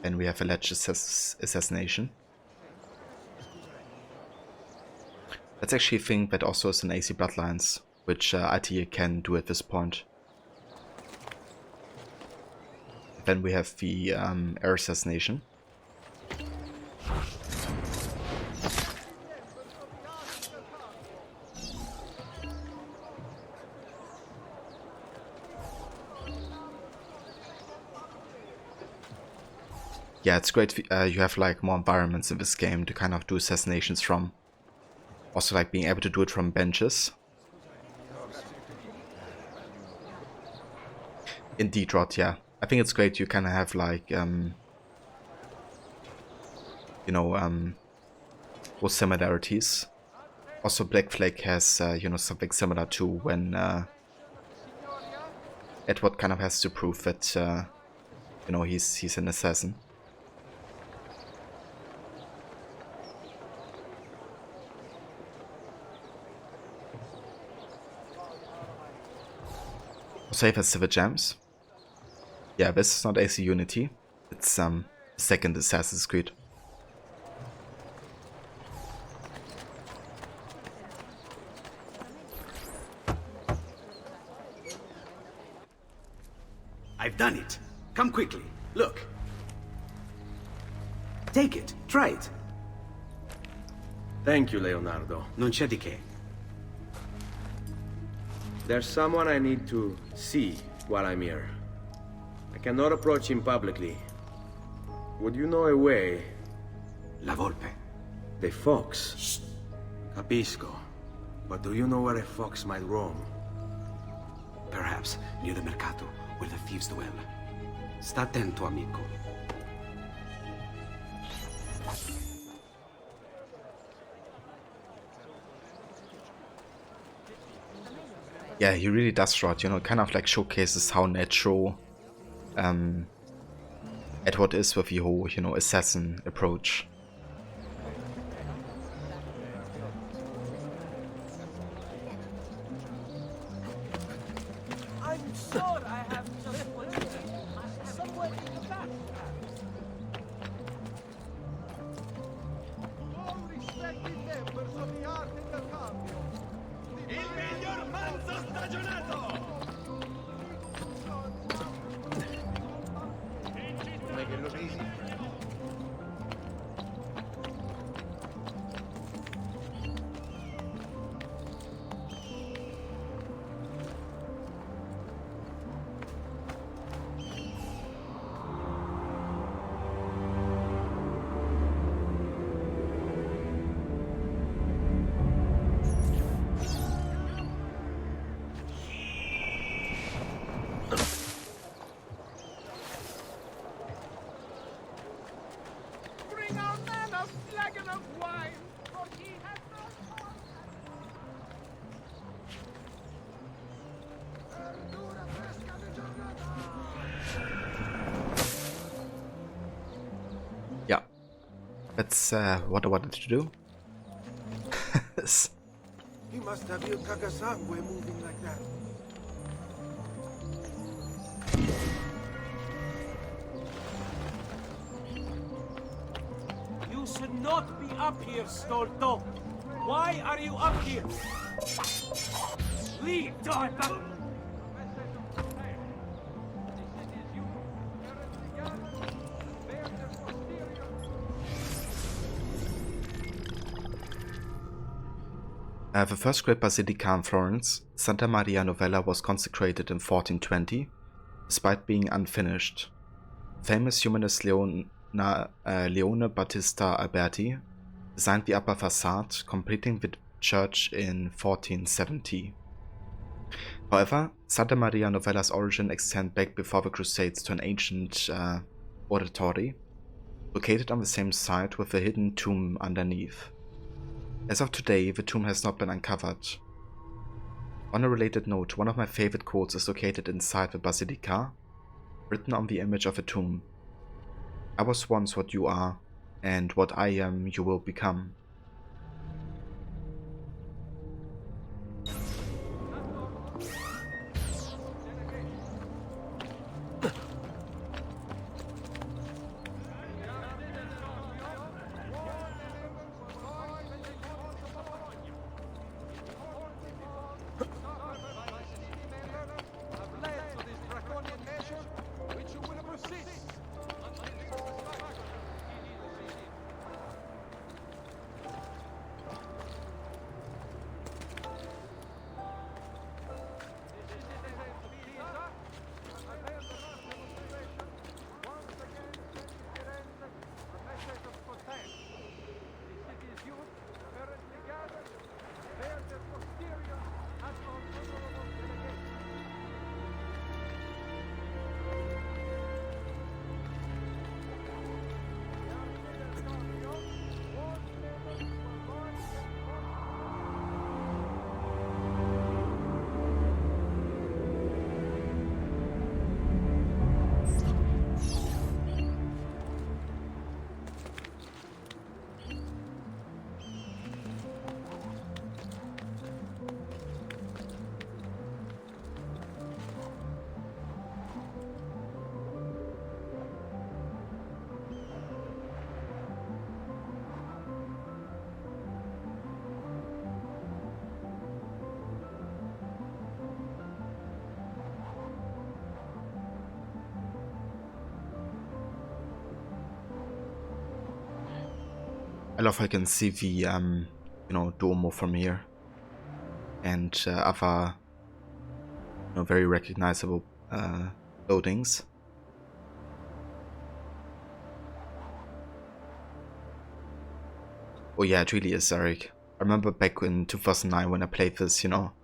And we have a ledge assassination. That's actually a thing that also is in AC Bloodlines, which ITA can do at this point. Then we have the air assassination. Yeah, it's great you have like more environments in this game to kind of do assassinations from. Also like being able to do it from benches. Indeed, Rod, yeah. I think it's great you kind of have like, you know, those similarities. Also, Black Flag has, you know, something similar to when Edward kind of has to prove that, you know, he's an assassin. Save as Civil Gems. Yeah, this is not AC Unity. It's second Assassin's Creed. I've done it. Come quickly. Look. Take it. Try it. Thank you, Leonardo. Non c'è di che. There's someone I need to see while I'm here. I cannot approach him publicly. Would you know a way? La Volpe. The fox. Shh. Capisco. But do you know where a fox might roam? Perhaps near the Mercato, where the thieves dwell. Sta attento, amico. Yeah, he really does, Rod. You know, kind of like showcases how natural Edward is with the whole, you know, assassin approach. I'm sure I have just one somewhere in the back. All respected members of the Arte del Cambio. Il miglior manzo stagionato! Make it look easy. Yeah, that's what I wanted to do. He must have Il Cagasangue moving like that. You should not be up here, Stolto. Why are you up here? Leave, Dorpa! The first great basilica in Florence, Santa Maria Novella, was consecrated in 1420, despite being unfinished. Famous humanist Leone Battista Alberti designed the upper facade, completing the church in 1470. However, Santa Maria Novella's origin extends back before the Crusades to an ancient oratory, located on the same site with a hidden tomb underneath. As of today, the tomb has not been uncovered. On a related note, one of my favorite quotes is located inside the basilica, written on the image of a tomb. I was once what you are, and what I am you will become. I love how I can see the, Duomo from here, and other, very recognizable buildings. Oh yeah, it really is, Eric. I remember back in 2009 when I played this, and kind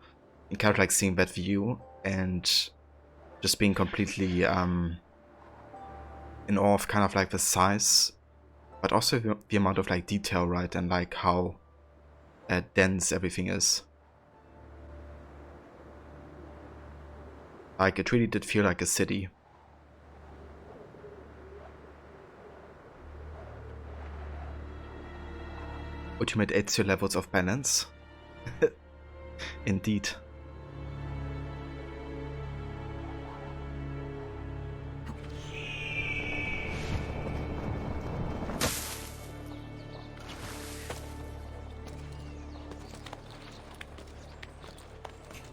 of like seeing that view and just being completely in awe of kind of like the size, but also the amount of like detail, right, and like how dense everything is. Like, it really did feel like a city. Ultimate Ezio levels of balance. Indeed.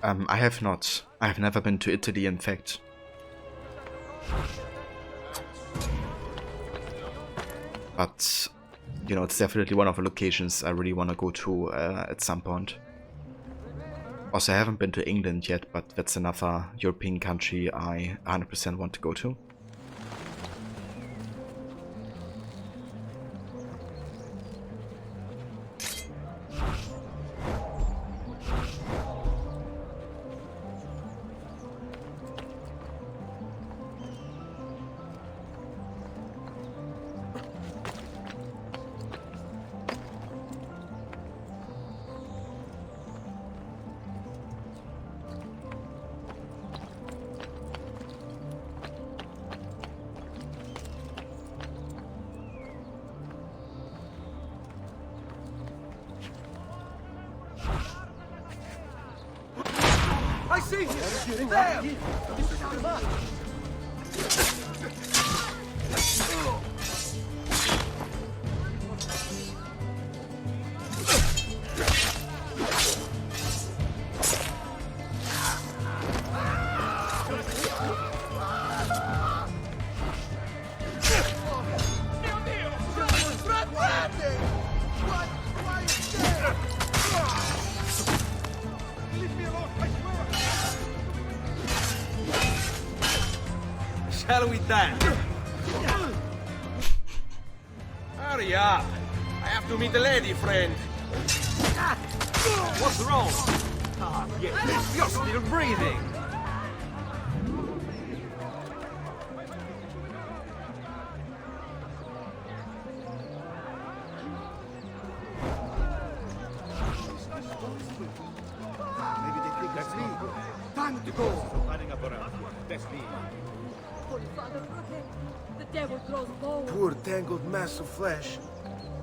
I have not. I have never been to Italy, in fact. But, it's definitely one of the locations I really want to go to at some point. Also, I haven't been to England yet, but that's another European country I 100% want to go to. I see him! There! Shall we dance? Hurry up! I have to meet the lady friend. What's wrong? Ah, yes, you're still breathing. That's me. Time to go. That's me. Holy Father, protect. The devil grows bold. Poor tangled mass of flesh.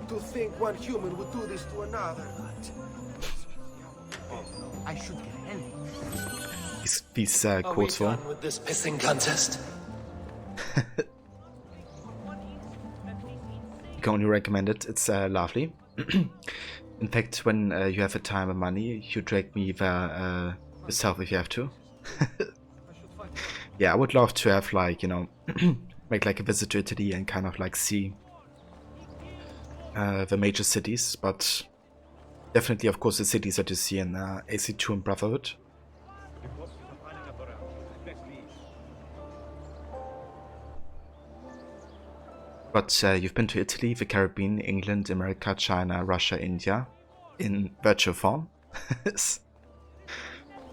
To think one human would do this to another. I should get help. These quotes for. With this pissing contest. I can only recommend it. It's lovely. In fact, when you have a time and money, you drag me there yourself if you have to. Yeah, I would love to have, like, you know, make like a visit to Italy and kind of like see the major cities, but definitely, of course, the cities that you see in AC2 and Brotherhood. But you've been to Italy, the Caribbean, England, America, China, Russia, India, in virtual form.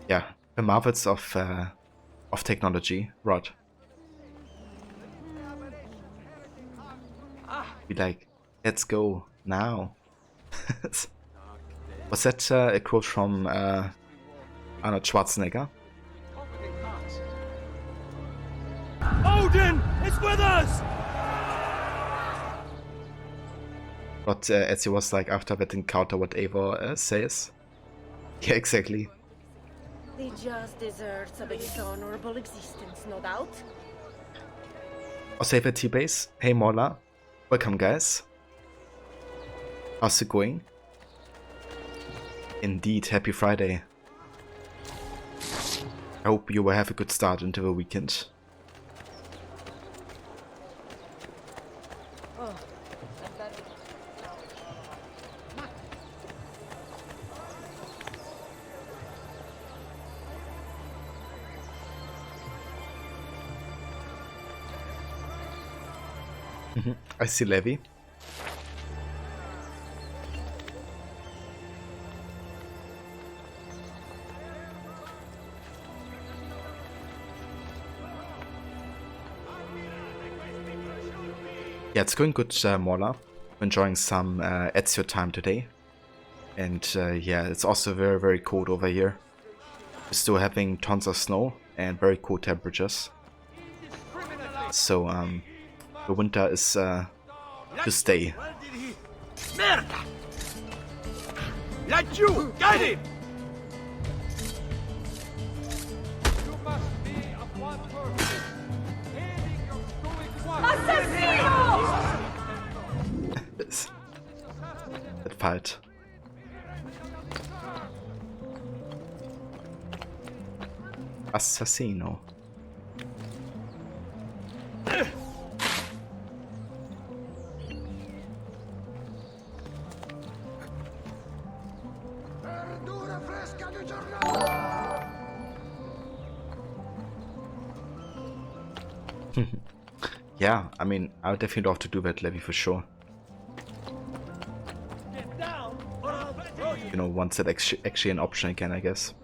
Yeah, the marvels of technology, Rod. Be like, let's go now. Was that a quote from Arnold Schwarzenegger? Odin is with us! But as he was like after that encounter, what Eivor says. Yeah, exactly. The just deserts of a dishonorable existence, no doubt. Osava T-Base, hey Mola, welcome guys. How's it going? Indeed, happy Friday. I hope you will have a good start into the weekend. I see Levi. Yeah, it's going good, Mola. Enjoying some Ezio time today. And yeah, it's also very, very cold over here. We're still having tons of snow and very cold temperatures. So, the winter is to stay. Merda! Let you guide him! You must be of one purpose. Aiding your stoic Assassino! That fight. Assassino. Yeah, I mean, I would definitely love to do that, Levi, for sure. You know, once that's actually an option again, I guess.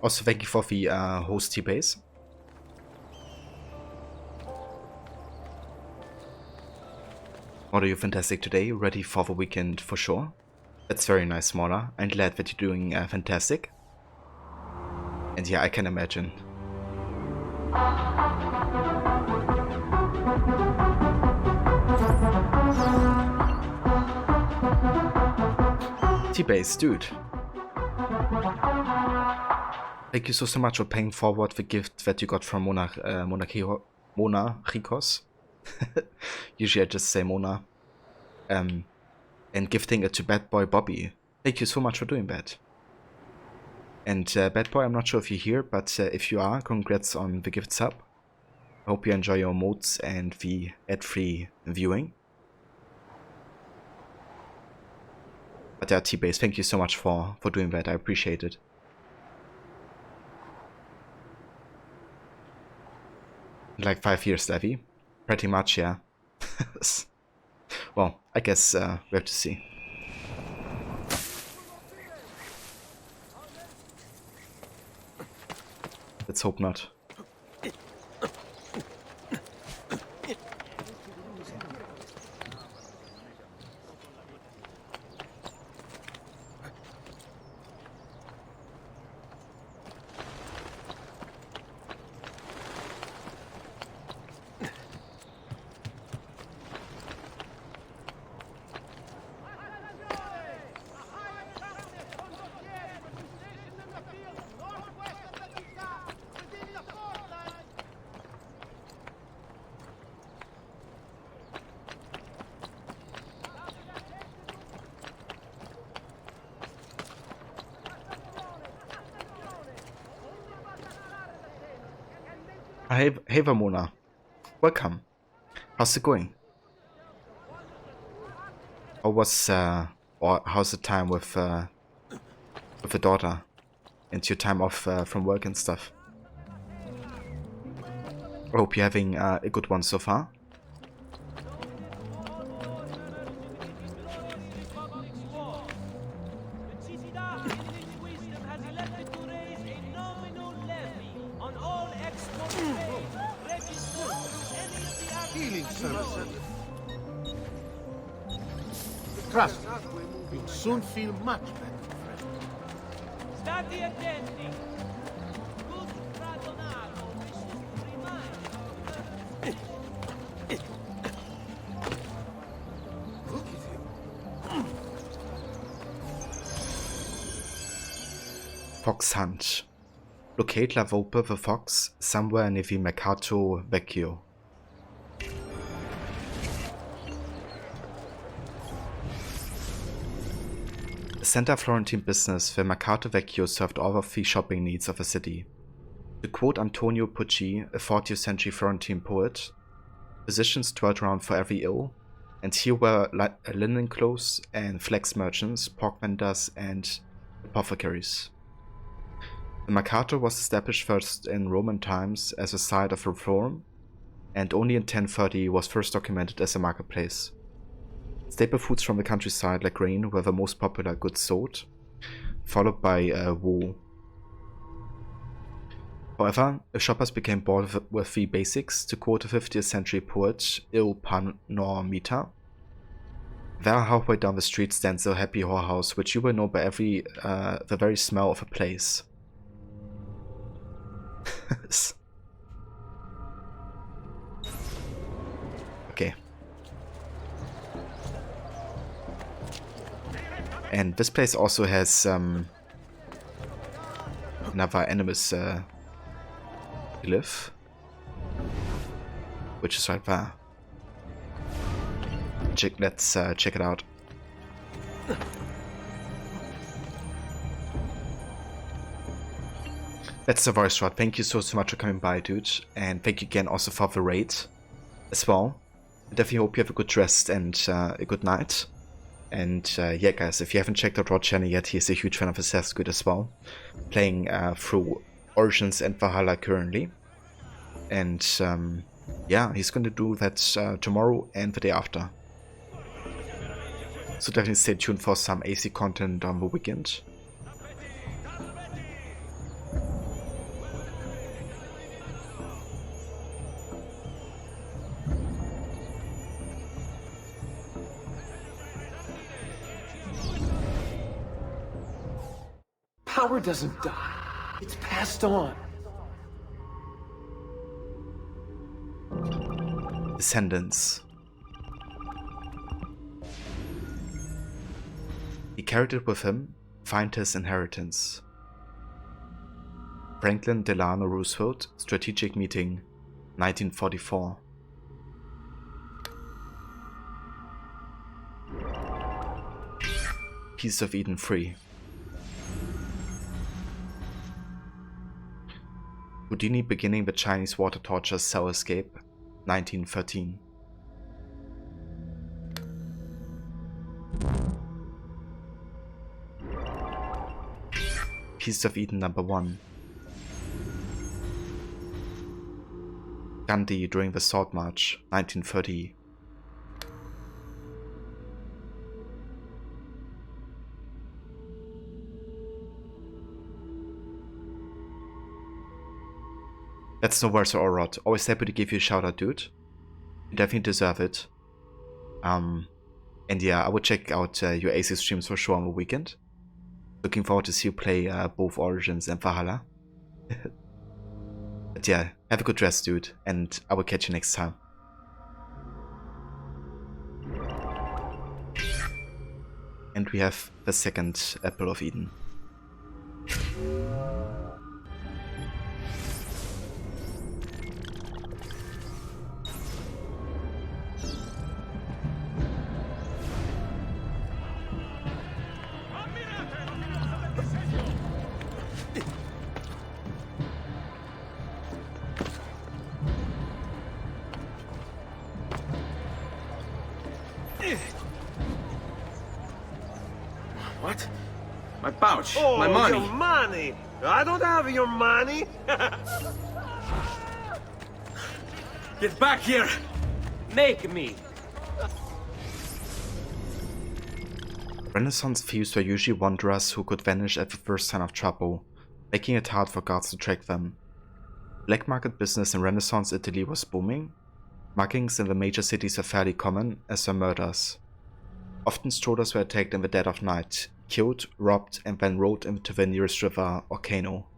Also, thank you for the host T-Base. What are you fantastic today? Ready for the weekend for sure. That's very nice, Mola. I'm glad that you're doing fantastic. And yeah, I can imagine. T-Base, dude. Thank you so much for paying forward the gift that you got from Mona Ricos. Usually I just say Mona. and gifting it to Bad Boy Bobby. Thank you so much for doing that. And Bad Boy, I'm not sure if you're here, but if you are, congrats on the gift sub. I hope you enjoy your modes and the ad-free viewing. But yeah, T-Base, thank you so much for doing that. I appreciate it. Like 5 years, Levy? Pretty much, yeah. Well, I guess we have to see. Let's hope not. Hey Vamona, welcome. How's it going? How was or how's the time with the daughter and your time off from work and stuff? I hope you're having a good one so far. Trust me, you'll soon feel much better, friend. State attenti. Good Leonardo wishes to remind Look at him. Fox Hunt. Locate La Volpe the Fox somewhere near the Mercato Vecchio. A center of Florentine business, the Mercato Vecchio served all of the shopping needs of the city. To quote Antonio Pucci, a 40th century Florentine poet, physicians dwelt around for every ill, and here were linen clothes and flax merchants, pork vendors, and apothecaries. The Mercato was established first in Roman times as a site of reform, and only in 1030 was first documented as a marketplace. Staple foods from the countryside like grain were the most popular goods sold, followed by wool. However, if shoppers became bored with the basics, to quote a 50th century poet, Il pan nor mita, there halfway down the street stands a happy whorehouse, which you will know by the very smell of a place. Okay. And this place also has another animus glyph, which is right there. Let's check it out. That's the voice rod. Thank you so much for coming by, dude, and thank you again also for the raid as well. I definitely hope you have a good rest and a good night. And yeah, guys, if you haven't checked out Rod's channel yet, he's a huge fan of Assassin's Creed as well, playing through Origins and Valhalla currently. And yeah, he's going to do that tomorrow and the day after. So definitely stay tuned for some AC content on the weekend. Power doesn't die. It's passed on. Descendants. He carried it with him, find his inheritance. Franklin Delano Roosevelt, Strategic Meeting, 1944. Piece of Eden 3. Houdini beginning the Chinese water torture cell escape, 1913. Piece of Eden number 1. Gandhi during the Sword March, 1930. That's no worse or rot. Always happy to give you a shout out, dude. You definitely deserve it. And yeah, I will check out your AC streams for sure on the weekend. Looking forward to see you play both Origins and Valhalla. But yeah, have a good rest, dude, and I will catch you next time. And we have the second Apple of Eden. What? My pouch. Oh, my money. Your money. I don't have your money. Get back here. Make me. Renaissance thieves were usually wanderers who could vanish at the first sign of trouble, making it hard for guards to track them. Black market business in Renaissance Italy was booming. Muggings in the major cities were fairly common, as were murders. Often strollers were attacked in the dead of night, killed, robbed, and then rowed into the nearest river or canal.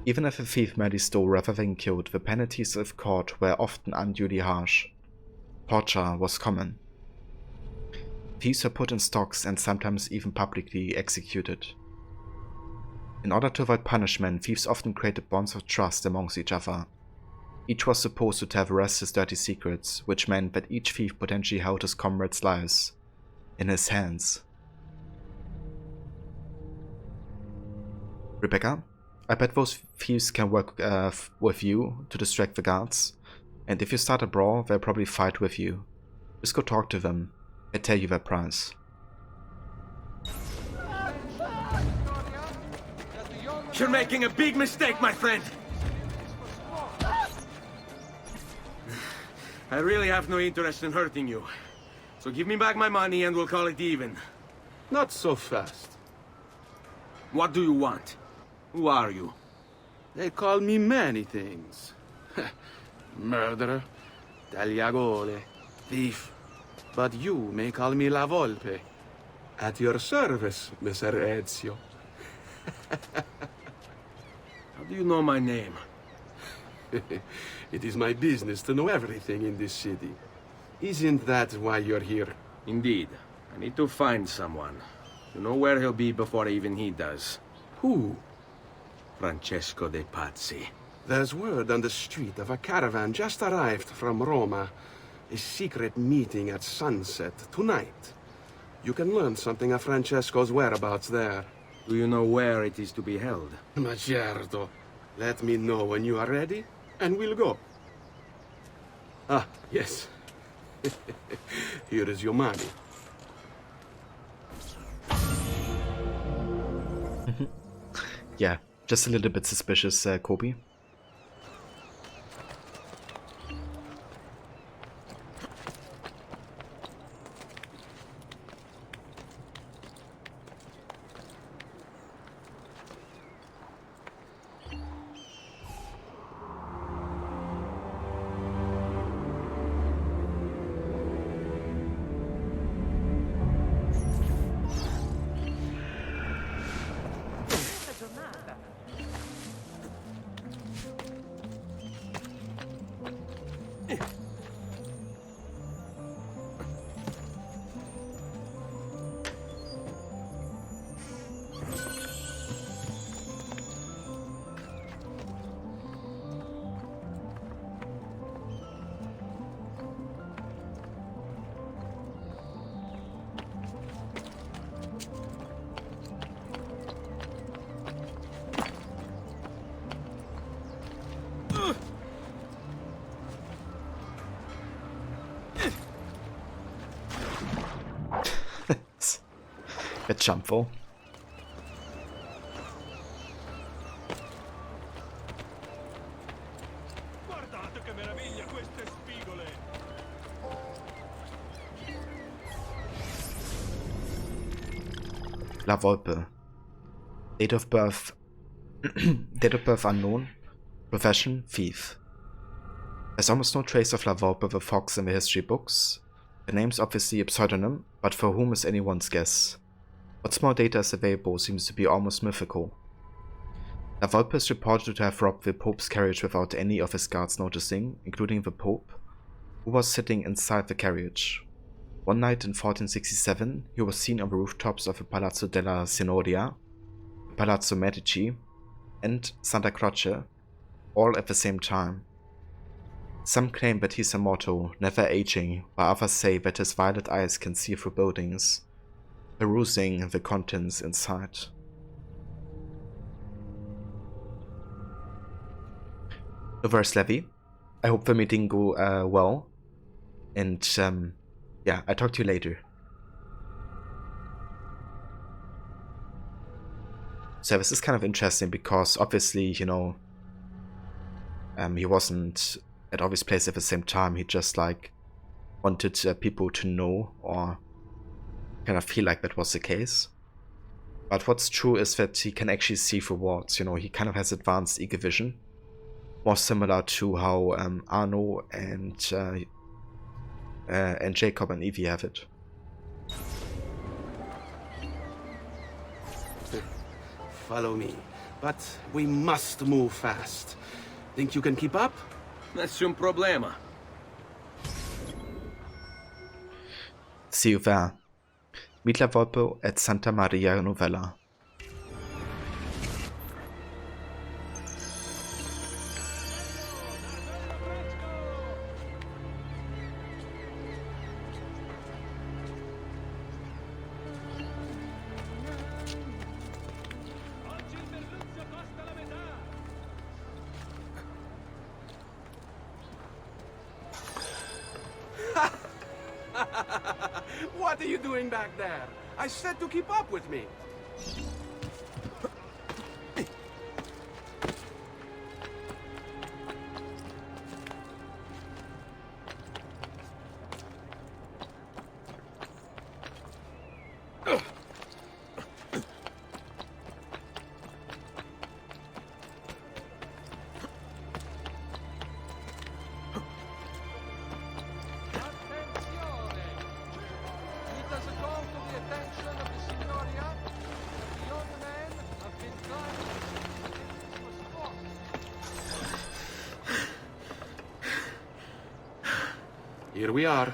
Even if a thief merely stole rather than killed, the penalties if caught were often unduly harsh. Torture was common. Thieves were put in stocks and sometimes even publicly executed. In order to avoid punishment, thieves often created bonds of trust amongst each other. Each was supposed to tell the rest his dirty secrets, which meant that each thief potentially held his comrades' lives in his hands. Rebecca, I bet those thieves can work with you to distract the guards, and if you start a brawl, they'll probably fight with you. Just go talk to them. I'll tell you their price. You're making a big mistake, my friend. I really have no interest in hurting you. So give me back my money and we'll call it even. Not so fast. What do you want? Who are you? They call me many things. Murderer, tagliagole, thief. But you may call me La Volpe. At your service, Messer Ezio. How do you know my name? It is my business to know everything in this city. Isn't that why you're here? Indeed. I need to find someone. To know where he'll be before even he does. Who? Francesco de Pazzi. There's word on the street of a caravan just arrived from Roma. A secret meeting at sunset tonight. You can learn something of Francesco's whereabouts there. Do you know where it is to be held? Ma certo. Let me know when you are ready, and we'll go. Ah, yes. Here is your money. Yeah, just a little bit suspicious, Kobe. Bit jumpful. Guardate che meraviglia queste spigole! La Volpe. Date of birth. Date of birth unknown. Profession thief. There's almost no trace of La Volpe the fox in the history books. The name's obviously a pseudonym, but for whom is anyone's guess. What small data is available seems to be almost mythical. La Volpe is reported to have robbed the Pope's carriage without any of his guards noticing, including the Pope, who was sitting inside the carriage. One night in 1467, he was seen on the rooftops of the Palazzo della Signoria, Palazzo Medici, and Santa Croce, all at the same time. Some claim that he's immortal, never aging, while others say that his violet eyes can see through buildings, perusing the contents inside. Reverse Levy, I hope the meeting go well, and yeah, I'll talk to you later. So this is kind of interesting because obviously, you know, he wasn't at all these places at the same time. He just like wanted people to know or kind of feel like that was the case. But what's true is that he can actually see through walls. You know, he kind of has advanced eagle vision, more similar to how Arno and Jacob and Evie have it. Follow me, but we must move fast. Think you can keep up? Nessun problema. See you there. Meet La Volpe at Santa Maria Novella. What are you doing back there? I said to keep up with me. Here we are.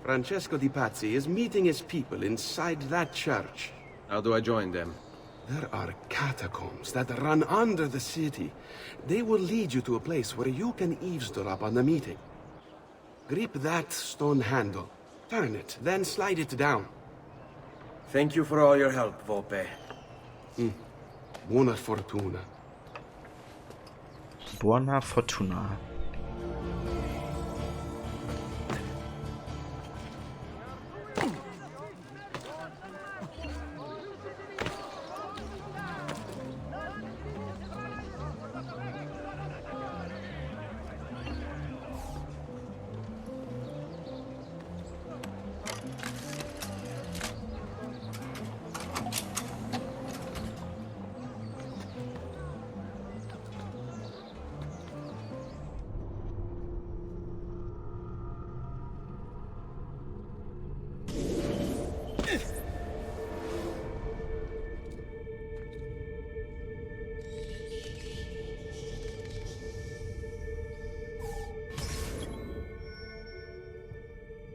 Francesco Di Pazzi is meeting his people inside that church. How do I join them? There are catacombs that run under the city. They will lead you to a place where you can eavesdrop on the meeting. Grip that stone handle. Turn it, then slide it down. Thank you for all your help, Volpe. Buona fortuna. Buona fortuna.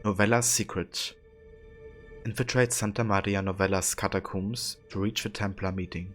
Novella's secret. Infiltrate Santa Maria Novella's catacombs to reach the Templar meeting.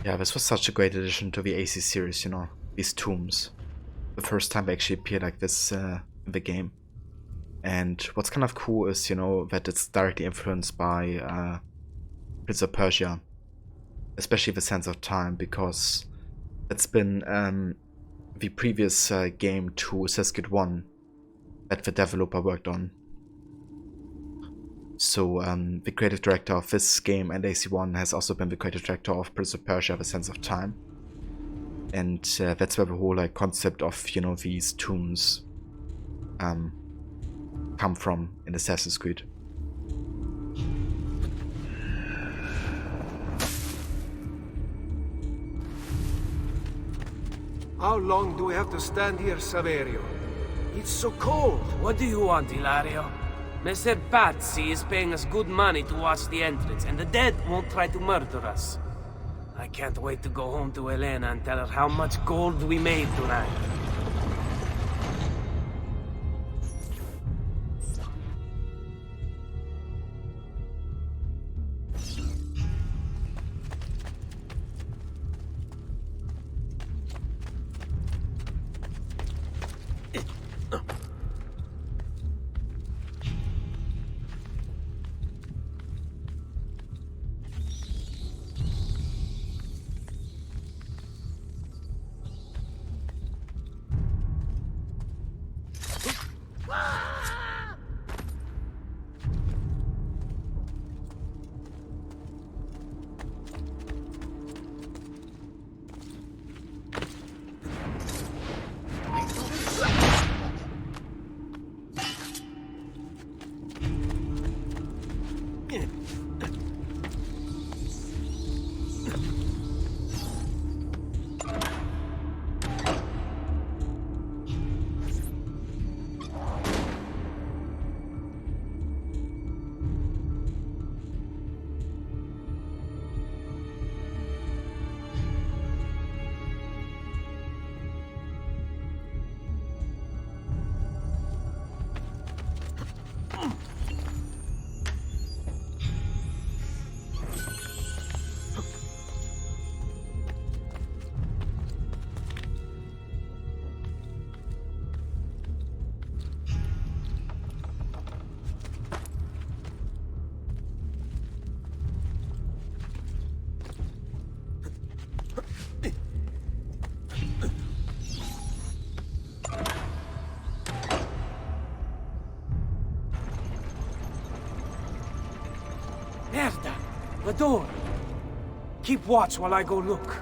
Yeah, this was such a great addition to the AC series, you know, these tombs. The first time they actually appear like this in the game. And what's kind of cool is, you know, that it's directly influenced by Prince of Persia. Especially the sense of time, because it's been the previous game to Assassin's Creed 1 that the developer worked on. So the creative director of this game and AC1 has also been the creative director of Prince of Persia: The Sense of Time, and that's where the whole like concept of, you know, these tombs come from in Assassin's Creed. How long do we have to stand here, Saverio? It's so cold. What do you want, Ilario? Messer Pazzi is paying us good money to watch the entrance, and the dead won't try to murder us. I can't wait to go home to Elena and tell her how much gold we made tonight. Merda! The door! Keep watch while I go look.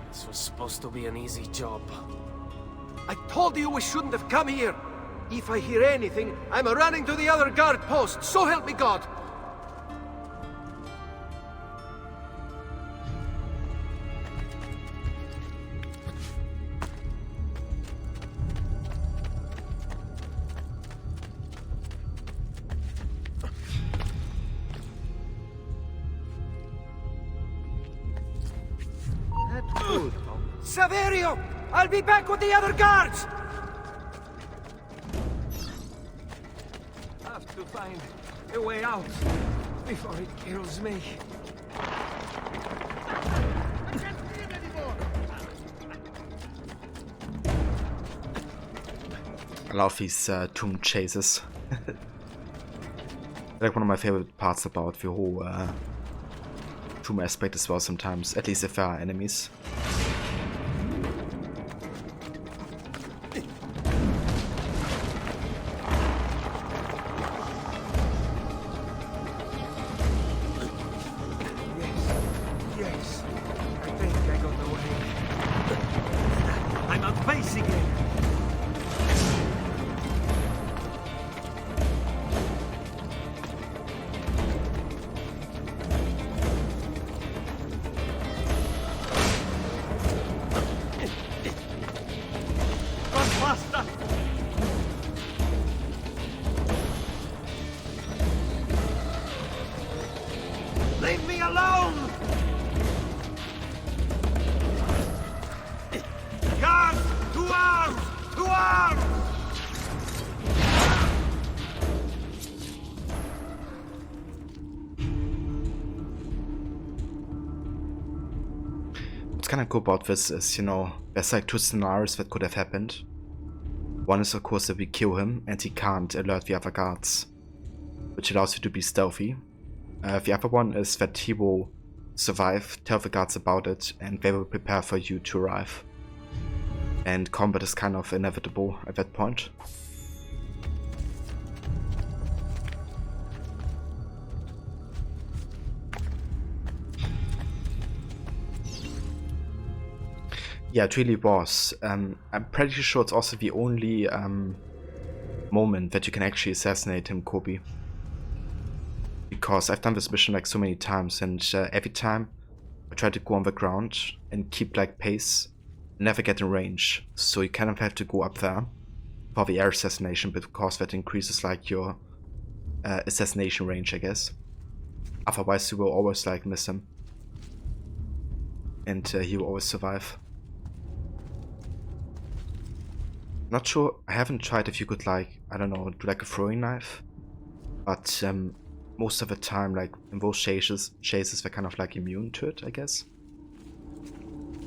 This was supposed to be an easy job. I told you we shouldn't have come here. If I hear anything, I'm running to the other guard post, so help me God! Saverio! I'll be back with the other guards! I have to find a way out before it kills me. I love these tomb chases. Like one of my favorite parts about the whole tomb aspect as well sometimes, at least if there are enemies. what's kind of cool about this is, you know, there's like two scenarios that could have happened. One is of course that we kill him and he can't alert the other guards, which allows you to be stealthy. The other one is that he will survive, tell the guards about it, and they will prepare for you to arrive. And combat is kind of inevitable at that point. Yeah, it really was. I'm pretty sure it's also the only moment that you can actually assassinate him, Kobe. Because I've done this mission like so many times, and every time I try to go on the ground and keep like pace, never get in range. So you kind of have to go up there for the air assassination, because that increases like your assassination range, I guess. Otherwise you will always like miss him. And he will always survive. Not sure, I haven't tried if you could like, I don't know, do like a throwing knife. But most of the time, like in those chases they're kind of like immune to it, I guess.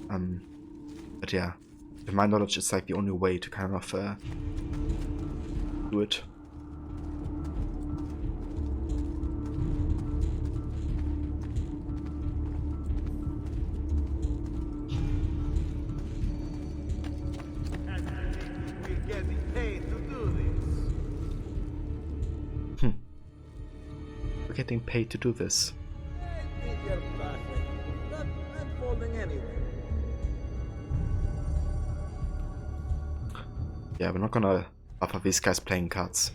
But yeah, to my knowledge it's like the only way to kind of do it. We're getting paid to do this. Yeah, we're not gonna bother these guys playing cards.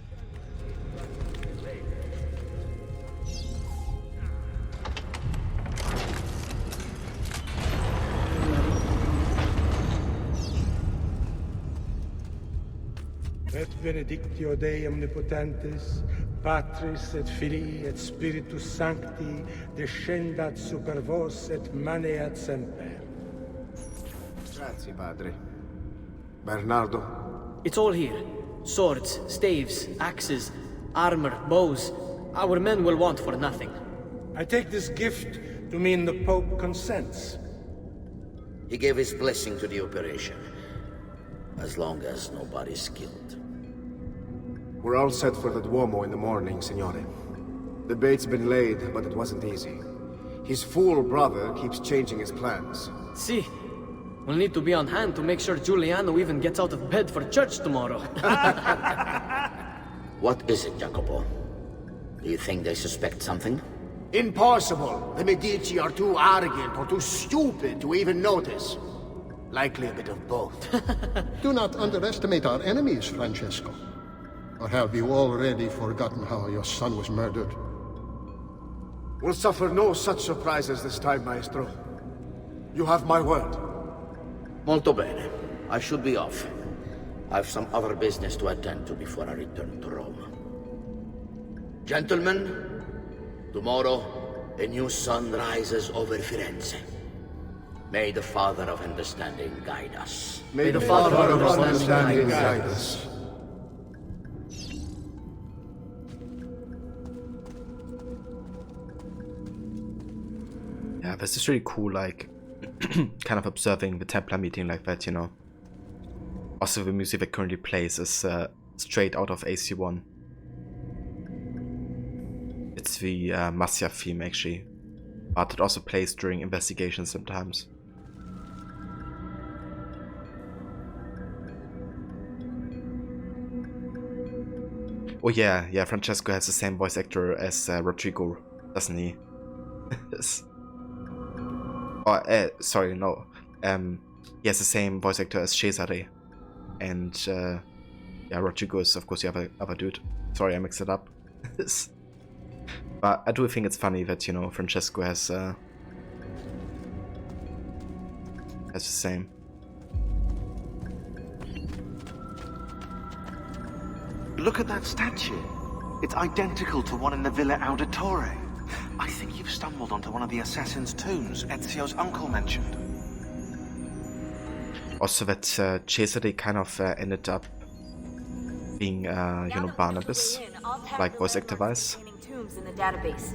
Et benedictio Dei omnipotentis, Patris et Filii et Spiritus Sancti, descendat super vos et maneat semper. Grazie, Padre. Bernardo? It's all here. Swords, staves, axes, armor, bows. Our men will want for nothing. I take this gift to mean the Pope consents. He gave his blessing to the operation, as long as nobody's killed. We're all set for the Duomo in the morning, Signore. The bait's been laid, but it wasn't easy. His fool brother keeps changing his plans. See, we'll need to be on hand to make sure Giuliano even gets out of bed for church tomorrow. What is it, Jacopo? Do you think they suspect something? Impossible! The Medici are too arrogant or too stupid to even notice. Likely a bit of both. Do not underestimate our enemies, Francesco. Or have you already forgotten how your son was murdered? We'll suffer no such surprises this time, Maestro. You have my word. Molto bene. I should be off. I've some other business to attend to before I return to Rome. Gentlemen, tomorrow a new sun rises over Firenze. May the Father of Understanding guide us. May the Father of Understanding guide us. Yeah, this is really cool, like, kind of observing the Templar meeting like that, you know. Also, the music that currently plays is straight out of AC1. It's the Massia theme, actually. But it also plays during investigations sometimes. Oh yeah, Francesco has the same voice actor as Rodrigo, doesn't he? Oh, sorry, no. He has the same voice actor as Cesare. And, yeah, Rodrigo is, of course, the other dude. Sorry, I mixed it up. But I do think it's funny that, you know, Francesco has the same. Look at that statue. It's identical to one in the Villa Auditore. I think you've stumbled onto one of the assassin's tombs Ezio's uncle mentioned. Also that Cesare kind of ended up being, you know, Barnabas, like voice actor-wise. Tombs in the database.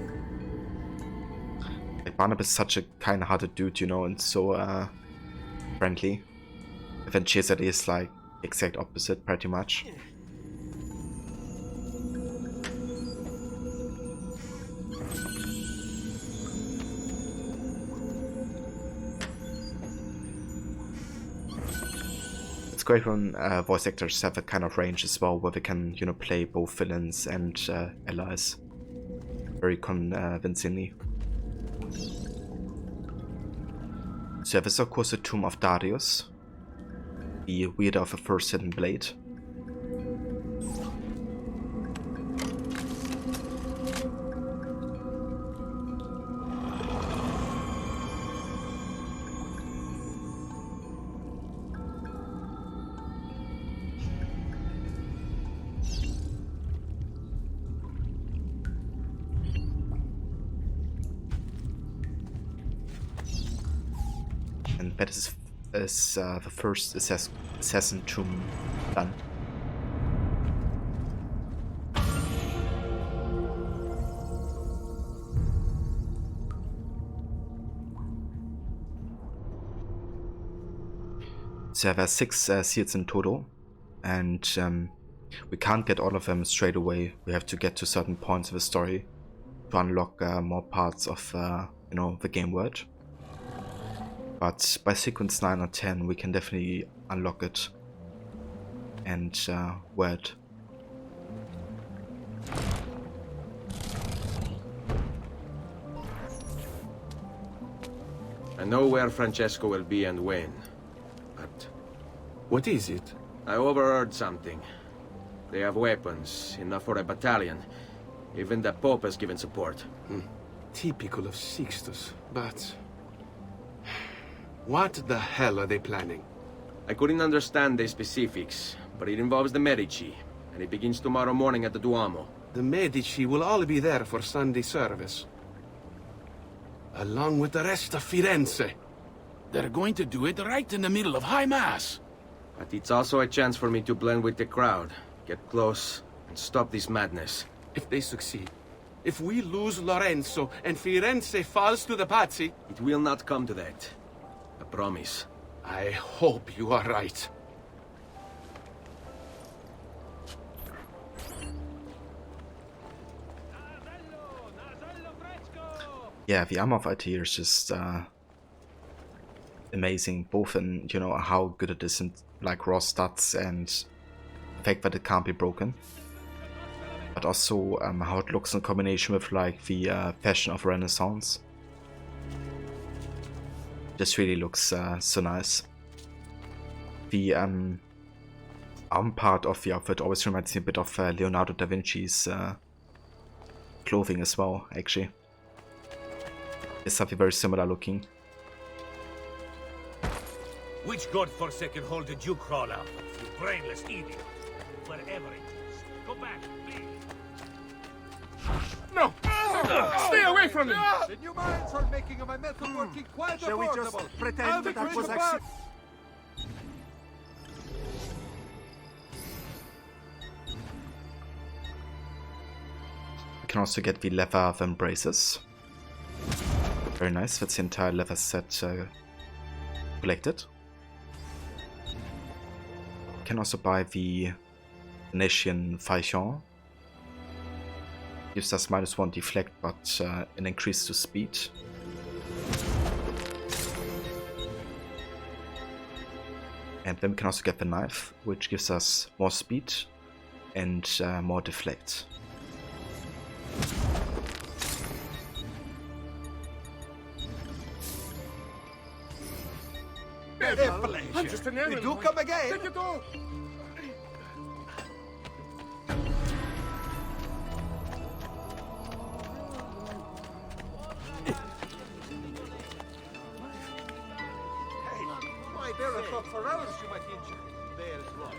Like Barnabas is such a kind-hearted dude, you know, and so friendly. Even Cesare is like exact opposite, pretty much. It's great when voice actors have a kind of range as well, where they can, you know, play both villains and allies very convincingly. So this is of course the Tomb of Darius, the wielder of the first hidden blade. And that is the first assassin tomb done. So there are 6 seals in total, and we can't get all of them straight away. We have to get to certain points of the story to unlock more parts of you know, the game world. But by sequence 9 or 10 we can definitely unlock it and wear it. I know where Francesco will be and when, but... What is it? I overheard something. They have weapons, enough for a battalion. Even the Pope has given support. Typical of Sixtus, but... What the hell are they planning? I couldn't understand the specifics, but it involves the Medici, and it begins tomorrow morning at the Duomo. The Medici will all be there for Sunday service, along with the rest of Firenze. They're going to do it right in the middle of High Mass. But it's also a chance for me to blend with the crowd, get close, and stop this madness. If they succeed, if we lose Lorenzo and Firenze falls to the Pazzi... It will not come to that. I promise. I hope you are right. Yeah, the armor of Altair is just amazing, both in, you know, how good it is in like raw stats and the fact that it can't be broken, but also how it looks in combination with like the fashion of Renaissance. This really looks so nice. The arm part of the outfit always reminds me a bit of Leonardo da Vinci's clothing as well, actually. It's something very similar looking. Which godforsaken hole did you crawl out of, you brainless idiot? Wherever it is. Go back, please. No! Stay away from me! The new mines are making my method working quite Shall we affordable. just pretend that was actually... We can also get the leather embraces. Very nice, that's the entire leather set collected. We can also buy the Venetian Falchion. Gives us -1 deflect, but an increase to speed. And then we can also get the knife, which gives us more speed and more deflect. I'm just an animal. You do come again. Take it all. Why, there I thought for hours you might injure. There's Roger.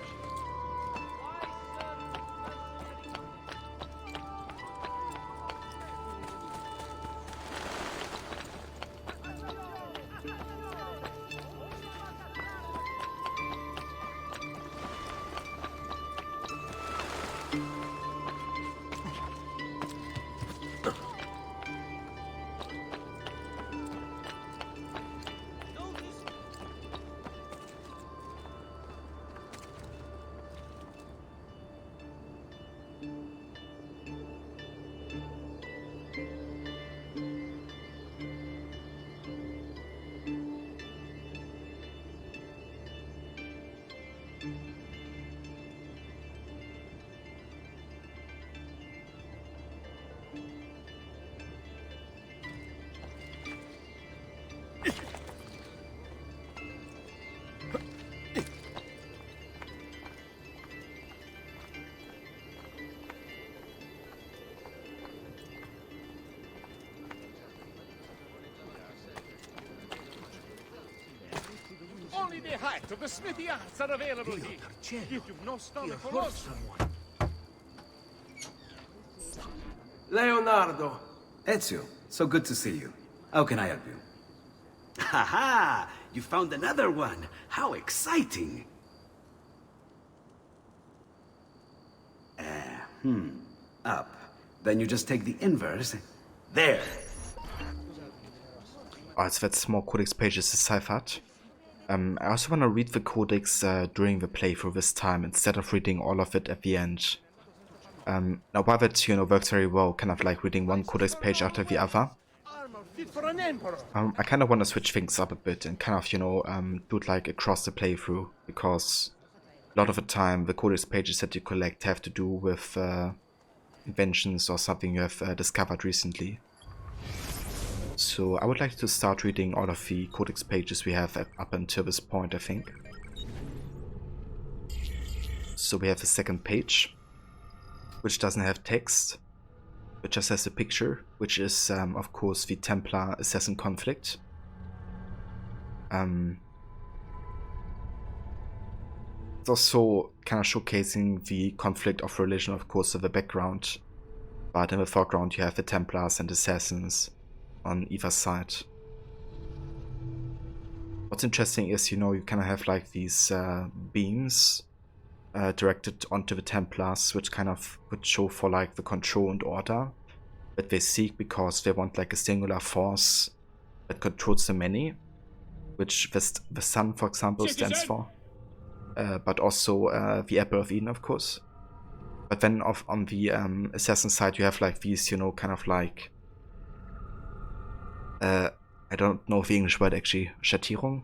the height of the smithy arts are available here. If you've no stomach for us. Leonardo. Ezio, so good to see you. How can I help you? Ha! You found another one! How exciting! Up. Then you just take the inverse. There! Oh, it's that small Codex Pages deciphered. I also want to read the Codex during the playthrough this time, instead of reading all of it at the end. Now while that, works very well, kind of like reading one Codex page after the other, Fit for an emperor. I kind of want to switch things up a bit and kind of, do it like across the playthrough, because a lot of the time the Codex pages that you collect have to do with inventions or something you have discovered recently. So I would like to start reading all of the Codex pages we have up until this point, I think. So we have the second page, which doesn't have text. It just has a picture, which is, of course, the Templar Assassin conflict. It's also kind of showcasing the conflict of religion, of course, in the background. But in the foreground you have the Templars and Assassins on either side. What's interesting is, you kind of have like these beams directed onto the Templars, which kind of would show for like the control and order that they seek, because they want like a singular force that controls the many, which the sun, for example, stands for. But also the Apple of Eden, of course. But then on the assassin side you have like these, kind of like I don't know the English word actually, Schattierung.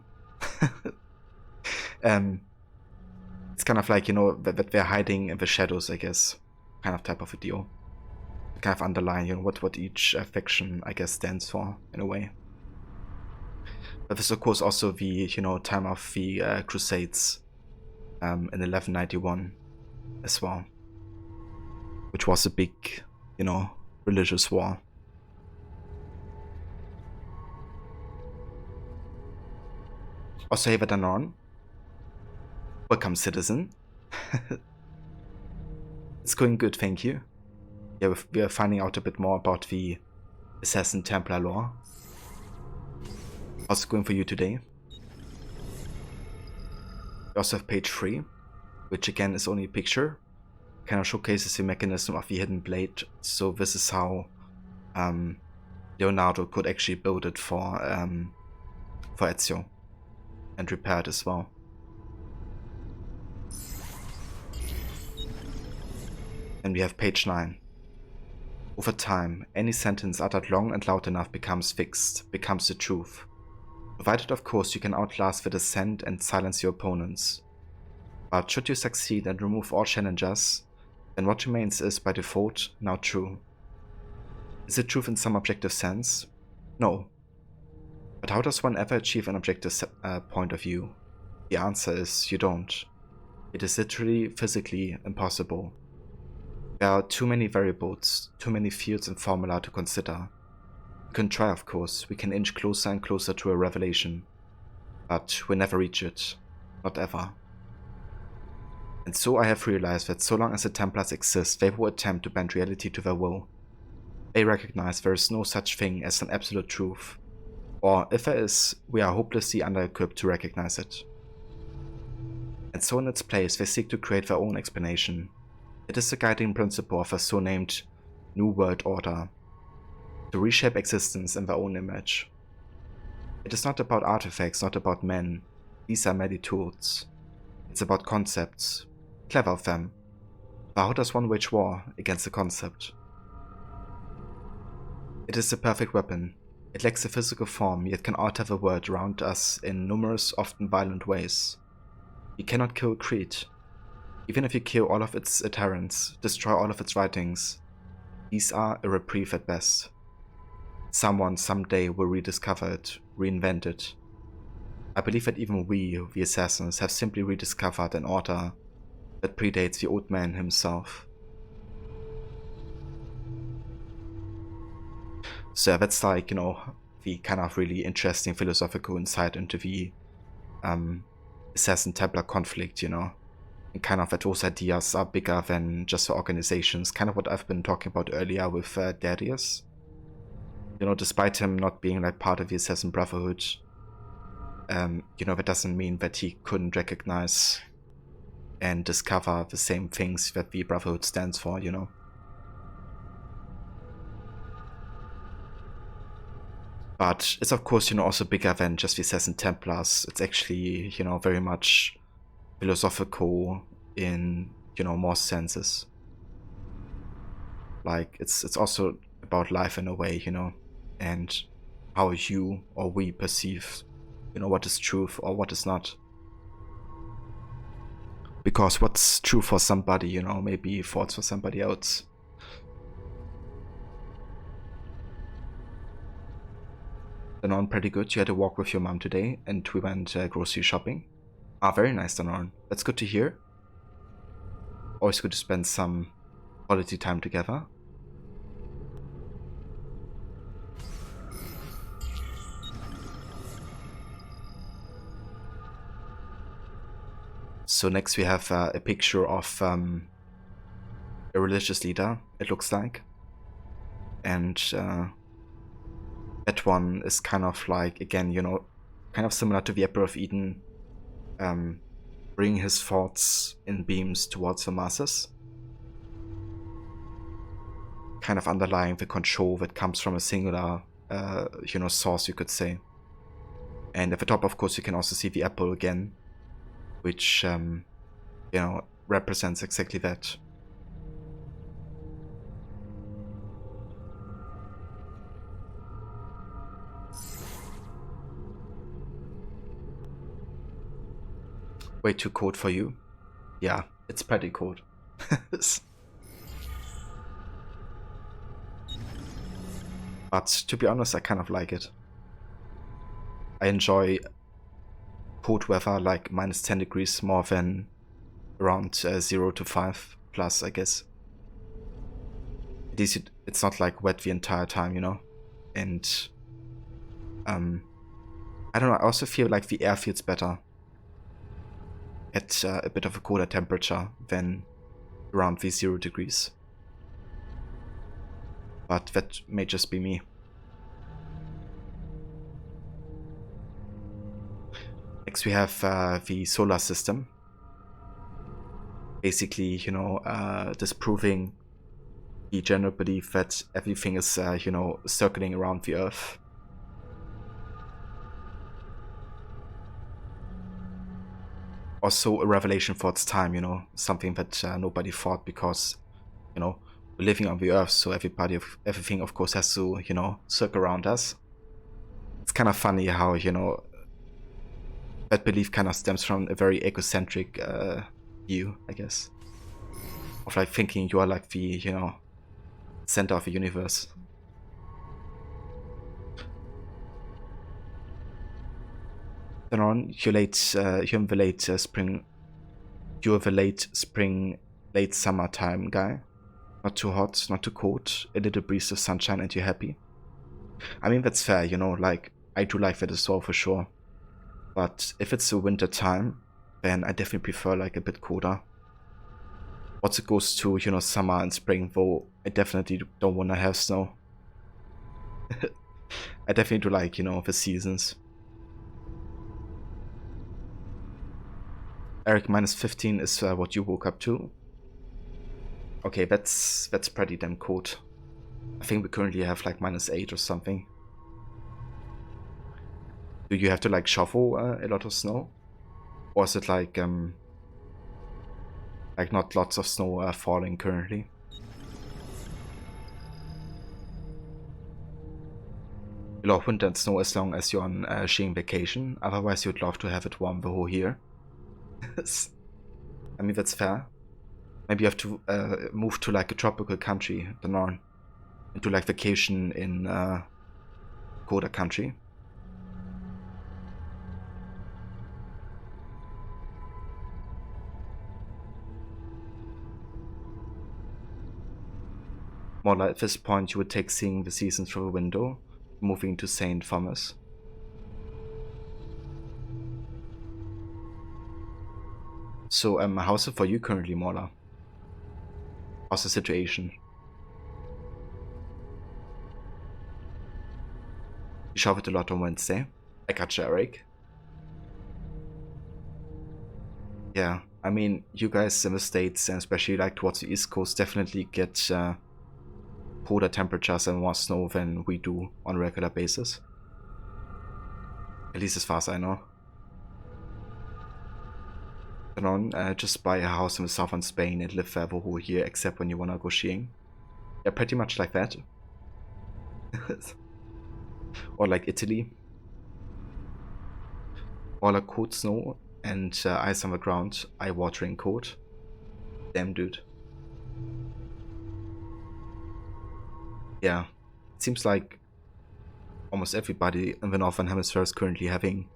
It's kind of like, that they're hiding in the shadows, I guess, kind of type of a deal. Kind of underline, what each faction, I guess, stands for, in a way. But this is, of course, also the, time of the Crusades in 1191 as well, which was a big, religious war. Also, hey, Vedanon. Welcome, citizen. It's going good, thank you. Yeah, we are finding out a bit more about the Assassin Templar lore. How's it going for you today? We also have page 3, which again is only a picture. Kind of showcases the mechanism of the hidden blade. So this is how Leonardo could actually build it for Ezio and repair it as well. And we have page 9. Over time, any sentence uttered long and loud enough becomes fixed, becomes the truth. Provided, of course, you can outlast the dissent and silence your opponents. But should you succeed and remove all challengers, then what remains is, by default, now true. Is it truth in some objective sense? No. But how does one ever achieve an objective point of view? The answer is, you don't. It is literally, physically impossible. There are too many variables, too many fields and formula to consider. We can try, of course, we can inch closer and closer to a revelation. But we'll never reach it. Not ever. And so I have realized that so long as the Templars exist, they will attempt to bend reality to their will. They recognize there is no such thing as an absolute truth. Or, if there is, we are hopelessly under-equipped to recognize it. And so in its place, they seek to create their own explanation. It is the guiding principle of a so-named New World Order, to reshape existence in their own image. It is not about artifacts, not about men. These are merely tools. It's about concepts. Clever of them. But how does one wage war against a concept? It is the perfect weapon. It lacks a physical form, yet can alter the world around us in numerous, often violent ways. You cannot kill Creed. Even if you kill all of its adherents, destroy all of its writings, these are a reprieve at best. Someone someday will rediscover it, reinvent it. I believe that even we, the assassins, have simply rediscovered an order that predates the old man himself. So that's like, the kind of really interesting philosophical insight into the Assassin Templar conflict, you know, and kind of that those ideas are bigger than just the organizations, kind of what I've been talking about earlier with Darius. You know, despite him not being like part of the Assassin Brotherhood, you know, that doesn't mean that he couldn't recognize and discover the same things that the Brotherhood stands for, you know. But it's of course, you know, also bigger than just the Assassin Templars. It's actually, you know, very much philosophical in, you know, more senses. Like, it's also about life in a way, you know, and how you or we perceive, you know, what is truth or what is not. Because what's true for somebody, you know, may be false for somebody else. Danon, pretty good. You had a walk with your mom today, and we went grocery shopping. Ah, very nice, Danon. That's good to hear. Always good to spend some quality time together. So next we have a picture of a religious leader, it looks like. And that one is kind of like, again, you know, kind of similar to the Apple of Eden, bringing his thoughts in beams towards the masses. Kind of underlying the control that comes from a singular, you know, source, you could say. And at the top, of course, you can also see the apple again, which, you know, represents exactly that. Way too cold for you? Yeah, it's pretty cold. But to be honest, I kind of like it. I enjoy cold weather, like minus 10 degrees, more than around 0 to 5 plus, I guess. At least it's not like wet the entire time, you know? And I don't know, I also feel like the air feels better at a bit of a cooler temperature than around the 0 degrees. But that may just be me. Next we have the solar system. Basically, you know, disproving the general belief that everything is, you know, circling around the Earth. Also a revelation for its time, you know, something that nobody thought, because, you know, we're living on the Earth, so everything of course has to, you know, circle around us. It's kind of funny how, you know, that belief kind of stems from a very egocentric view, I guess, of like thinking you are like the, you know, center of the universe. Then on, you're in the late spring. You're the late spring, late summertime guy. Not too hot, not too cold. A little breeze of sunshine, and you're happy. I mean, that's fair, you know. Like, I do like that as well, for sure. But if it's the winter time, then I definitely prefer like a bit colder. Also goes to, you know, summer and spring, though I definitely don't want to have snow. I definitely do like, you know, the seasons. Eric, minus 15 is what you woke up to. Okay, that's pretty damn cold. I think we currently have like minus 8 or something. Do you have to like shovel a lot of snow? Or is it like not lots of snow falling currently? You love winter and snow as long as you're on skiing vacation. Otherwise you'd love to have it warm the whole year. I mean, that's fair. Maybe you have to move to like a tropical country, the Norn, and do like vacation in colder country. More like at this point you would take seeing the seasons through a window, moving to St. Thomas. So, how's it for you currently, Mauler? How's the situation? You showered a lot on Wednesday. I got you, Eric. Yeah, I mean, you guys in the States, and especially like towards the East Coast, definitely get colder temperatures and more snow than we do on a regular basis. At least as far as I know. Just buy a house in the southern Spain and live there the whole year, except when you wanna go skiing. Yeah, pretty much like that. Or like Italy. Or like cold snow and ice on the ground, eye-watering cold. Damn, dude. Yeah, it seems like almost everybody in the Northern Hemisphere is currently having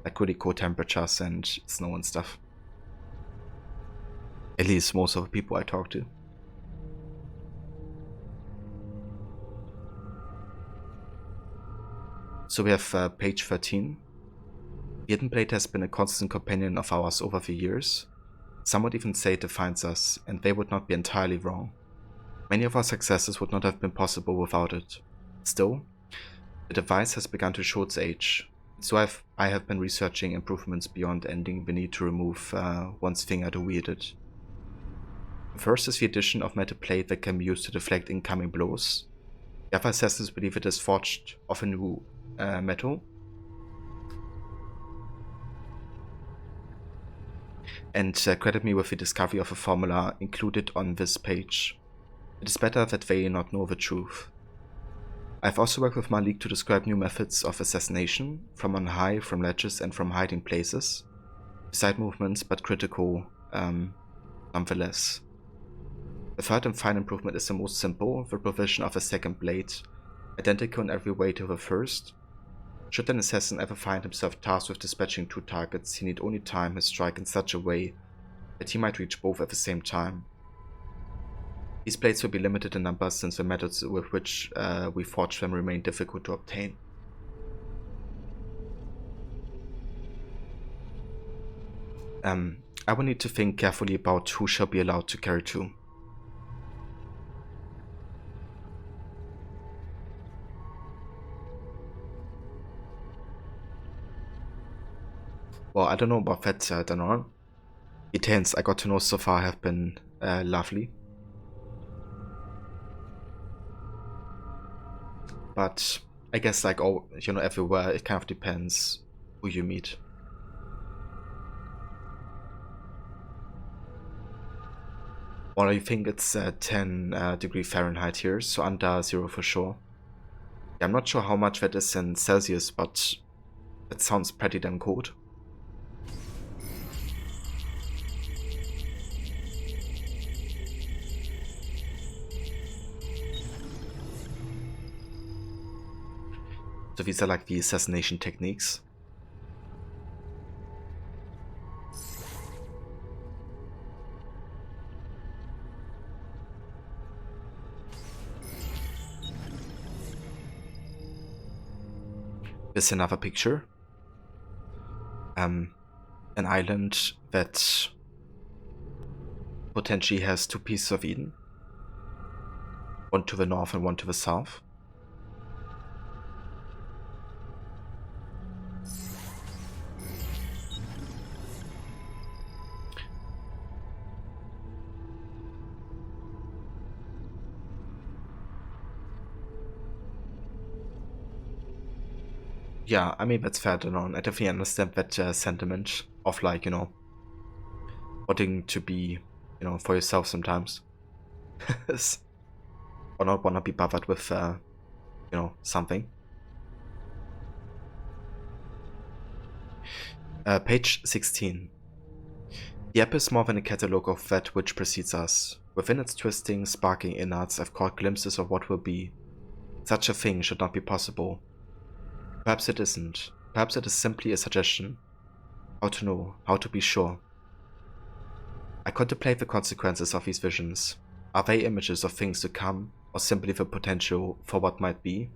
like really cold temperatures and snow and stuff. At least most of the people I talk to. So we have page 13. The Hidden Blade has been a constant companion of ours over the years. Some would even say it defines us, and they would not be entirely wrong. Many of our successes would not have been possible without it. Still, the device has begun to show its age, so I have been researching improvements beyond ending the need to remove one's finger to wield it. First is the addition of metal plate that can be used to deflect incoming blows. The other assassins believe it is forged of a new metal. And credit me with the discovery of a formula included on this page. It is better that they not know the truth. I've also worked with Malik to describe new methods of assassination, from on high, from ledges, and from hiding places. Side movements, but critical nonetheless. The third and final improvement is the most simple, the provision of a second blade, identical in every way to the first. Should an assassin ever find himself tasked with dispatching two targets, he need only time his strike in such a way that he might reach both at the same time. These blades will be limited in number since the methods with which we forge them remain difficult to obtain. I will need to think carefully about who shall be allowed to carry two. Well, I don't know about that, Danon. The details I got to know so far have been lovely. But I guess like all, you know, everywhere, it kind of depends who you meet. Well, I think it's 10 degrees Fahrenheit here, so under 0 for sure. Yeah, I'm not sure how much that is in Celsius, but it sounds pretty damn cold. So these are like the assassination techniques. Here's another picture. An island that potentially has two pieces of Eden. One to the north and one to the south. Yeah, I mean, that's fair to know. I definitely understand that sentiment of, like, you know, wanting to be, you know, for yourself sometimes. Or not want to be bothered with, you know, something. Page 16. The app is more than a catalogue of that which precedes us. Within its twisting, sparking innards, I've caught glimpses of what will be. Such a thing should not be possible. Perhaps it isn't. Perhaps it is simply a suggestion. How to know, how to be sure. I contemplate the consequences of these visions. Are they images of things to come, or simply the potential for what might be?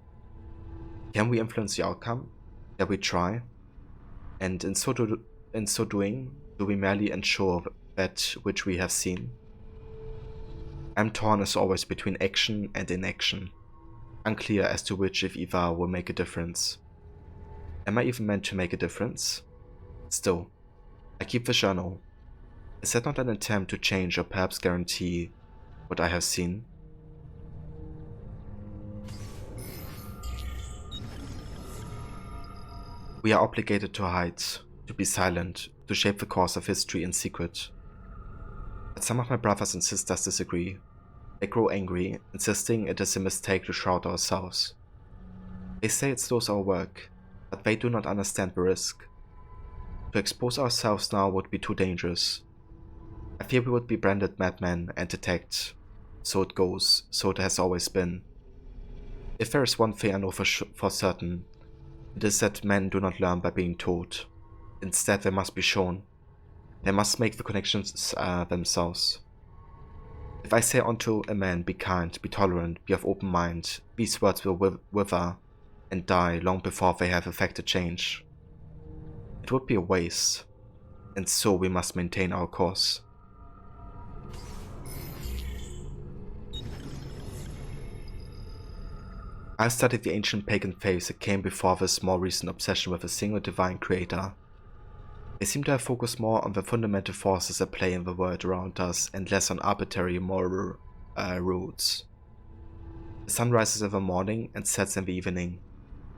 Can we influence the outcome? Dare we try? And in so doing, Do we merely ensure that which we have seen? I'm torn as always between action and inaction, unclear as to which, if either, will make a difference. Am I even meant to make a difference? Still, I keep the journal. Is that not an attempt to change or perhaps guarantee what I have seen? We are obligated to hide, to be silent, to shape the course of history in secret. But some of my brothers and sisters disagree. They grow angry, insisting it is a mistake to shroud ourselves. They say it slows our work, but they do not understand the risk. To expose ourselves now would be too dangerous. I fear we would be branded madmen and attacked. So it goes, so it has always been. If there is one thing I know for certain, it is that men do not learn by being told. Instead, they must be shown. They must make the connections themselves. If I say unto a man, be kind, be tolerant, be of open mind, these words will wither and die long before they have effected change. It would be a waste, and so we must maintain our course. I studied the ancient pagan faiths that came before this more recent obsession with a single divine creator. They seem to have focused more on the fundamental forces at play in the world around us and less on arbitrary moral rules. The sun rises in the morning and sets in the evening.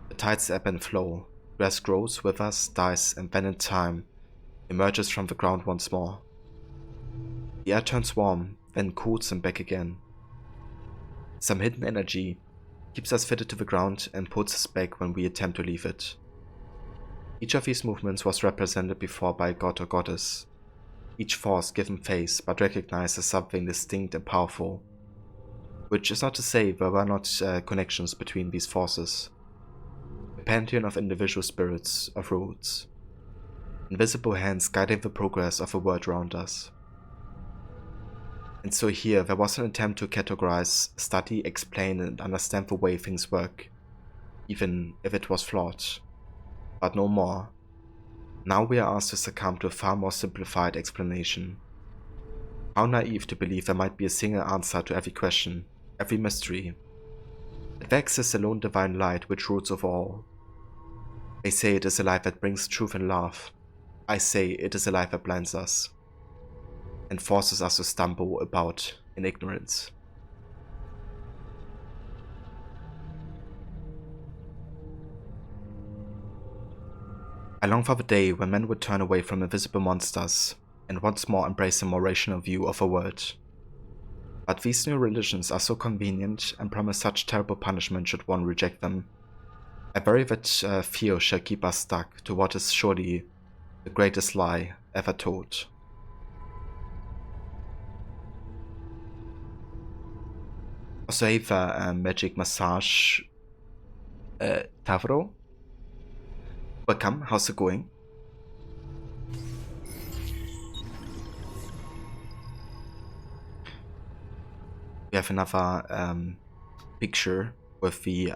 The tides ebb and flow. Grass grows, withers, dies, and then in time emerges from the ground once more. The air turns warm, then cools and back again. Some hidden energy keeps us fitted to the ground and puts us back when we attempt to leave it. Each of these movements was represented before by a god or goddess, each force given face but recognized as something distinct and powerful, which is not to say there were not connections between these forces. A pantheon of individual spirits, of roots, invisible hands guiding the progress of the world around us. And so here there was an attempt to categorize, study, explain and understand the way things work, even if it was flawed. But no more. Now we are asked to succumb to a far more simplified explanation. How naive to believe there might be a single answer to every question, every mystery. That there exists a lone divine light which rules over all. They say it is a light that brings truth and love. I say it is a light that blinds us and forces us to stumble about in ignorance. I long for the day when men would turn away from invisible monsters and once more embrace a more rational view of the world. But these new religions are so convenient and promise such terrible punishment should one reject them. I worry that fear shall keep us stuck to what is surely the greatest lie ever told. Also have a magic massage Tavro. Welcome, how's it going? We have another picture with the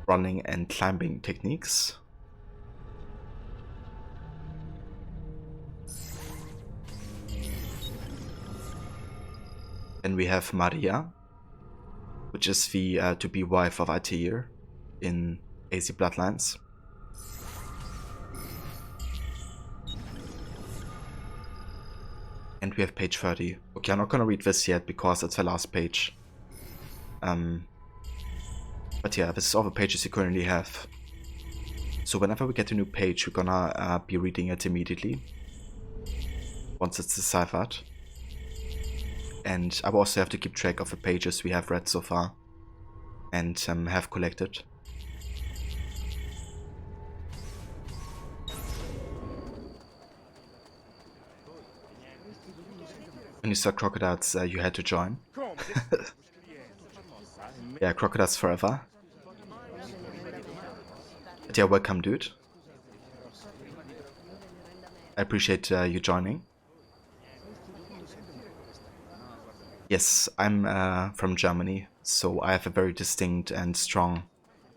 running and climbing techniques. Then we have Maria, which is the to-be wife of Altair in AC Bloodlines. And we have page 30. Okay, I'm not gonna read this yet because it's the last page. But yeah, this is all the pages you currently have. So whenever we get a new page, we're gonna be reading it immediately, once it's deciphered. And I will also have to keep track of the pages we have read so far and have collected. When you saw crocodiles, you had to join. Yeah, crocodiles forever. But yeah, welcome, dude. I appreciate you joining. Yes, I'm from Germany, so I have a very distinct and strong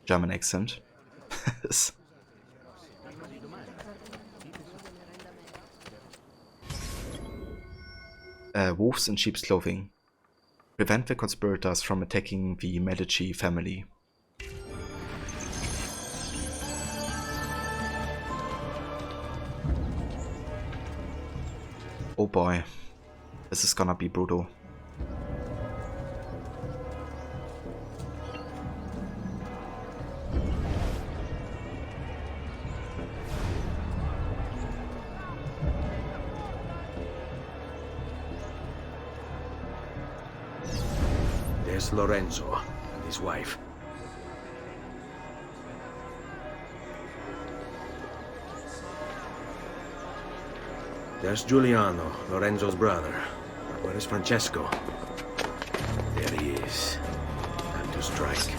German accent. wolves in sheep's clothing. Prevent the conspirators from attacking the Medici family. Oh boy, this is gonna be brutal. There's Lorenzo and his wife. There's Giuliano, Lorenzo's brother. Where is Francesco? There he is. Time to strike.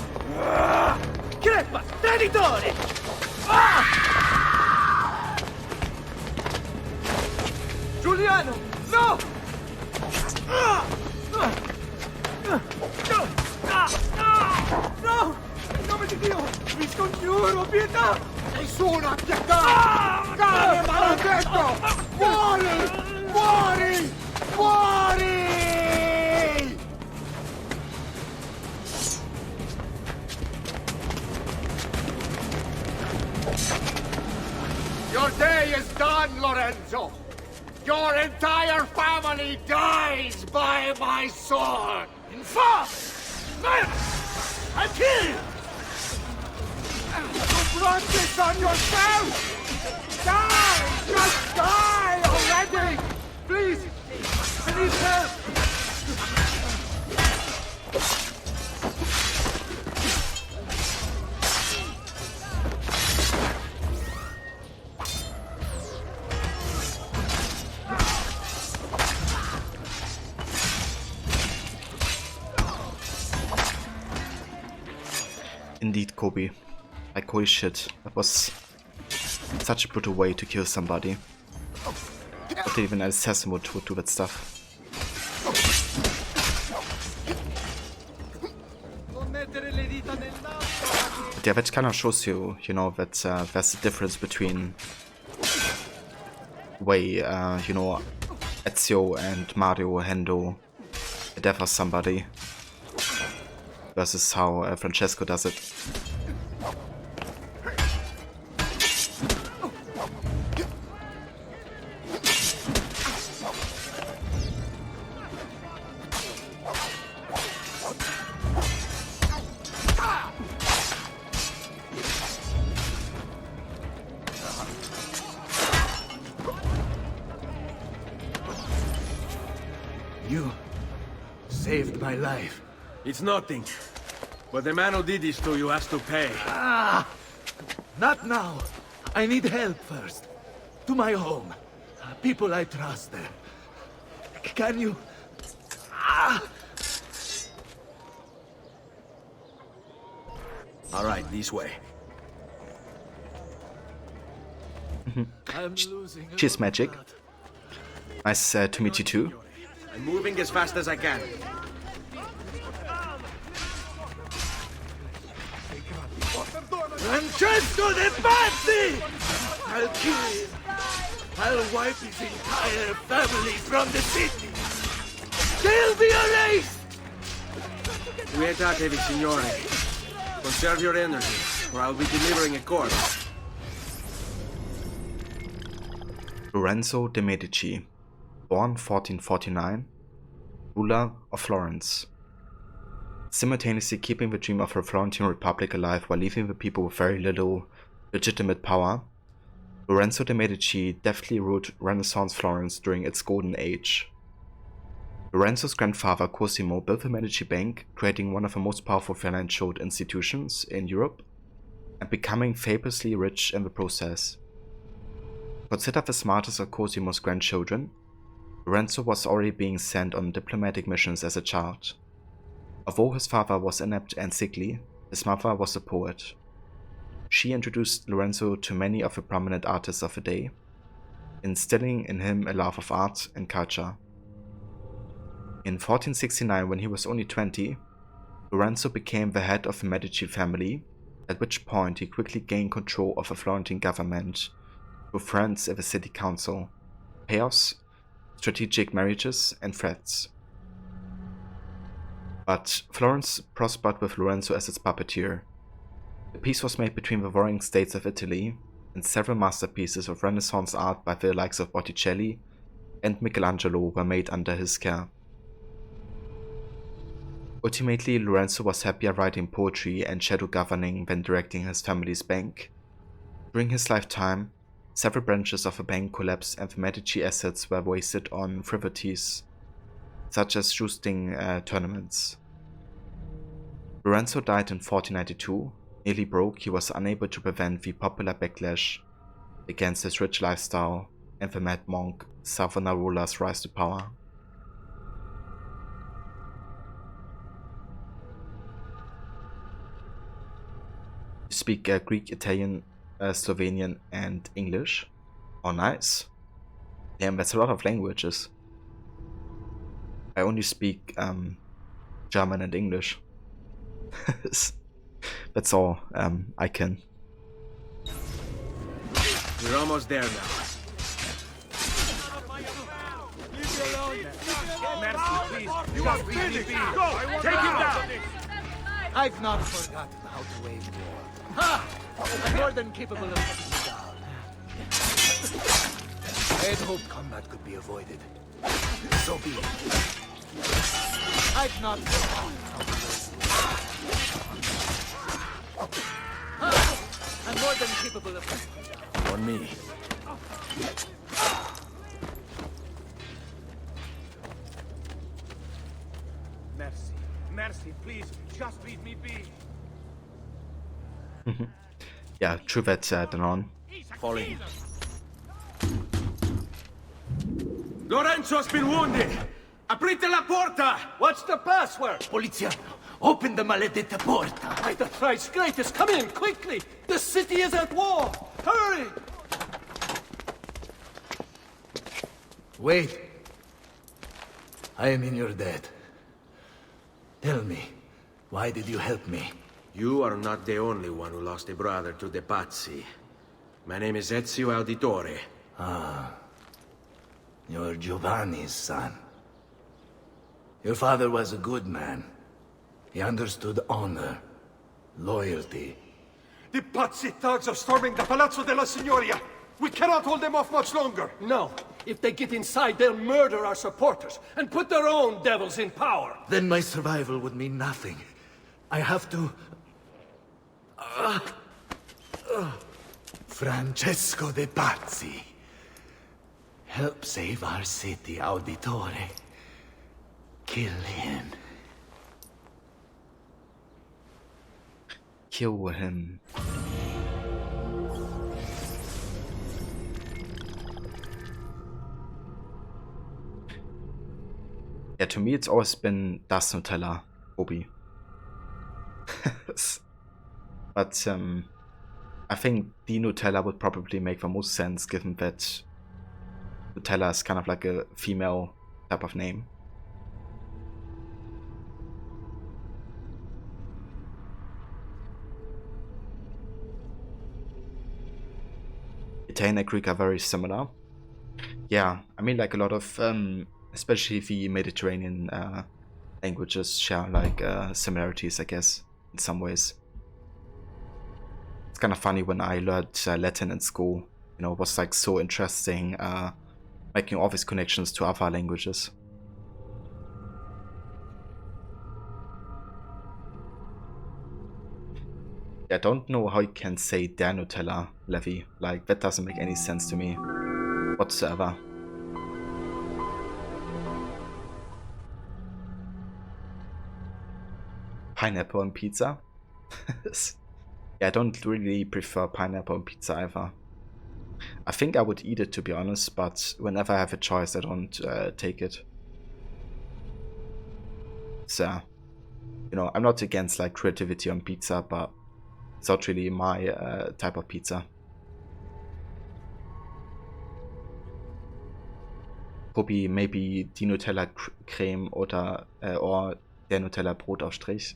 Crepa! Traditore! Giuliano! No! No! In nome di Dio! Vi scongiuro, pietà! Nessuno a pietà! Cane maledetto! Muori! Muori! Muori! Your day is done, Lorenzo! Your entire family dies by my sword! Infame! Murder! I kill you! You brought this on yourself! Die! Just die already! Please! I need help! Indeed, Kobe. Like, holy shit, that was such a brutal way to kill somebody. Not even an assassin would do that stuff. But yeah, that kind of shows you, you know, that there's a difference between the way, you know, Ezio and Mario handle the death of somebody versus how Francesco does it. You saved my life. It's nothing. But the man who did this to you has to pay. Not now. I need help first. To my home. People I trust there. Can you... All right, this way. I'm losing. Cheers, Magic. Nice to meet you too. I'm moving as fast as I can. Francesco de Pazzi! I'll kill him. I'll wipe his entire family from the city. They'll be erased! Quietate, signore. Conserve your energy, or I'll be delivering a corpse. Lorenzo de' Medici, born 1449, ruler of Florence. Simultaneously keeping the dream of a Florentine Republic alive while leaving the people with very little legitimate power, Lorenzo de' Medici deftly ruled Renaissance Florence during its golden age. Lorenzo's grandfather Cosimo built the Medici Bank, creating one of the most powerful financial institutions in Europe, and becoming fabulously rich in the process. Considered the smartest of Cosimo's grandchildren, Lorenzo was already being sent on diplomatic missions as a child. Although his father was inept and sickly, his mother was a poet. She introduced Lorenzo to many of the prominent artists of the day, instilling in him a love of art and culture. In 1469, when he was only 20, Lorenzo became the head of the Medici family, at which point he quickly gained control of the Florentine government through friends in the city council, Chaos, strategic marriages, and threats. But Florence prospered with Lorenzo as its puppeteer. The peace was made between the warring states of Italy, and several masterpieces of Renaissance art by the likes of Botticelli and Michelangelo were made under his care. Ultimately, Lorenzo was happier writing poetry and shadow governing than directing his family's bank. During his lifetime, several branches of the bank collapsed and the Medici assets were wasted on frivolities, such as jousting tournaments. Lorenzo died in 1492. Nearly broke, he was unable to prevent the popular backlash against his rich lifestyle and the mad monk Savonarola's rise to power. You speak Greek, Italian, Slovenian, and English. Oh, nice. Damn, that's a lot of languages. I only speak German and English. That's all I can. We're almost there now. Mercy, please. You are finished. Go! Take him down! I've not forgotten how to wage war. Ha! I'm more than capable of cutting you down. I had hoped combat could be avoided. So be it. I've not forgotten how to wage war. Ha! I'm more than capable of cutting you down. On me. Mercy. Mercy, please. Just leave me be. Yeah, true that, Danon. Fall in. Lorenzo's been wounded! Aprite la porta! What's the password? Poliziano, open the maledetta porta. By the thrice greatest, come in, quickly! The city is at war! Hurry! Wait. I am in your debt. Tell me, why did you help me? You are not the only one who lost a brother to the Pazzi. My name is Ezio Auditore. Ah. You're Giovanni's son. Your father was a good man. He understood honor, loyalty. The Pazzi thugs are storming the Palazzo della Signoria! We cannot hold them off much longer! No. If they get inside, they'll murder our supporters and put their own devils in power. Then my survival would mean nothing. I have to... Francesco de Pazzi. Help save our city, Auditore. Kill him. Kill him. Yeah, to me it's always been Das Nutella, Obi. But I think the Nutella would probably make the most sense, given that Nutella is kind of like a female type of name. Italian and Greek are very similar. Yeah, I mean, like a lot of, especially the Mediterranean languages share like similarities, I guess, in some ways. It's kind of funny when I learned Latin in school, you know, it was like so interesting making all these connections to other languages. I don't know how you can say der Nutella, Levi. Like, that doesn't make any sense to me whatsoever. Pineapple on pizza? Yeah, I don't really prefer pineapple on pizza either. I think I would eat it, to be honest, but whenever I have a choice, I don't take it. So, you know, I'm not against like creativity on pizza, but it's not really my type of pizza. Probably maybe die Nutella Creme oder or der Nutella Brotaufstrich.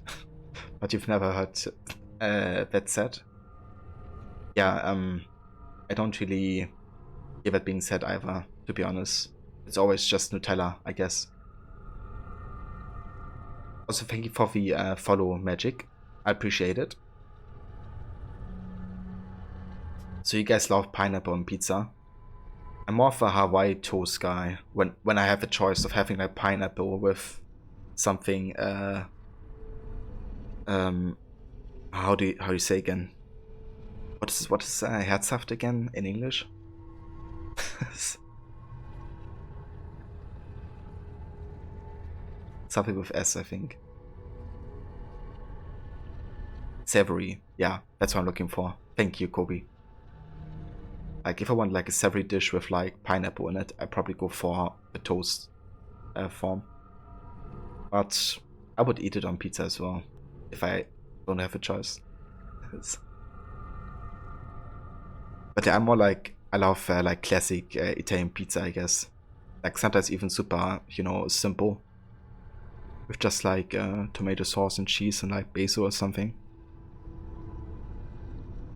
But you've never heard that said? Yeah, I don't really hear that being said either, to be honest. It's always just Nutella, I guess. Also, thank you for the follow, Magic. I appreciate it. So you guys love pineapple on pizza? I'm more of a Hawaii toast guy. When I have a choice of having like pineapple with something, how do you say again? What is Herzhaft again in English? Something with S, I think. Savory, yeah, that's what I'm looking for. Thank you, Kobe. Like, if I want like a savory dish with like pineapple in it, I probably go for the toast form. But I would eat it on pizza as well, if I don't have a choice. But yeah, I'm more like, I love like classic Italian pizza, I guess. Like sometimes even super, you know, simple. With just like tomato sauce and cheese and like basil or something.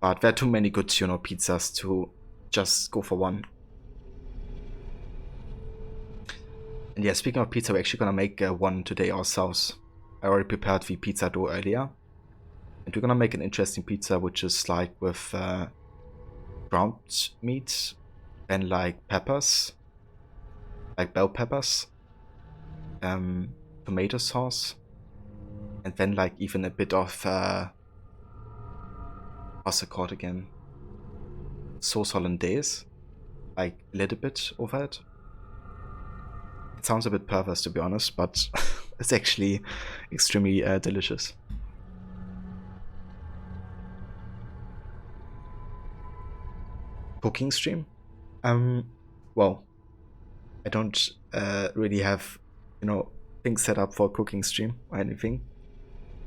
But there are too many good, you know, pizzas to just go for one. And yeah, speaking of pizza, we're actually gonna make one today ourselves. I already prepared the pizza dough earlier. And we're gonna make an interesting pizza, which is like with ground meat and like peppers. Like bell peppers. Tomato sauce. And then like even a bit of what's it called again? Sauce hollandaise, like a little bit over it. It sounds a bit perverse, to be honest, but it's actually extremely delicious. Cooking stream? Well, I don't really have, you know, things set up for a cooking stream or anything.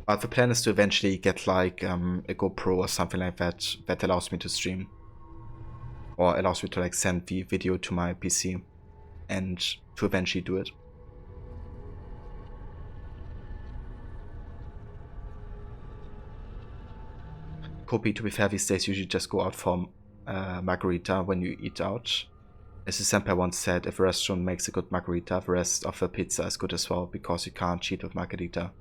But the plan is to eventually get like a GoPro or something like that that allows me to stream. Or allows me to like send the video to my PC and to eventually do it. Kopi, to be fair, these days usually just go out for margarita when you eat out. As the senpai once said, if a restaurant makes a good margarita, the rest of the pizza is good as well, because you can't cheat with margarita.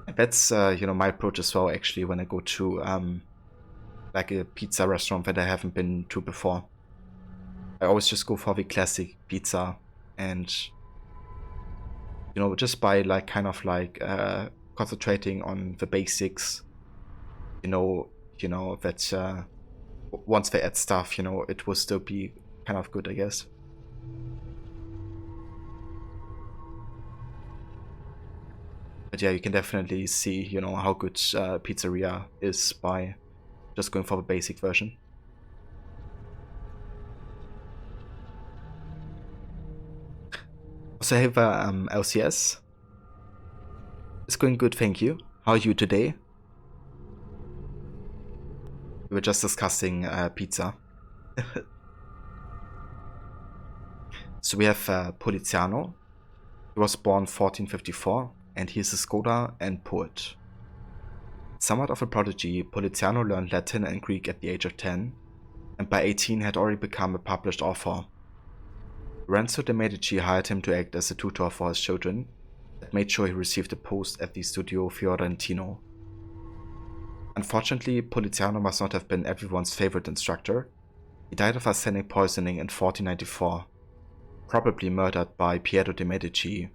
And that's you know, my approach as well, actually, when I go to like a pizza restaurant that I haven't been to before. I always just go for the classic pizza, and you know, just by like kind of like concentrating on the basics. You know that once they add stuff, you know, it will still be kind of good, I guess. But yeah, you can definitely see, you know, how good pizzeria is by just going for the basic version. Also, I have LCS. It's going good, thank you. How are you today? We were just discussing pizza. So we have Poliziano. He was born 1454, and he is a scholar and poet. Somewhat of a prodigy, Poliziano learned Latin and Greek at the age of 10, and by 18 had already become a published author. Lorenzo de' Medici hired him to act as a tutor for his children, and made sure he received a post at the Studio Fiorentino. Unfortunately, Poliziano must not have been everyone's favorite instructor. He died of arsenic poisoning in 1494, probably murdered by Piero de' Medici,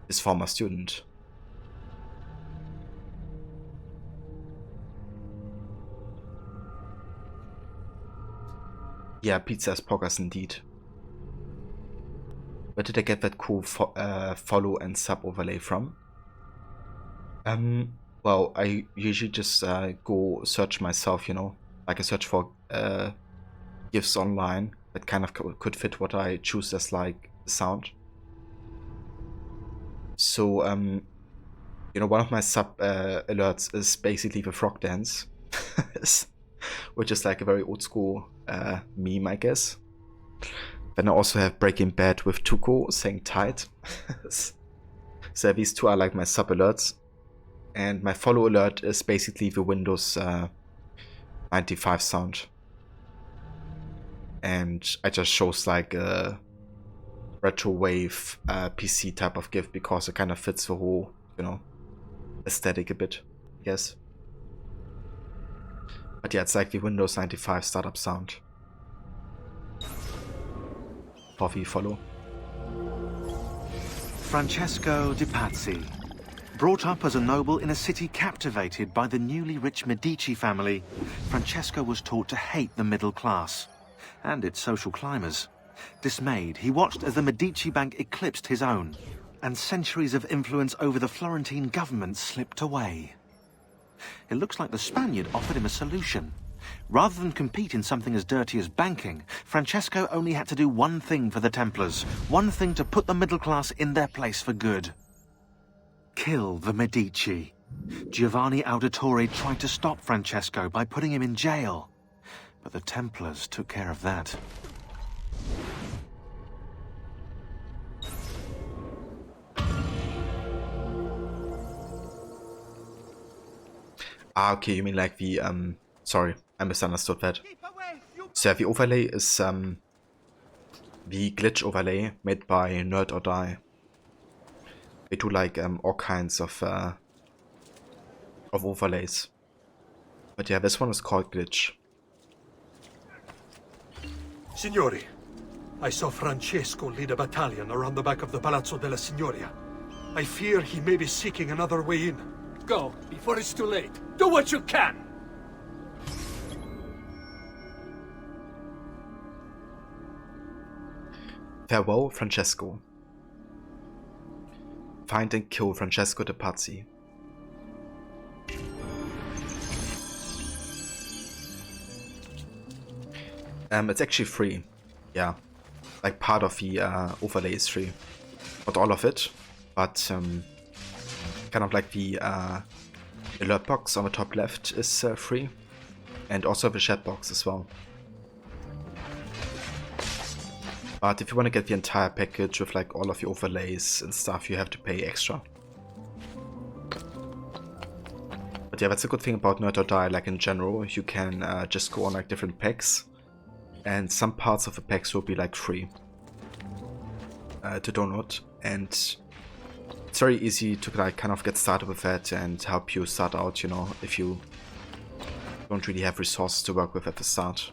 his former student. Yeah, pizza is poggers indeed. Where did I get that cool follow and sub overlay from? Well, I usually just go search myself, you know, like I search for GIFs online that kind of could fit what I choose as like sound. So, you know, one of my sub alerts is basically the frog dance, which is like a very old school meme, I guess. Then I also have Breaking Bad with Tuco saying tight. So these two are like my sub alerts. And my follow alert is basically the Windows 95 sound. And I just shows like retro wave PC type of gift because it kind of fits the whole, you know, aesthetic a bit, I guess. But yeah, it's like the Windows 95 startup sound. Coffee follow. Francesco de Pazzi. Brought up as a noble in a city captivated by the newly rich Medici family, Francesco was taught to hate the middle class and its social climbers. Dismayed, he watched as the Medici bank eclipsed his own, and centuries of influence over the Florentine government slipped away. It looks like the Spaniard offered him a solution. Rather than compete in something as dirty as banking, Francesco only had to do one thing for the Templars, one thing to put the middle class in their place for good. Kill the Medici. Giovanni Auditore tried to stop Francesco by putting him in jail, but the Templars took care of that. Ah, okay, you mean like the, sorry, I misunderstood that. So yeah, the overlay is, the glitch overlay made by Nerd or Die. They do like, all kinds of overlays. But yeah, this one is called glitch. Signori, I saw Francesco lead a battalion around the back of the Palazzo della Signoria. I fear he may be seeking another way in. Go, before it's too late. Do what you can! Farewell, Francesco. Find and kill Francesco de Pazzi. It's actually free. Yeah. Like part of the overlay is free. Not all of it, but kind of like the alert box on the top left is free. And also the chat box as well. But if you want to get the entire package with like all of the overlays and stuff, you have to pay extra. But yeah, that's a good thing about Nerd or Die. Like in general, you can just go on like different packs, and some parts of the packs will be like free to download, and it's very easy to like kind of get started with that and help you start out, you know, if you don't really have resources to work with at the start.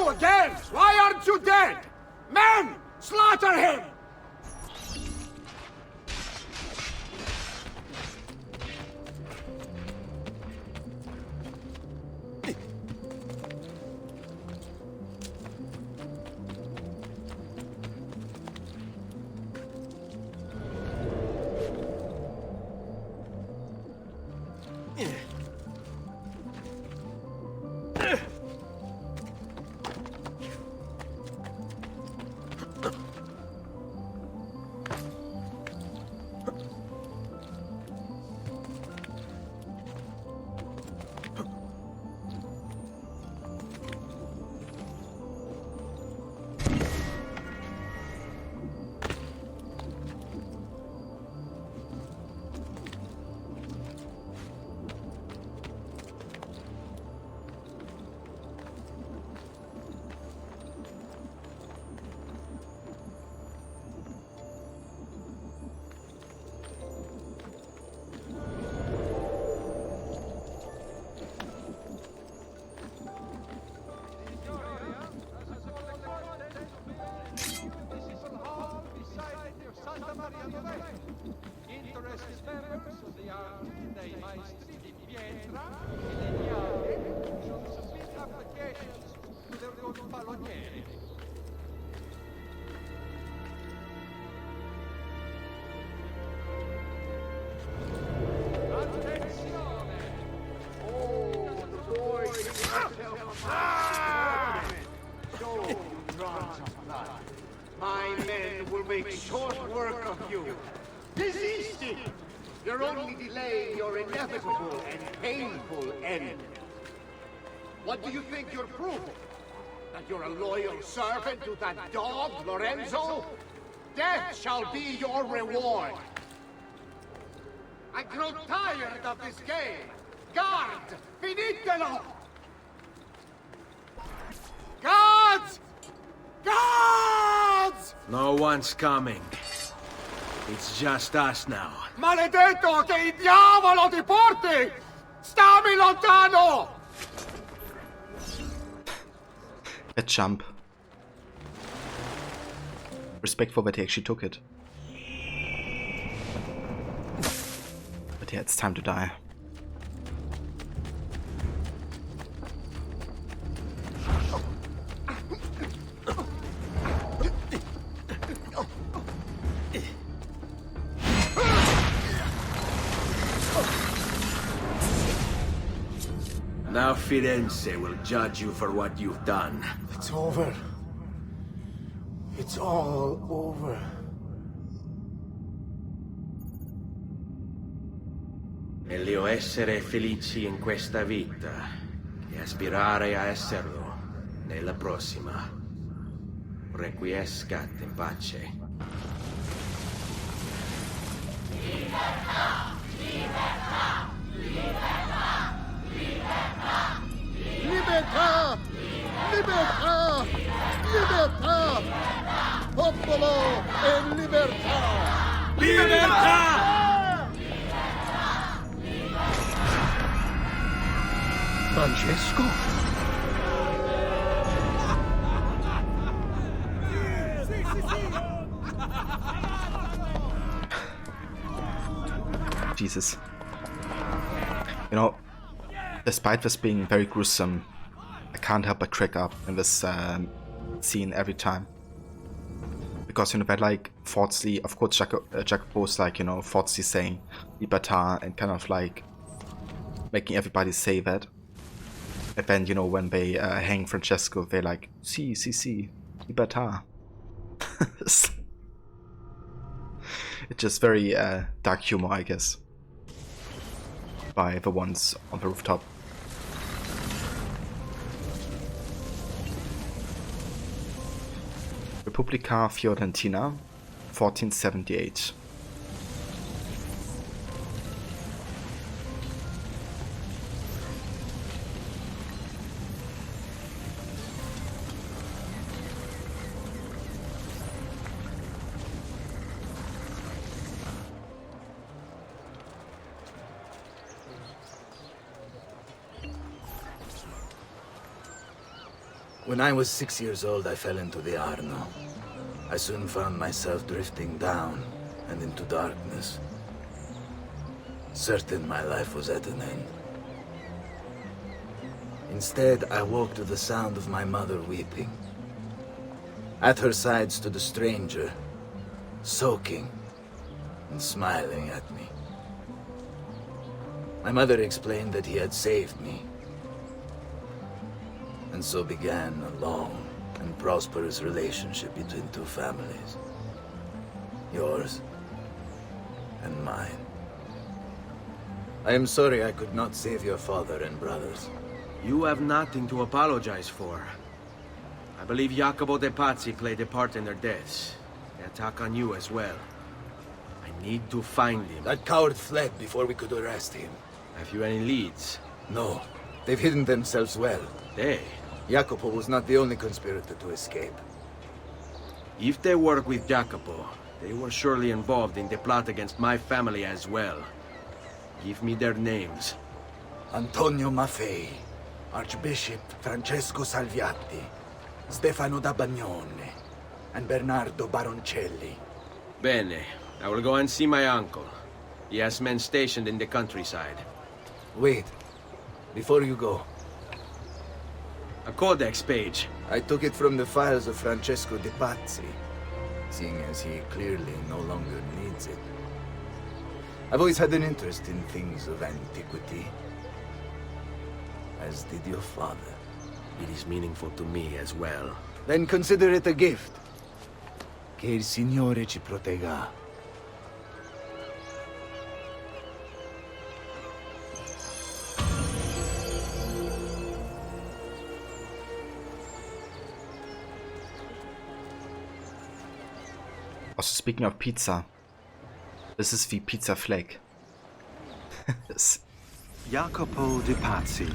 Again! Why aren't you dead? Men! Slaughter him! maestri di pietra e legname should submit applications to their good palonieri. Attenzione! Oh, the boy So you drawn some blood. My men will make short work of you. Desist! You're only delaying your inevitable and painful end. What do you think you're proving? That you're a loyal servant to that dog, Lorenzo? Death shall be your reward. I grow tired of this game. Guard! Finitelo! Guards! Guards! No one's coming. It's just us now. Maledetto che il diavolo ti porti! Stammi lontano! A jump. Respectful that he actually took it. But yeah, it's time to die. Now Firenze will judge you for what you've done. It's over. It's all over. Meglio essere felici in questa vita che aspirare a esserlo nella prossima. Requiescat in pace. Libertà! Libertà! Libertà! Libertà! Libertà! Popolo e libertà! Libertà! Francesco? Jesus. You know, despite this being very gruesome, I can't help but crack up in this scene every time. Because, you know, they're like falsely, of course, Jacopo's like, you know, falsely saying Libertà and kind of like making everybody say that. And then, you know, when they hang Francesco, they're like, si, Libertà. It's just very dark humor, I guess, by the ones on the rooftop. Repubblica Fiorentina, 1478. When I was 6 years old, I fell into the Arno. I soon found myself drifting down and into darkness. Certain my life was at an end. Instead, I woke to the sound of my mother weeping. At her side stood a stranger, soaking and smiling at me. My mother explained that he had saved me. And so began a long and prosperous relationship between two families. Yours and mine. I am sorry I could not save your father and brothers. You have nothing to apologize for. I believe Jacopo de Pazzi played a part in their deaths. They attack on you as well. I need to find him. That coward fled before we could arrest him. Have you any leads? No. They've hidden themselves well. They? Jacopo was not the only conspirator to escape. If they work with Jacopo, they were surely involved in the plot against my family as well. Give me their names. Antonio Maffei, Archbishop Francesco Salviati, Stefano da Bagnone, and Bernardo Baroncelli. Bene. I will go and see my uncle. He has men stationed in the countryside. Wait. Before you go. A Codex page. I took it from the files of Francesco de Pazzi, seeing as he clearly no longer needs it. I've always had an interest in things of antiquity, as did your father. It is meaningful to me as well. Then consider it a gift. Che il Signore ci protegga. Also, speaking of pizza, this is the pizza flag. Yes. Jacopo de Pazzi,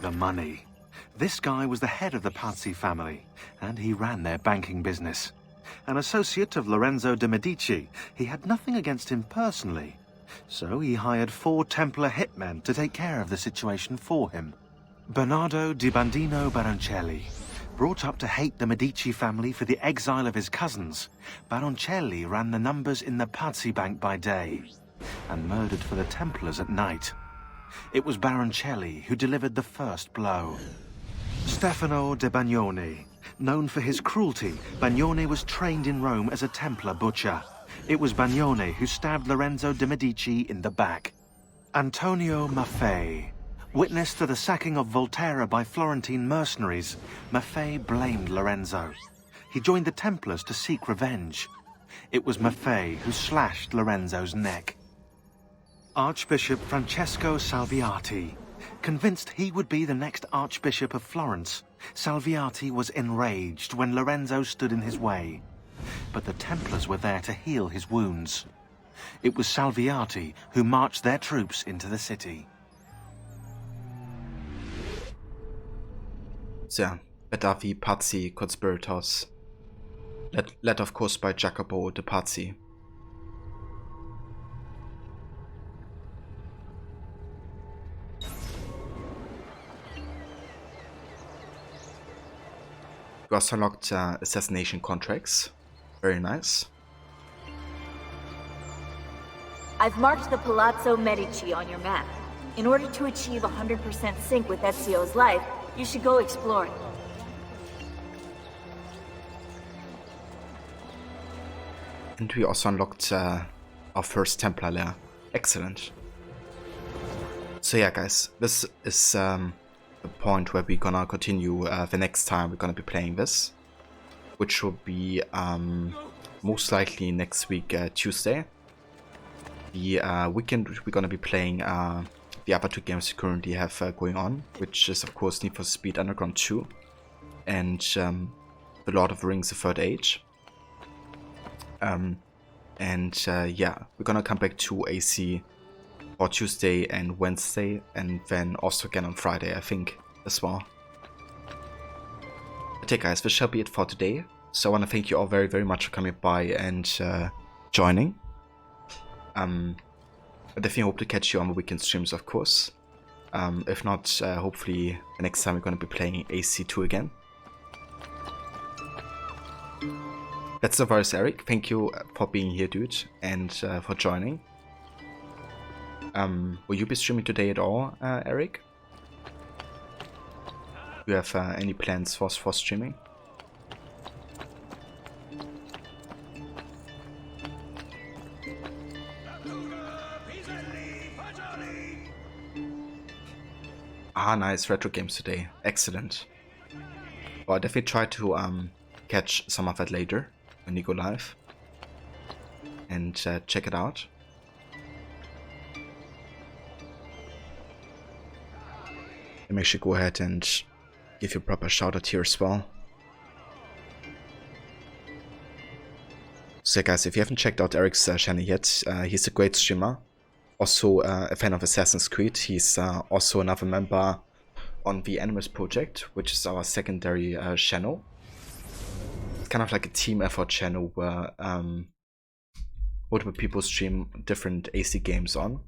the money. This guy was the head of the Pazzi family, and he ran their banking business. An associate of Lorenzo de' Medici, he had nothing against him personally, so he hired 4 Templar hitmen to take care of the situation for him. Bernardo di Bandino Baroncelli. Brought up to hate the Medici family for the exile of his cousins, Baroncelli ran the numbers in the Pazzi bank by day, and murdered for the Templars at night. It was Baroncelli who delivered the first blow. Stefano de Bagnoni. Known for his cruelty, Bagnoni was trained in Rome as a Templar butcher. It was Bagnoni who stabbed Lorenzo de' Medici in the back. Antonio Maffei. Witness to the sacking of Volterra by Florentine mercenaries, Maffei blamed Lorenzo. He joined the Templars to seek revenge. It was Maffei who slashed Lorenzo's neck. Archbishop Francesco Salviati. Convinced he would be the next Archbishop of Florence, Salviati was enraged when Lorenzo stood in his way. But the Templars were there to heal his wounds. It was Salviati who marched their troops into the city. So yeah, Betavi Pazzi conspirators, led of course by Jacopo de Pazzi. You also unlocked assassination contracts. Very nice. I've marked the Palazzo Medici on your map. In order to achieve 100% sync with Ezio's life, you should go exploring. And we also unlocked our first Templar lair. Excellent. So yeah, guys, this is the point where we're gonna continue the next time we're gonna be playing this, which will be most likely next week, Tuesday. The weekend we're gonna be playing the other 2 games we currently have going on, which is of course Need for Speed Underground 2 and The Lord of the Rings: The Third Age. Yeah, we're gonna come back to AC for Tuesday and Wednesday, and then also again on Friday, I think, as well. But yeah, guys, this shall be it for today. So I want to thank you all very, very much for coming by and joining. I definitely hope to catch you on the weekend streams, of course. If not, hopefully the next time we're going to be playing AC2 again. That's the voice, Eric. Thank you for being here, dude, and for joining. Will you be streaming today at all, Eric? Do you have any plans for streaming? Ah, nice, retro games today. Excellent. Well, I'll definitely try to catch some of that later when you go live and check it out. And make sure to go ahead and give you a proper shout out here as well. So guys, if you haven't checked out Eric's channel yet, he's a great streamer. Also a fan of Assassin's Creed. He's also another member on the Animus project, which is our secondary channel. It's kind of like a team effort channel where multiple people stream different AC games on,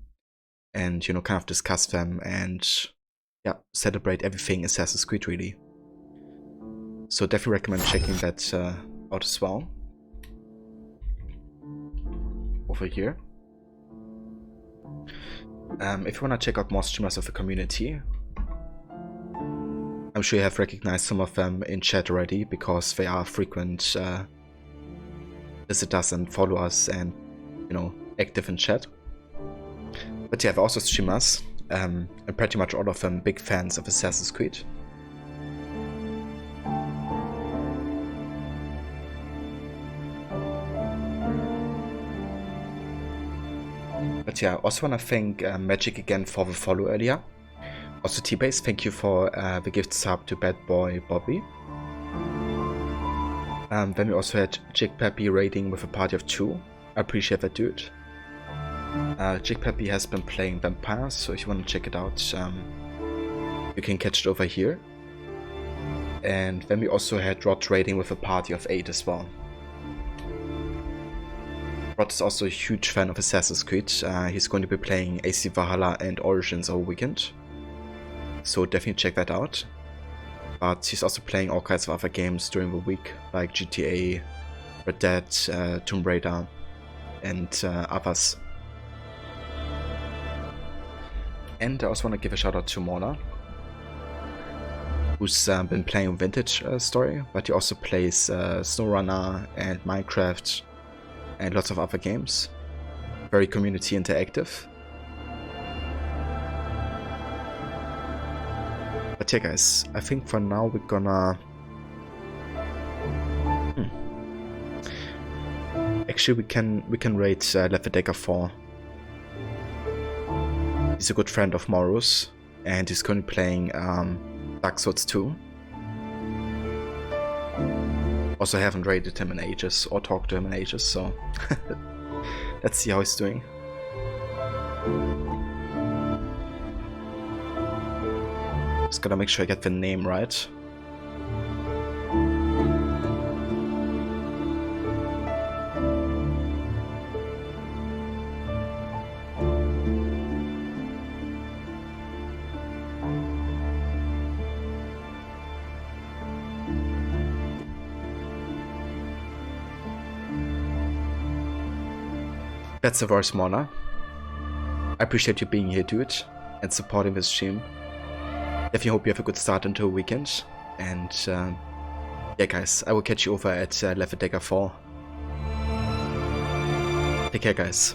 and you know, kind of discuss them and yeah, celebrate everything Assassin's Creed really. So definitely recommend checking that out as well. Over here. If you want to check out more streamers of the community, I'm sure you have recognized some of them in chat already, because they are frequent visitors and followers and, you know, active in chat. But yeah, there are also streamers, and pretty much all of them big fans of Assassin's Creed. But yeah, I also want to thank Magic again for the follow earlier. Also T-Base, thank you for the gift sub to Bad Boy Bobby. Then we also had Jig Peppy raiding with a party of 2. I appreciate that, dude. Jig Peppy has been playing Vampires, so if you want to check it out, you can catch it over here. And then we also had Rod raiding with a party of 8 as well. Rod is also a huge fan of Assassin's Creed. He's going to be playing AC Valhalla and Origins over weekend, so definitely check that out. But he's also playing all kinds of other games during the week, like GTA, Red Dead, Tomb Raider, and others. And I also want to give a shout out to Mona, who's been playing Vintage Story, but he also plays SnowRunner and Minecraft and lots of other games. Very community interactive. But yeah guys, I think for now we're gonna... Actually we can raid Leatherdecker 4. He's a good friend of Morus, and he's currently playing Dark Souls 2. Also haven't raided him in ages, or talked to him in ages, so let's see how he's doing. Just gotta make sure I get the name right. That's the voice, Mona. I appreciate you being here, dude, and supporting this stream. Definitely hope you have a good start into a weekend. And yeah, guys, I will catch you over at Leatherdecker 4. Take care, guys.